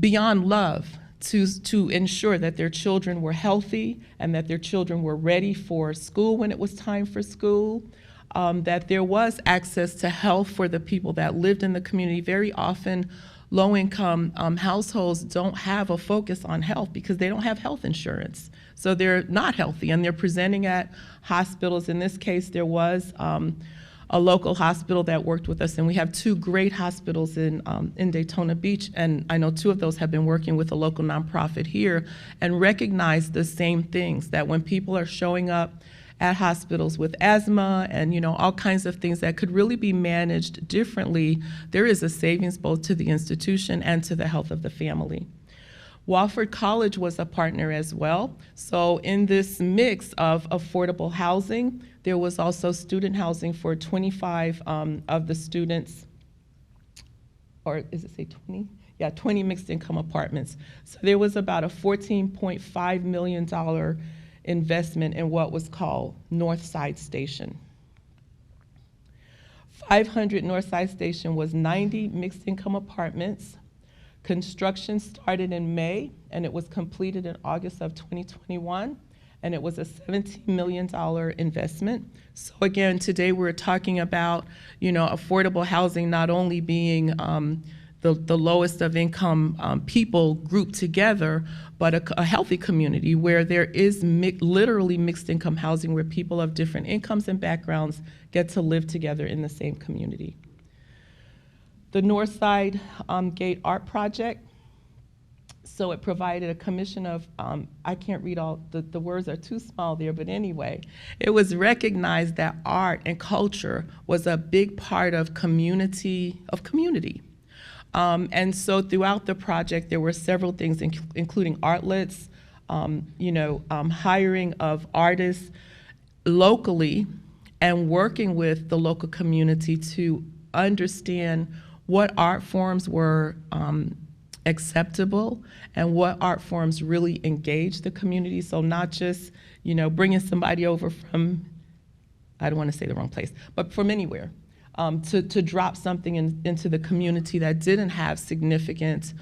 Q: beyond love to ensure that their children were healthy and that their children were ready for school when it was time for school, that there was access to health for the people that lived in the community. Very often, low-income households don't have a focus on health because they don't have health insurance. So they're not healthy, and they're presenting at hospitals. In this case, there was a local hospital that worked with us, and we have 2 great hospitals in Daytona Beach, and I know 2 of those have been working with a local nonprofit here and recognize the same things, that when people are showing up at hospitals with asthma and all kinds of things that could really be managed differently, there is a savings both to the institution and to the health of the family. Wofford College was a partner as well. So in this mix of affordable housing, there was also student housing for 25 of the students, or is it say 20? Yeah, 20 mixed income apartments. So there was about a $14.5 million investment in what was called Northside Station. 500 Northside Station was 90 mixed income apartments. Construction started in May, and it was completed in August of 2021, and it was a $17 million investment. So again, today we're talking about, affordable housing not only being the lowest of income people grouped together, but a healthy community where there is literally mixed income housing where people of different incomes and backgrounds get to live together in the same community. The Northside Gate Art Project, so it provided a commission of, I can't read all, the words are too small there, but anyway, it was recognized that art and culture was a big part of community. And so throughout the project, there were several things, including artlets, hiring of artists locally and working with the local community to understand what art forms were acceptable and what art forms really engage the community. So not just, bringing somebody over from, I don't want to say the wrong place, but from anywhere. To drop something into the community that didn't have significant,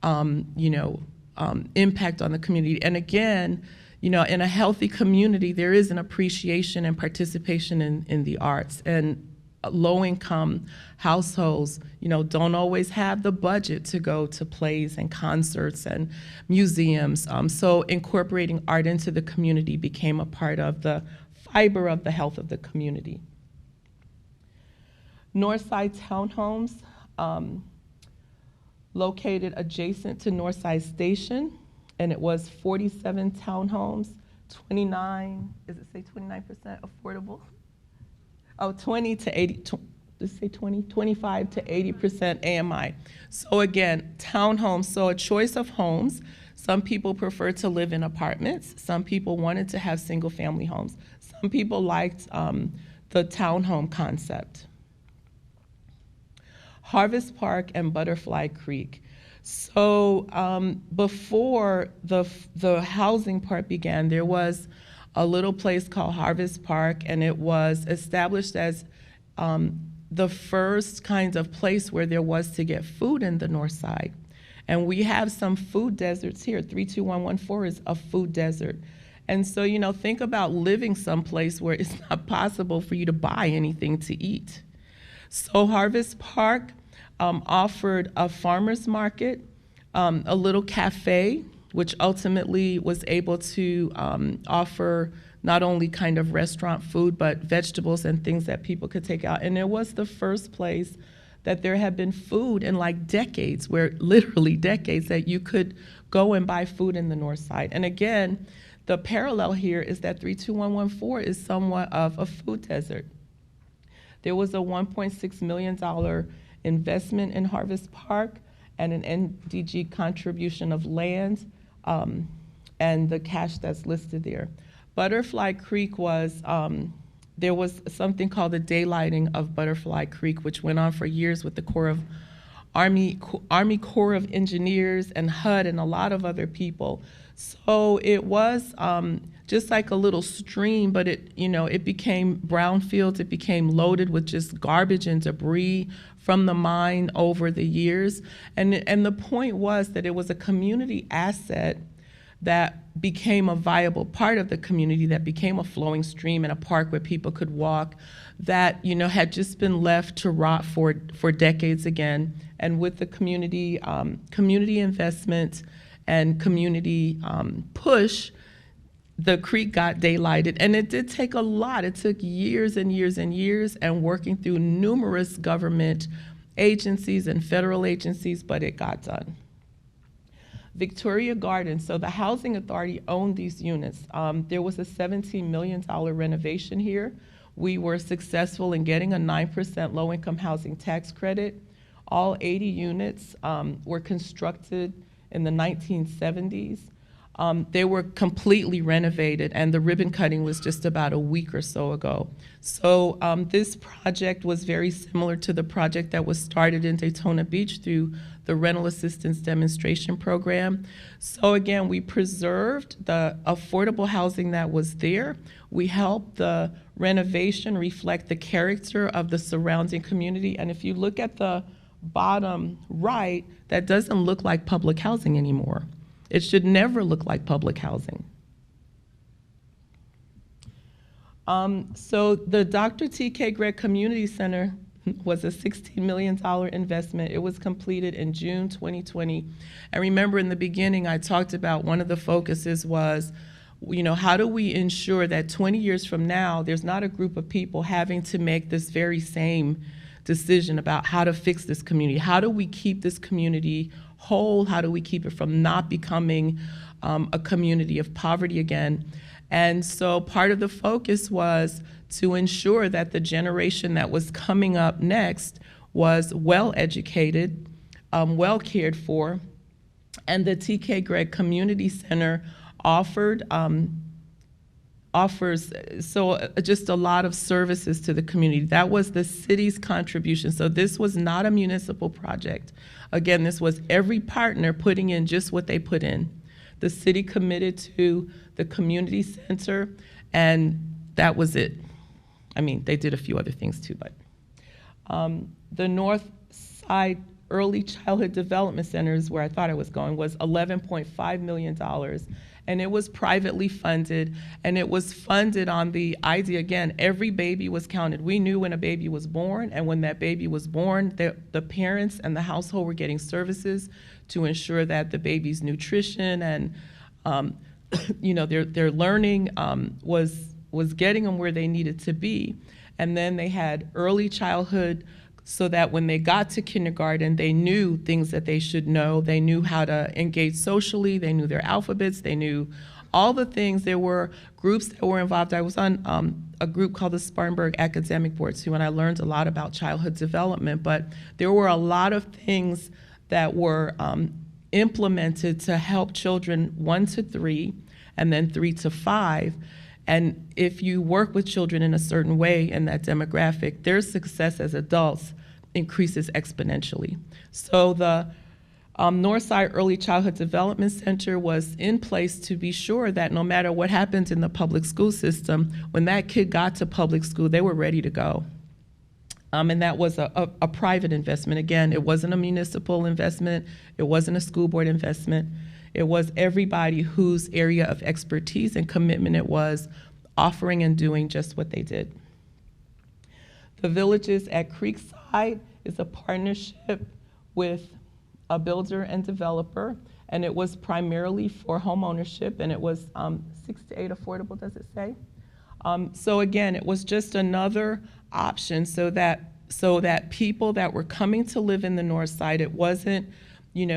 Q: impact on the community. And again, in a healthy community, there is an appreciation and participation in the arts. And low-income households, don't always have the budget to go to plays and concerts and museums. So incorporating art into the community became a part of the fiber of the health of the community. Northside Townhomes, located adjacent to Northside Station, and it was 47 townhomes, 29, does it say 29% affordable? Oh, 20 to 80, does it say 20? 25 to 80% AMI. So again, townhomes, so a choice of homes. Some people prefer to live in apartments. Some people wanted to have single family homes. Some people liked the townhome concept. Harvest Park and Butterfly Creek. So before the housing part began, there was a little place called Harvest Park, and it was established as the first kind of place where there was to get food in the North Side. And we have some food deserts here. 32114 is a food desert. And so, think about living someplace where it's not possible for you to buy anything to eat. So Harvest Park offered a farmer's market, a little cafe, which ultimately was able to offer not only kind of restaurant food, but vegetables and things that people could take out. And it was the first place that there had been food in like decades, literally decades, that you could go and buy food in the North Side. And again, the parallel here is that 32114 is somewhat of a food desert. There was a $1.6 million investment in Harvest Park and an NDG contribution of land and the cash that's listed there. Butterfly Creek was, there was something called the daylighting of Butterfly Creek, which went on for years with the Corps of Army Corps of Engineers and HUD and a lot of other people. So it was just like a little stream, but it became brownfields. It became loaded with just garbage and debris from the mine over the years. And the point was that it was a community asset that became a viable part of the community, that became a flowing stream and a park where people could walk, that had just been left to rot for decades again. And with the community investment and community push, the creek got daylighted, and it did take a lot. It took years and years and years, and working through numerous government agencies and federal agencies, but it got done. Victoria Gardens, so the Housing Authority owned these units. There was a $17 million renovation here. We were successful in getting a 9% low-income housing tax credit. All 80 units were constructed in the 1970s. They were completely renovated, and the ribbon cutting was just about a week or so ago. So this project was very similar to the project that was started in Daytona Beach through the Rental Assistance Demonstration Program. So again, we preserved the affordable housing that was there. We helped the renovation reflect the character of the surrounding community. And if you look at the bottom right, that doesn't look like public housing anymore. It should never look like public housing. So the Dr. T.K. Gregg Community Center was a $16 million investment. It was completed in June 2020. And remember, in the beginning, I talked about one of the focuses was, how do we ensure that 20 years from now, there's not a group of people having to make this very same decision about how to fix this community? How do we keep this community whole? How do we keep it from not becoming a community of poverty again? And so part of the focus was to ensure that the generation that was coming up next was well educated, well cared for, and the T.K. Gregg Community Center offers just a lot of services to the community. That was the city's contribution. So this was not a municipal project. Again, this was every partner putting in just what they put in. The city committed to the community center, and that was it. I mean, they did a few other things too, but. The North Side Early Childhood Development Center is where I thought I was going, was $11.5 million. And it was privately funded, and it was funded on the idea, again, every baby was counted. We knew when a baby was born, and when that baby was born, the parents and the household were getting services to ensure that the baby's nutrition and their learning was getting them where they needed to be. And then they had early childhood so that when they got to kindergarten, they knew things that they should know. They knew how to engage socially. They knew their alphabets. They knew all the things. There were groups that were involved. I was on a group called the Spartanburg Academic Board too, and I learned a lot about childhood development. But there were a lot of things that were implemented to help children 1 to 3 and then 3 to 5. And if you work with children in a certain way in that demographic, their success as adults increases exponentially. So the Northside Early Childhood Development Center was in place to be sure that no matter what happened in the public school system, when that kid got to public school, they were ready to go. And that was a private investment. Again, it wasn't a municipal investment. It wasn't a school board investment. It was everybody whose area of expertise and commitment it was offering and doing just what they did. The Villages at Creekside is a partnership with a builder and developer, and it was primarily for home ownership, and it was 6 to 8 affordable, does it say? So again, it was just another option so that people that were coming to live in the North Side, it wasn't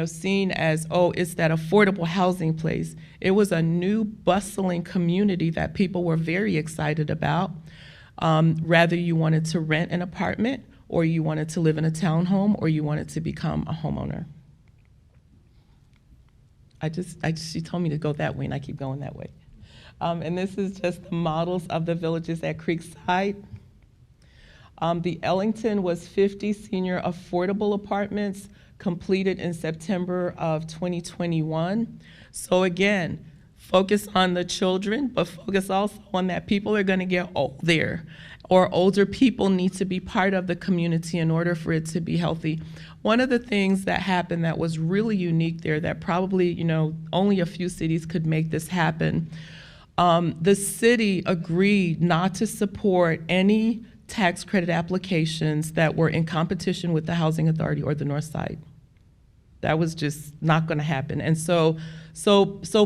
Q: seen as, oh, it's that affordable housing place. It was a new bustling community that people were very excited about. Rather you wanted to rent an apartment, or you wanted to live in a townhome, or you wanted to become a homeowner. She told me to go that way, and I keep going that way. And this is just the models of the Villages at Creekside. The Ellington was 50 senior affordable apartments completed in September of 2021. So again, focus on the children, but focus also on that people are going to get old there, or older people need to be part of the community in order for it to be healthy. One of the things that happened that was really unique there, that probably, only a few cities could make this happen, the city agreed not to support any tax credit applications that were in competition with the Housing Authority or the North Side. That was just not going to happen. And so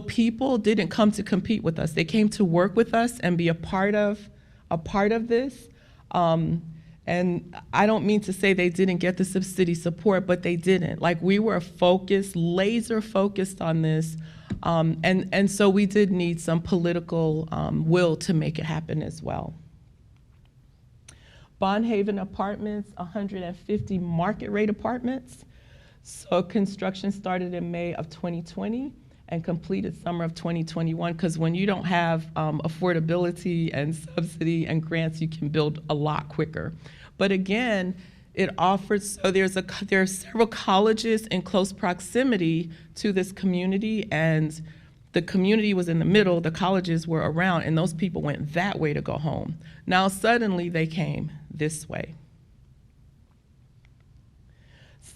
Q: people didn't come to compete with us. They came to work with us and be a part of this. And I don't mean to say they didn't get the subsidy support, but they didn't. Like, we were focused, laser focused on this. And so we did need some political will to make it happen as well. Bond Haven Apartments, 150 market rate apartments. So construction started in May of 2020 and completed summer of 2021, because when you don't have affordability and subsidy and grants, you can build a lot quicker. But again, it offers, so there are several colleges in close proximity to this community, and the community was in the middle, the colleges were around, and those people went that way to go home. Now suddenly they came this way.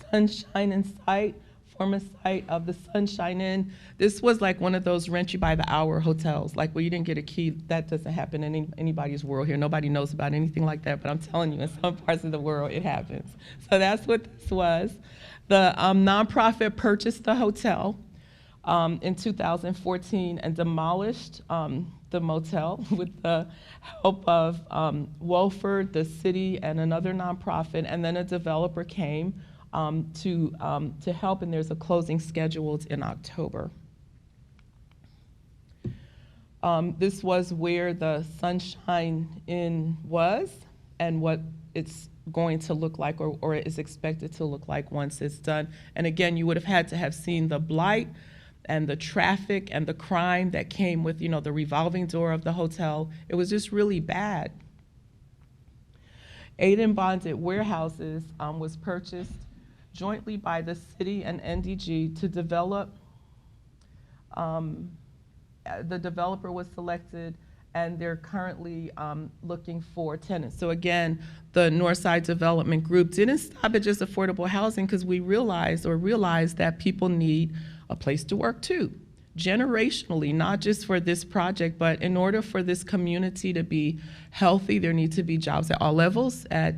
Q: Sunshine in Sight, former site of the Sunshine Inn. This was like one of those rent you by the hour hotels, like where you didn't get a key. That doesn't happen in anybody's world here. Nobody knows about anything like that, but I'm telling you, in some parts of the world, it happens. So that's what this was. The nonprofit purchased the hotel in 2014 and demolished the motel with the help of Wolford, the city, and another nonprofit, and then a developer came to help, and there's a closing scheduled in October. This was where the Sunshine Inn was and what it's going to look like, or is expected to look like once it's done. And again, you would have had to have seen the blight and the traffic and the crime that came with, the revolving door of the hotel. It was just really bad. Aiden Bonded Warehouses was purchased jointly by the city and NDG to develop. The developer was selected, and they're currently looking for tenants. So again, the Northside Development Group didn't stop at just affordable housing, because we realized that people need a place to work too, generationally, not just for this project, but in order for this community to be healthy, there need to be jobs at all levels, at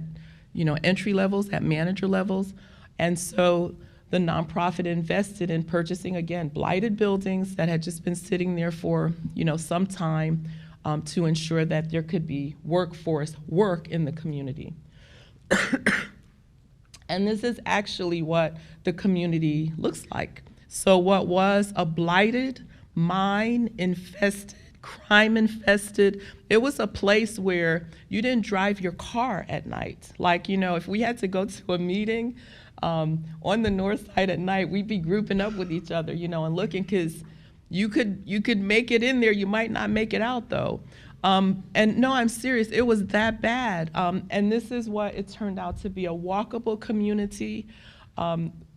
Q: entry levels, at manager levels. And so the nonprofit invested in purchasing, again, blighted buildings that had just been sitting there for some time, to ensure that there could be work in the community. And this is actually what the community looks like. So what was a blighted, mine-infested, crime-infested, it was a place where you didn't drive your car at night. Like, if we had to go to a meeting on the north side at night, we'd be grouping up with each other, and looking, because you could make it in there, you might not make it out though. And no, I'm serious, it was that bad. And this is what it turned out to be, a walkable community,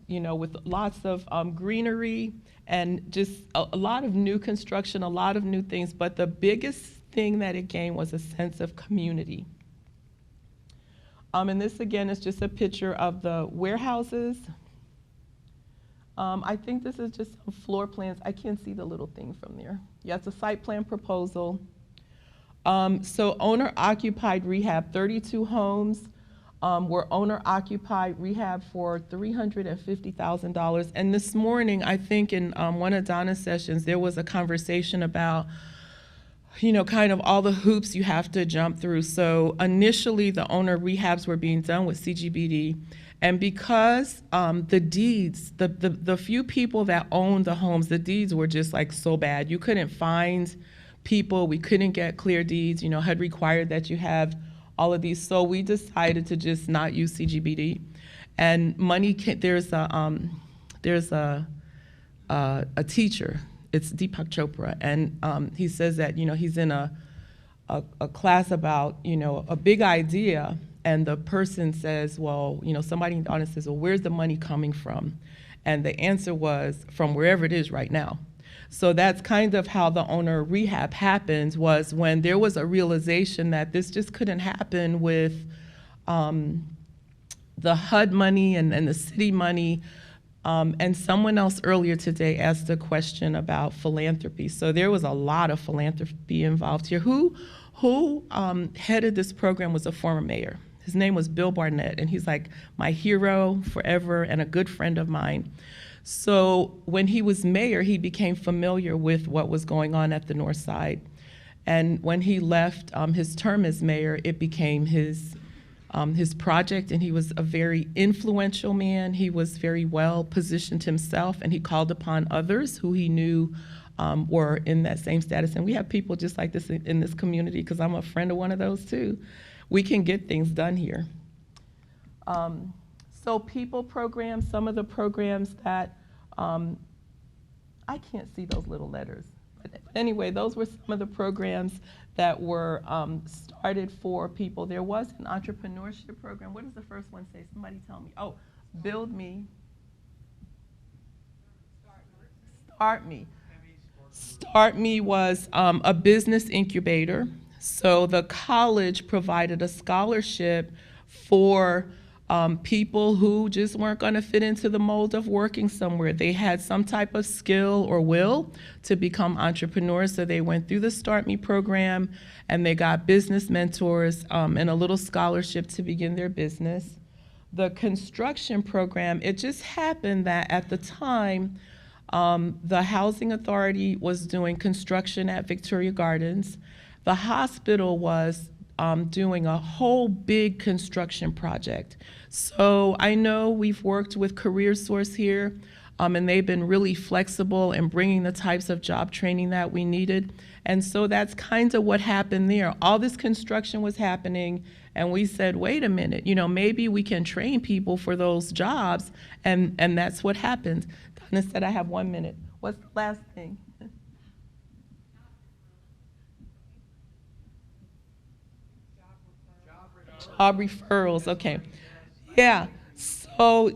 Q: with lots of greenery and just a lot of new construction, a lot of new things. But the biggest thing that it gained was a sense of community. And this again is just a picture of the warehouses. I think this is just some floor plans. I can't see the little thing from there. Yeah, it's a site plan proposal. So owner-occupied rehab, 32 homes were owner-occupied rehab for $350,000. And this morning, I think in one of Donna's sessions, there was a conversation about kind of all the hoops you have to jump through. So initially, the owner rehabs were being done with CGBD. And because the deeds, the few people that owned the homes, the deeds were just like so bad. You couldn't find people, we couldn't get clear deeds, HUD required that you have all of these. So we decided to just not use CGBD. And there's a teacher, it's Deepak Chopra, and he says that, he's in a class about, a big idea, and the person says, well, somebody in the audience says, well, where's the money coming from? And the answer was, from wherever it is right now. So that's kind of how the owner rehab happened, was when there was a realization that this just couldn't happen with the HUD money and the city money. And someone else earlier today asked a question about philanthropy. So there was a lot of philanthropy involved here. Who headed this program was a former mayor. His name was Bill Barnett, and he's like my hero forever and a good friend of mine. So when he was mayor, he became familiar with what was going on at the North Side. And when he left his term as mayor, it became his project, and he was a very influential man. He was very well positioned himself, and he called upon others who he knew were in that same status. And we have people just like this in this community, because I'm a friend of one of those too. We can get things done here. So people programs, some of the programs that, I can't see those little letters. But anyway, those were some of the programs that were started for people. There was an entrepreneurship program. What does the first one say? Somebody tell me. Oh, Build Me. Start Me. Start Me was a business incubator. So the college provided a scholarship for people who just weren't going to fit into the mold of working somewhere. They had some type of skill or will to become entrepreneurs, so they went through the Start Me program, and they got business mentors and a little scholarship to begin their business. The construction program, it just happened that at the time, the Housing Authority was doing construction at Victoria Gardens. The hospital was doing a whole big construction project. So I know we've worked with CareerSource here, and they've been really flexible in bringing the types of job training that we needed. And so that's kind of what happened there. All this construction was happening, and we said, wait a minute, maybe we can train people for those jobs, and that's what happened. Donna said, I have 1 minute. What's the last thing? Job referrals, okay. Yeah, so,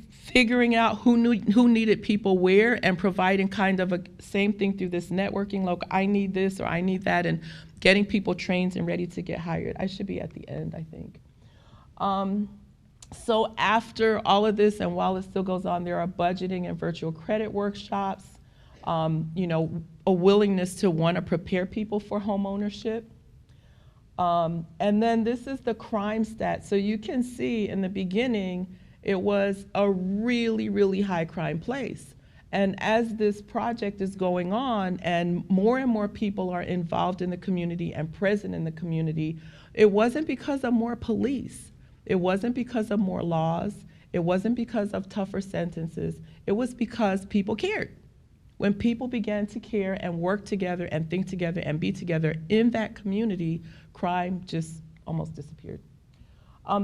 Q: figuring out who needed people where, and providing kind of a same thing through this networking, like I need this or I need that, and getting people trained and ready to get hired. I should be at the end, I think. So after all of this, and while it still goes on, there are budgeting and virtual credit workshops, a willingness to want to prepare people for home ownership. And then this is the crime stat. So you can see in the beginning, it was a really, really high crime place. And as this project is going on and more people are involved in the community and present in the community, it wasn't because of more police. It wasn't because of more laws. It wasn't because of tougher sentences. It was because people cared. When people began to care and work together and think together and be together in that community, crime just almost disappeared.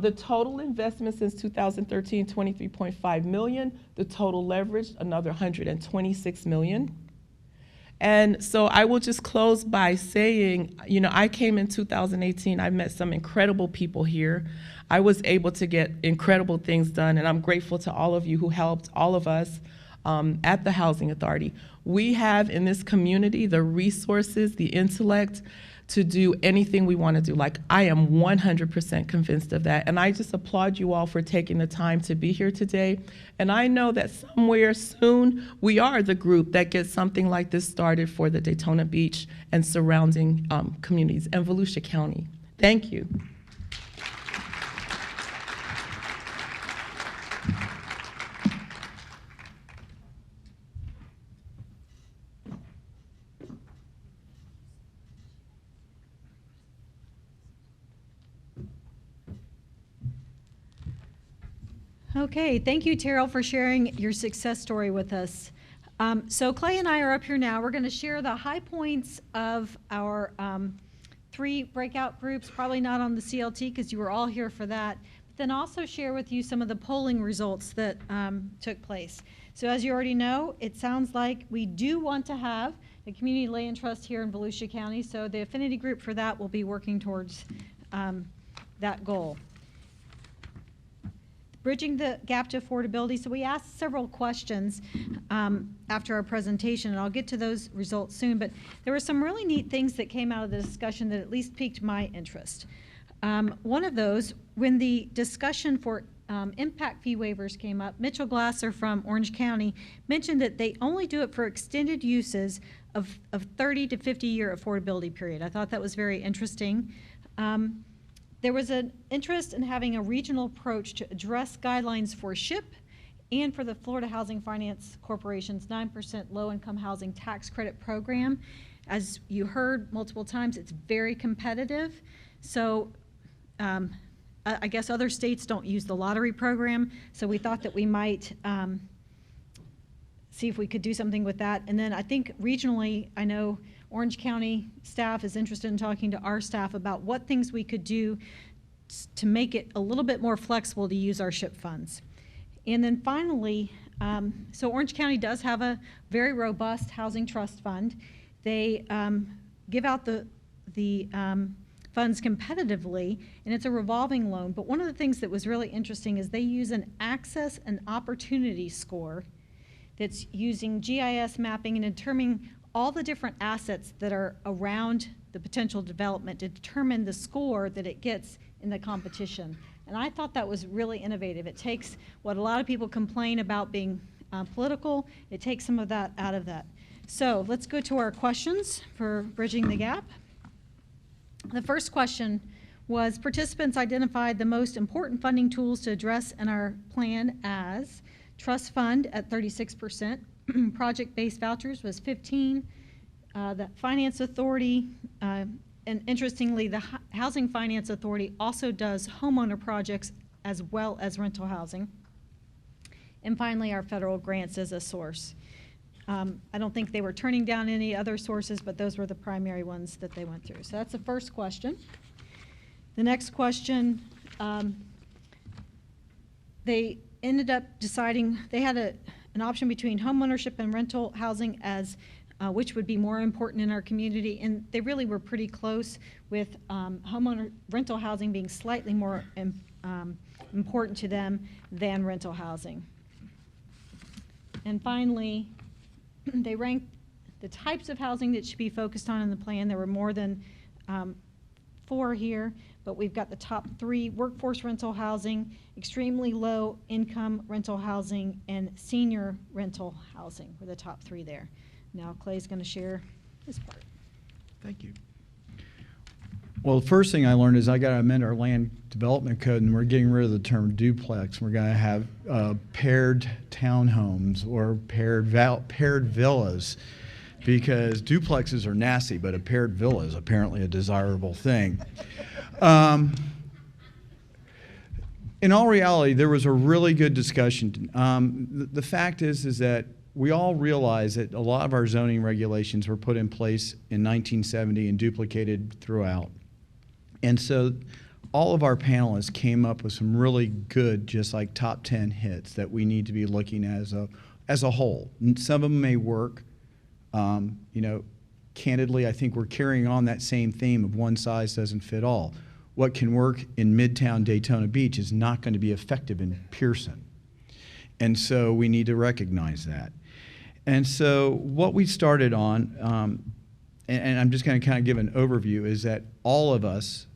Q: The total investment since 2013, 23.5 million. The total leverage, another 126 million. And so I will just close by saying, I came in 2018, I met some incredible people here. I was able to get incredible things done, and I'm grateful to all of you who helped all of us at the Housing Authority. We have in this community the resources, the intellect to do anything we want to do. Like, I am 100% convinced of that. And I just applaud you all for taking the time to be here today. And I know that somewhere soon we are the group that gets something like this started for the Daytona Beach and surrounding communities and Volusia County. Thank you.
B: Okay, thank you, Terrell, for sharing your success story with us. So Clay and I are up here now. We're going to share the high points of our 3 breakout groups, probably not on the CLT because you were all here for that, but then also share with you some of the polling results that took place. So as you already know, it sounds like we do want to have a community land trust here in Volusia County, so the affinity group for that will be working towards that goal. Bridging the gap to affordability. So we asked several questions after our presentation, and I'll get to those results soon, but there were some really neat things that came out of the discussion that at least piqued my interest. One of those, when the discussion for impact fee waivers came up, Mitchell Glasser from Orange County mentioned that they only do it for extended uses of 30 to 50 year affordability period. I thought that was very interesting. There was an interest in having a regional approach to address guidelines for SHIP and for the Florida Housing Finance Corporation's 9% low-income housing tax credit program. As you heard multiple times, it's very competitive. So I guess other states don't use the lottery program, so we thought that we might see if we could do something with that. And then I think regionally, I know Orange County staff is interested in talking to our staff about what things we could do to make it a little bit more flexible to use our SHIP funds. And then finally, so Orange County does have a very robust housing trust fund. They give out the funds competitively, and it's a revolving loan. But one of the things that was really interesting is they use an access and opportunity score that's using GIS mapping and determining all the different assets that are around the potential development to determine the score that it gets in the competition. And I thought that was really innovative. It takes what a lot of people complain about being political, it takes some of that out of that. So let's go to our questions for Bridging the Gap. The first question was, participants identified the most important funding tools to address in our plan as trust fund at 36%, project-based vouchers was 15%, the Finance Authority, and interestingly, the Housing Finance Authority also does homeowner projects as well as rental housing. And finally, our federal grants as a source. I don't think they were turning down any other sources, but those were the primary ones that they went through. So that's the first question. The next question, they ended up deciding they had an option between homeownership and rental housing as which would be more important in our community, and they really were pretty close with rental housing being slightly more important to them than rental housing. And finally, they ranked the types of housing that should be focused on in the plan. There were more than 4 here, but we've got the top 3: workforce rental housing, extremely low income rental housing, and senior rental housing were the top 3 there. Now Clay's going to share his part.
O: Thank you. Well, the first thing I learned is I got to amend our land development code, and we're getting rid of the term duplex. We're going to have paired townhomes or paired villas, because duplexes are nasty, but a paired villa is apparently a desirable thing. In all reality, there was a really good discussion. The fact is that we all realize that a lot of our zoning regulations were put in place in 1970 and duplicated throughout. And so all of our panelists came up with some really good, just like top 10 hits that we need to be looking at as a whole. Some of them may work. Candidly, I think we're carrying on that same theme of one size doesn't fit all. What can work in Midtown Daytona Beach is not going to be effective in Pearson. And so we need to recognize that. And so what we started on, and I'm just going to kind of give an overview, is that all of us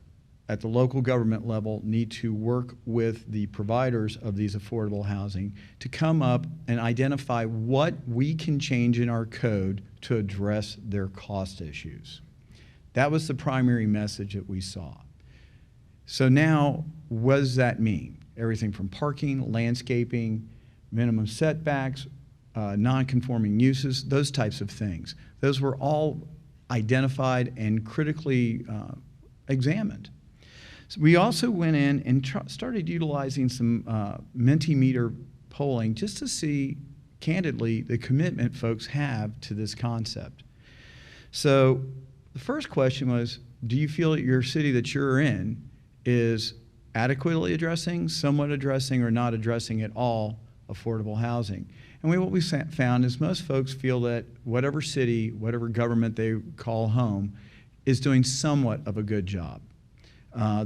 O: at the local government level need to work with the providers of these affordable housing to come up and identify what we can change in our code to address their cost issues. That was the primary message that we saw. So now, what does that mean? Everything from parking, landscaping, minimum setbacks, non-conforming uses, those types of things. Those were all identified and critically examined. So we also went in and started utilizing some Mentimeter polling just to see, candidly, the commitment folks have to this concept. So the first question was, do you feel that your city that you're in is adequately addressing, somewhat addressing, or not addressing at all affordable housing? And what we found is most folks feel that whatever city, whatever government they call home, is doing somewhat of a good job.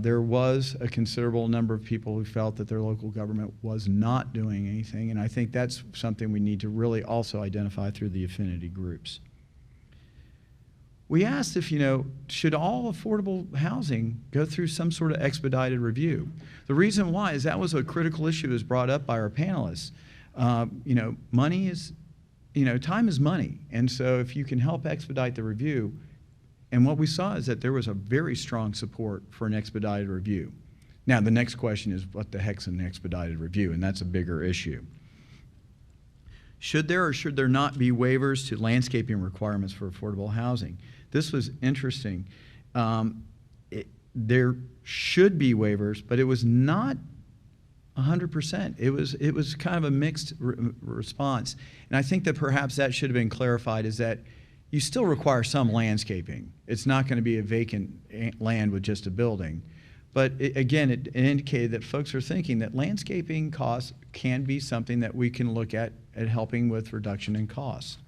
O: There was a considerable number of people who felt that their local government was not doing anything, and I think that's something we need to really also identify through the affinity groups. We asked if, should all affordable housing go through some sort of expedited review? The reason why is that was a critical issue that was brought up by our panelists. Money is, time is money, and so if you can help expedite the review, and what we saw is that there was a very strong support for an expedited review. Now, the next question is, what the heck's an expedited review? And that's a bigger issue. Should there or should there not be waivers to landscaping requirements for affordable housing? This was interesting. There should be waivers, but it was not 100%. It was kind of a mixed response. And I think that perhaps that should have been clarified, is that you still require some landscaping. It's not going to be a vacant land with just a building. But again, it indicated that folks are thinking that landscaping costs can be something that we can look at helping with reduction in costs.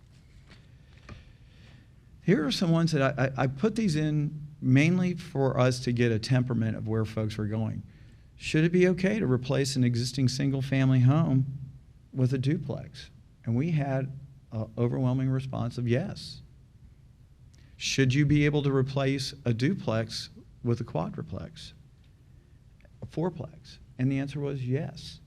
O: Here are some ones that I put these in mainly for us to get a temperament of where folks are going. Should it be okay to replace an existing single-family home with a duplex? And we had an overwhelming response of yes. Should you be able to replace a duplex with a quadruplex, a fourplex? And the answer was yes.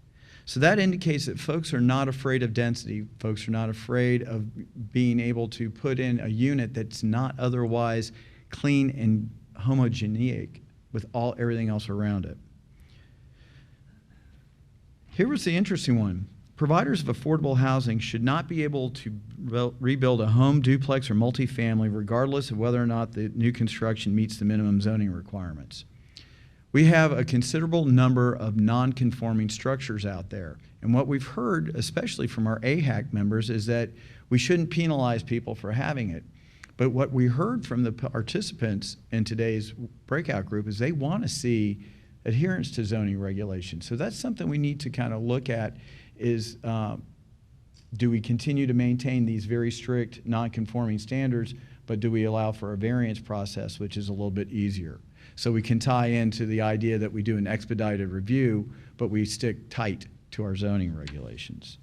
O: So that indicates that folks are not afraid of density. Folks are not afraid of being able to put in a unit that's not otherwise clean and homogeneic with everything else around it. Here was the interesting one. Providers of affordable housing should not be able to rebuild a home, duplex, or multifamily regardless of whether or not the new construction meets the minimum zoning requirements. We have a considerable number of non-conforming structures out there. And what we've heard, especially from our AHAC members, is that we shouldn't penalize people for having it. But what we heard from the participants in today's breakout group is they want to see adherence to zoning regulations. So that's something we need to kind of look at is, do we continue to maintain these very strict non-conforming standards, but do we allow for a variance process, which is a little bit easier? So we can tie into the idea that we do an expedited review, but we stick tight to our zoning regulations.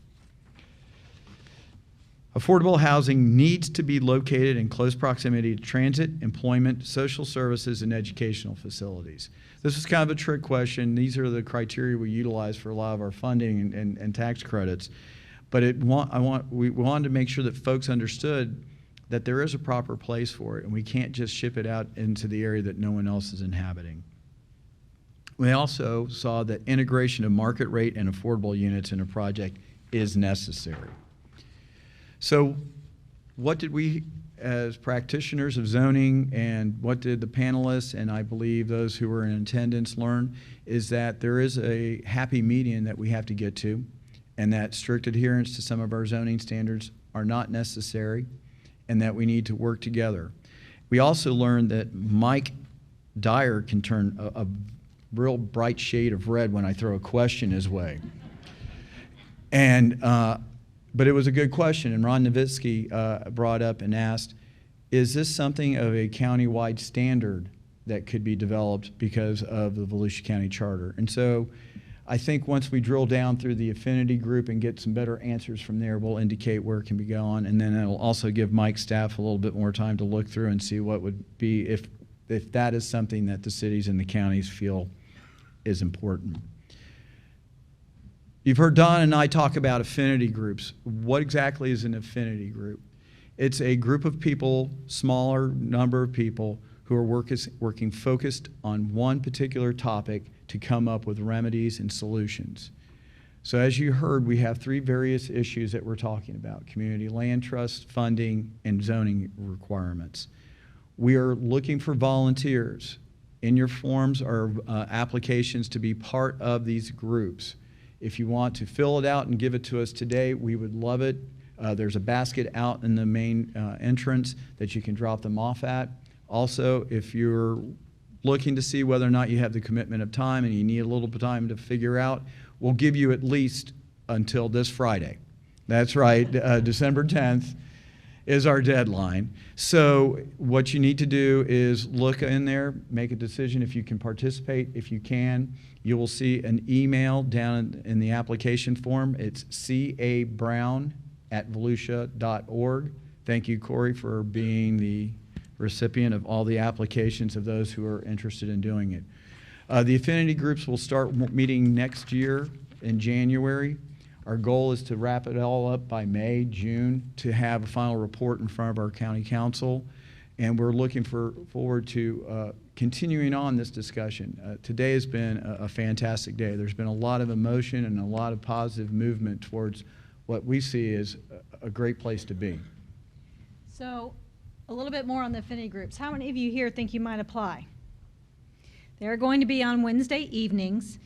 O: Affordable housing needs to be located in close proximity to transit, employment, social services, and educational facilities. This is kind of a trick question. These are the criteria we utilize for a lot of our funding and tax credits. But we wanted to make sure that folks understood that there is a proper place for it, and we can't just ship it out into the area that no one else is inhabiting. We also saw that integration of market rate and affordable units in a project is necessary. So what did we, as practitioners of zoning, and what did the panelists, and I believe those who were in attendance, learn, is that there is a happy median that we have to get to, and that strict adherence to some of our zoning standards are not necessary, and that we need to work together. We also learned that Mike Dyer can turn a real bright shade of red when I throw a question his way. And, but it was a good question, and Ron Nowitzki brought up and asked, is this something of a county-wide standard that could be developed because of the Volusia County Charter? And so I think once we drill down through the affinity group and get some better answers from there, we'll indicate where it can be going, and then it'll also give Mike's staff a little bit more time to look through and see what would be, if that is something that the cities and the counties feel is important. You've heard Don and I talk about affinity groups. What exactly is an affinity group? It's a group of people, smaller number of people, who are working focused on one particular topic to come up with remedies and solutions. So as you heard, we have three various issues that we're talking about: community land trust, funding, and zoning requirements. We are looking for volunteers. In your forms are applications to be part of these groups. If you want to fill it out and give it to us today, we would love it. There's a basket out in the main entrance that you can drop them off at. Also, if you're looking to see whether or not you have the commitment of time and you need a little bit of time to figure out, we'll give you at least until this Friday. That's right, December 10th. is our deadline. So what you need to do is look in there, make a decision if you can participate. If you can, you will see an email down in the application form. It's cabrown@volusia.org. Thank you, Corey, for being the recipient of all the applications of those who are interested in doing it. The affinity groups will start meeting next year in January. Our goal is to wrap it all up by May, June, to have a final report in front of our county council. And we're looking forward to continuing on this discussion. Today has been a fantastic day. There's been a lot of emotion and a lot of positive movement towards what we see as a great place to be.
B: So a little bit more on the affinity groups. How many of you here think you might apply? They're going to be on Wednesday evenings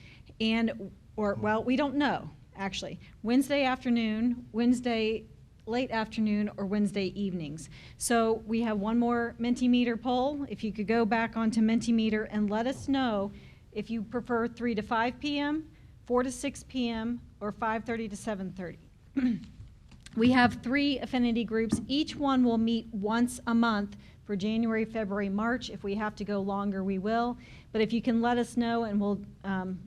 B: well, we don't know. Actually, Wednesday afternoon, Wednesday late afternoon, or Wednesday evenings. So we have one more Mentimeter poll. If you could go back onto Mentimeter and let us know if you prefer 3 to 5 p.m., 4 to 6 p.m., or 5:30 to 7:30. We have 3 affinity groups. Each one will meet once a month for January, February, March. If we have to go longer, we will. But if you can let us know and we'll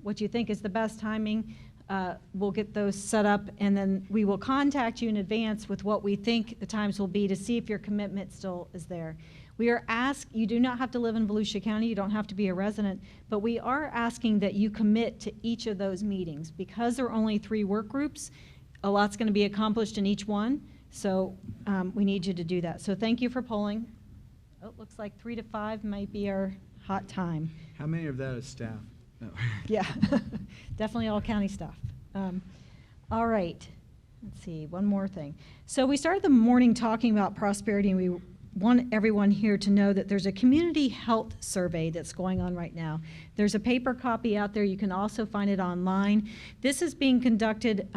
B: what you think is the best timing, we'll get those set up, and then we will contact you in advance with what we think the times will be to see if your commitment still is there. We are asked, you do not have to live in Volusia County, you don't have to be a resident, but we are asking that you commit to each of those meetings. Because there are only 3 work groups, a lot's going to be accomplished in each one, so we need you to do that. So thank you for polling. Oh, it looks like 3 to 5 might be our hot time.
O: How many of that is staff? No.
B: Yeah, definitely all county stuff. All right, let's see, one more thing. So we started the morning talking about prosperity, and we want everyone here to know that there's a community health survey that's going on right now. There's a paper copy out there. You can also find it online. This is being conducted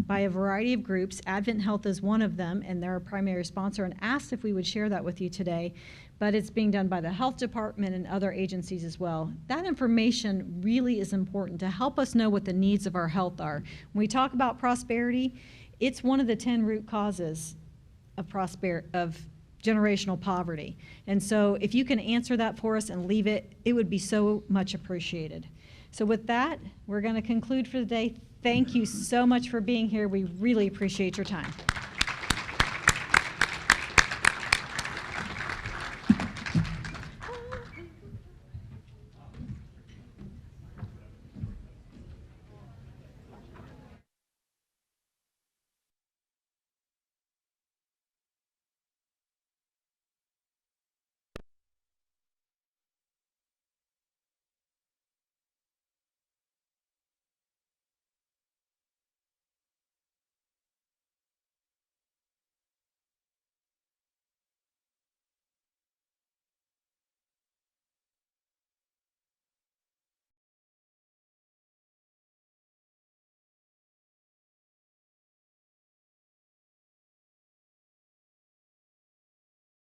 B: by a variety of groups. Advent Health is one of them, and they're a primary sponsor, and asked if we would share that with you today. But it's being done by the health department and other agencies as well. That information really is important to help us know what the needs of our health are. When we talk about prosperity, it's one of the 10 root causes of generational poverty. And so if you can answer that for us and leave it, it would be so much appreciated. So with that, we're going to conclude for the day. Thank you so much for being here. We really appreciate your time.